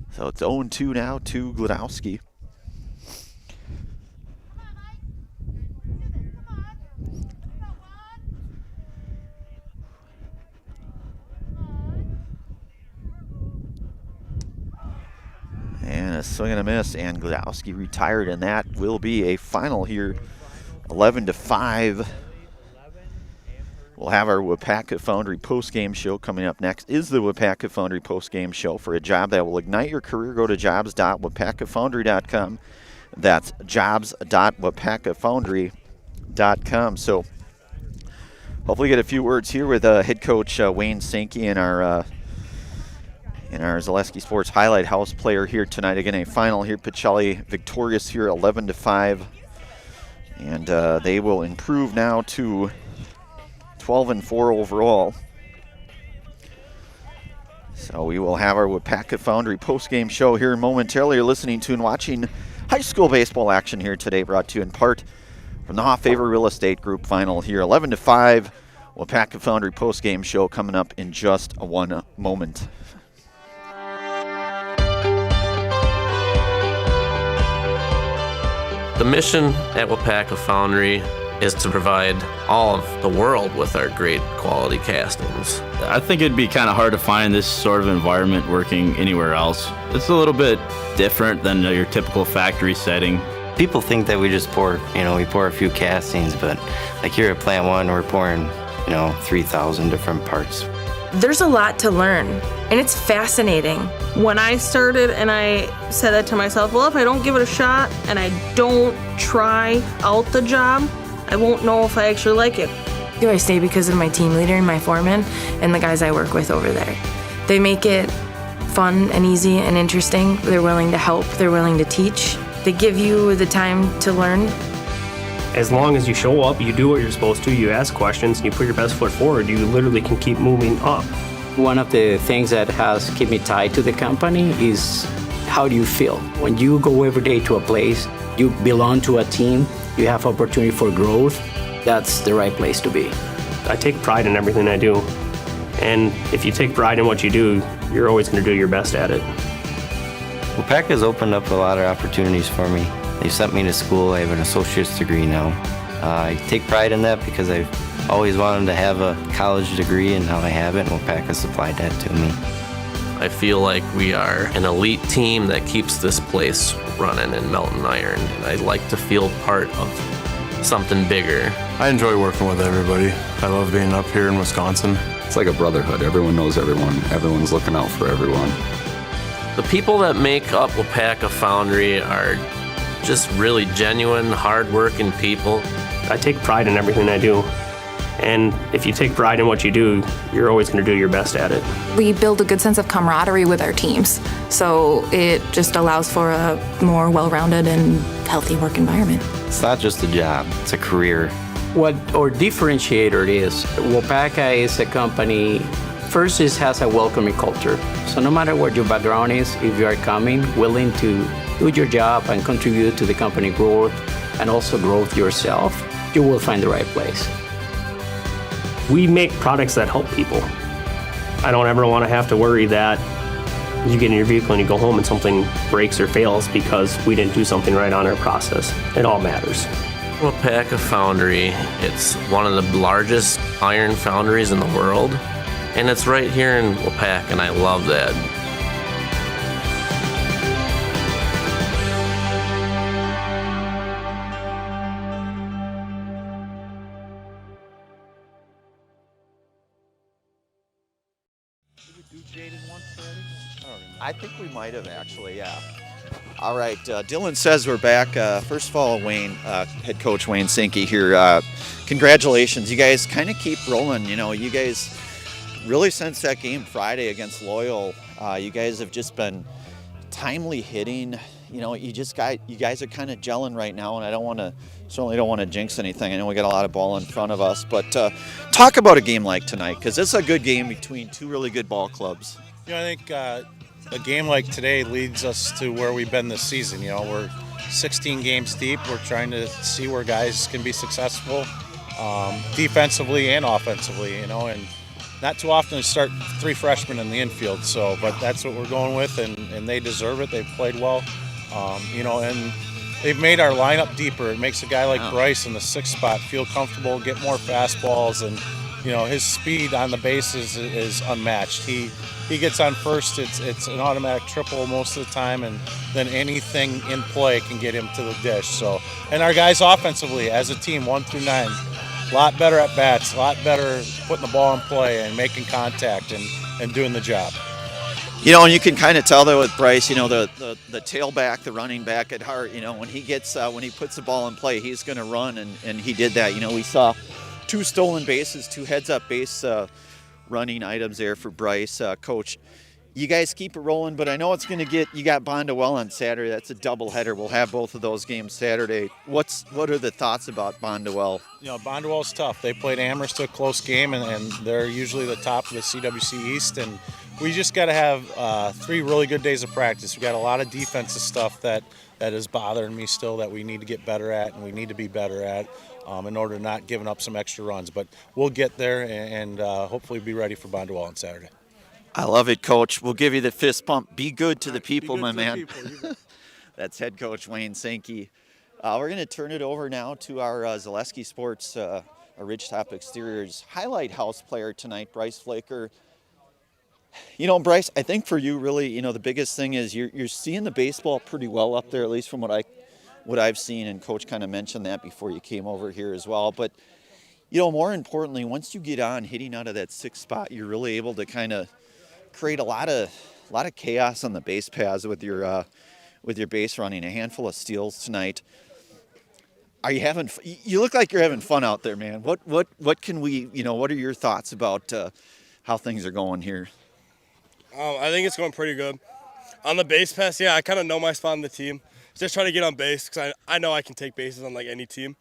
So it's 0-2 now to Gladowski. And a swing and a miss, and Gladowski retired, and that will be a final here, 11-5. We'll have our WIAA Foundry post-game show. Coming up next is the WIAA Foundry post-game show. For a job that will ignite your career, go to jobs.wipacafoundry.com. That's jobs.wipacafoundry.com. So hopefully get a few words here with head coach Wayne Sankey and our Zaleski Sports Highlight House player here tonight. Again, a final here. Pacelli victorious here, 11-5. And they will improve now to 12-4 overall. So we will have our WIAA Foundry post-game show here momentarily. You're listening to and watching high school baseball action here today, brought to you in part from the Hoff-Favor Real Estate Group final here, 11-5. WIAA Foundry post-game show coming up in just one moment. The mission at WIAA Foundry is to provide all of the world with our great quality castings. I think it'd be kind of hard to find this sort of environment working anywhere else. It's a little bit different than your typical factory setting. People think that we just pour, we pour a few castings, but like here at Plant 1, we're pouring, 3,000 different parts. There's a lot to learn, and it's fascinating. When I started and I said that to myself, well, if I don't give it a shot and I don't try out the job, I won't know if I actually like it. I stay because of my team leader and my foreman and the guys I work with over there. They make it fun and easy and interesting. They're willing to help. They're willing to teach. They give you the time to learn. As long as you show up, you do what you're supposed to, you ask questions, and you put your best foot forward, you literally can keep moving up. One of the things that has kept me tied to the company is how do you feel? When you go every day to a place, you belong to a team, you have opportunity for growth, that's the right place to be. I take pride in everything I do. And if you take pride in what you do, you're always going to do your best at it. WIAA has opened up a lot of opportunities for me. They've sent me to school. I have an associate's degree now. I take pride in that because I've always wanted to have a college degree, and now I have it, and WIAA has supplied that to me. I feel like we are an elite team that keeps this place running in Melton Iron, and I like to feel part of something bigger. I enjoy working with everybody. I love being up here in Wisconsin. It's like a brotherhood. Everyone knows everyone. Everyone's looking out for everyone. The people that make up WIAA Foundry are just really genuine, hard-working people. I take pride in everything I do. And if you take pride in what you do, you're always going to do your best at it. We build a good sense of camaraderie with our teams, so it just allows for a more well-rounded and healthy work environment. It's not just a job, it's a career. What our differentiator is, WIAA is a company, first it has a welcoming culture. So no matter what your background is, if you are coming, willing to do your job and contribute to the company growth and also growth yourself, you will find the right place. We make products that help people. I don't ever want to have to worry that you get in your vehicle and you go home and something breaks or fails because we didn't do something right on our process. It all matters. WIAA Foundry, it's one of the largest iron foundries in the world, and it's right here in WIAA, and I love that. I think we might have actually, yeah. All right, Dylan says we're back. First of all, Wayne, head coach Wayne Sankey here. Congratulations, you guys kind of keep rolling. You know, you guys really since that game Friday against Loyal, you guys have just been timely hitting. You know, you guys are kind of gelling right now, and I certainly don't want to jinx anything. I know we got a lot of ball in front of us, but talk about a game like tonight, because it's a good game between two really good ball clubs. You know, I think a game like today leads us to where we've been this season. You know, we're 16 games deep. We're trying to see where guys can be successful defensively and offensively, you know, and not too often to start three freshmen in the infield. So, but that's what we're going with, and they deserve it. They've played well, you know, and they've made our lineup deeper. It makes a guy like Bryce in the sixth spot feel comfortable, get more fastballs, and, you know, his speed on the bases is unmatched. He gets on first, it's an automatic triple most of the time, and then anything in play can get him to the dish. So, and our guys offensively as a team, 1 through 9, a lot better at bats, a lot better putting the ball in play and making contact and doing the job. You know, and you can kind of tell that with Bryce, you know, the tailback, the running back at heart, you know, when he puts the ball in play, he's going to run, and he did that. You know, we saw 2 stolen bases, 2 heads-up base running items there for Bryce. Coach, you guys keep it rolling, but I know it's going to you got Bondwell on Saturday. That's a doubleheader. We'll have both of those games Saturday. What are the thoughts about Bondwell? You know, Bondwell's tough. They played Amherst a close game, and they're usually the top of the CWC East, and we just got to have 3 really good days of practice. We got a lot of defensive stuff that is bothering me still that we need to get better at, and we need to be better at in order to not giving up some extra runs. But we'll get there and hopefully be ready for Bondwell on Saturday. I love it, Coach. We'll give you the fist pump. Be good to the people, my man. That's head coach Wayne Sankey. We're going to turn it over now to our Zaleski Sports Ridgetop Exteriors highlight house player tonight, Bryce Flaker. You know, Bryce, I think for you really, you know, the biggest thing is you're seeing the baseball pretty well up there, at least from what I've seen, and Coach kind of mentioned that before you came over here as well. But, you know, more importantly, once you get on hitting out of that 6th spot, you're really able to kind of create a lot of chaos on the base paths with your base running. A handful of steals tonight. Are you having? You look like you're having fun out there, man. What can we? You know, what are your thoughts about how things are going here? I think it's going pretty good. On the base pass, yeah, I kind of know my spot on the team. Just trying to get on base because I know I can take bases on like any team.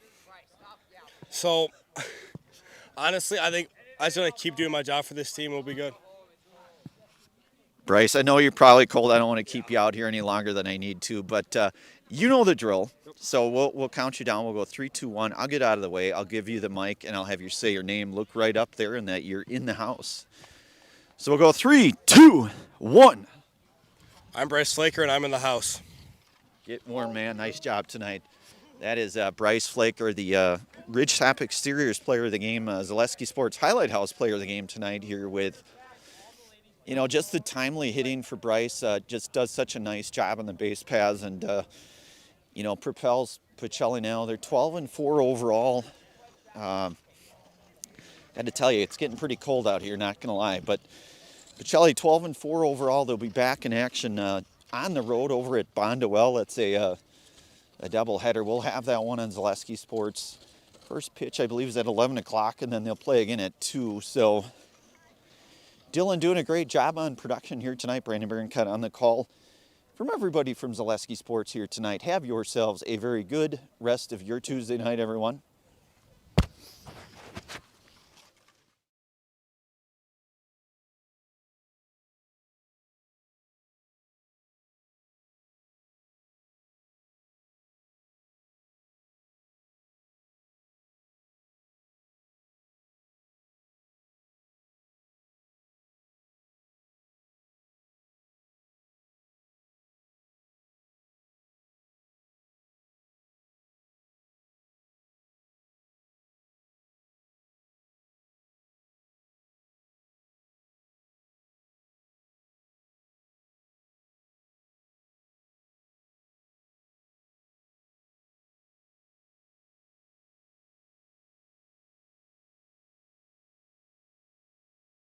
So, honestly, I think I just want to keep doing my job for this team. We'll be good. Bryce, I know you're probably cold. I don't want to keep you out here any longer than I need to, but you know the drill. So we'll count you down. We'll go 3, 2, 1. I'll get out of the way. I'll give you the mic, and I'll have you say your name. Look right up there, and that you're in the house. So we'll go 3, 2, 1. I'm Bryce Flaker, and I'm in the house. Get warm, man. Nice job tonight. That is Bryce Flaker, the Ridgetop Exteriors player of the game, Zaleski Sports Highlight House player of the game tonight here with, just the timely hitting for Bryce. Just does such a nice job on the base paths and, propels Pacelli now. They're 12-4 overall. Got to tell you, it's getting pretty cold out here, not going to lie. But Pacelli 12-4 overall. They'll be back in action on the road over at Bondwell. It's a doubleheader. We'll have that one on Zaleski Sports. First pitch, I believe, is at 11 o'clock, and then they'll play again at 2. So Dylan doing a great job on production here tonight. Brandon Barroncut on the call. From everybody from Zaleski Sports here tonight, have yourselves a very good rest of your Tuesday night, everyone.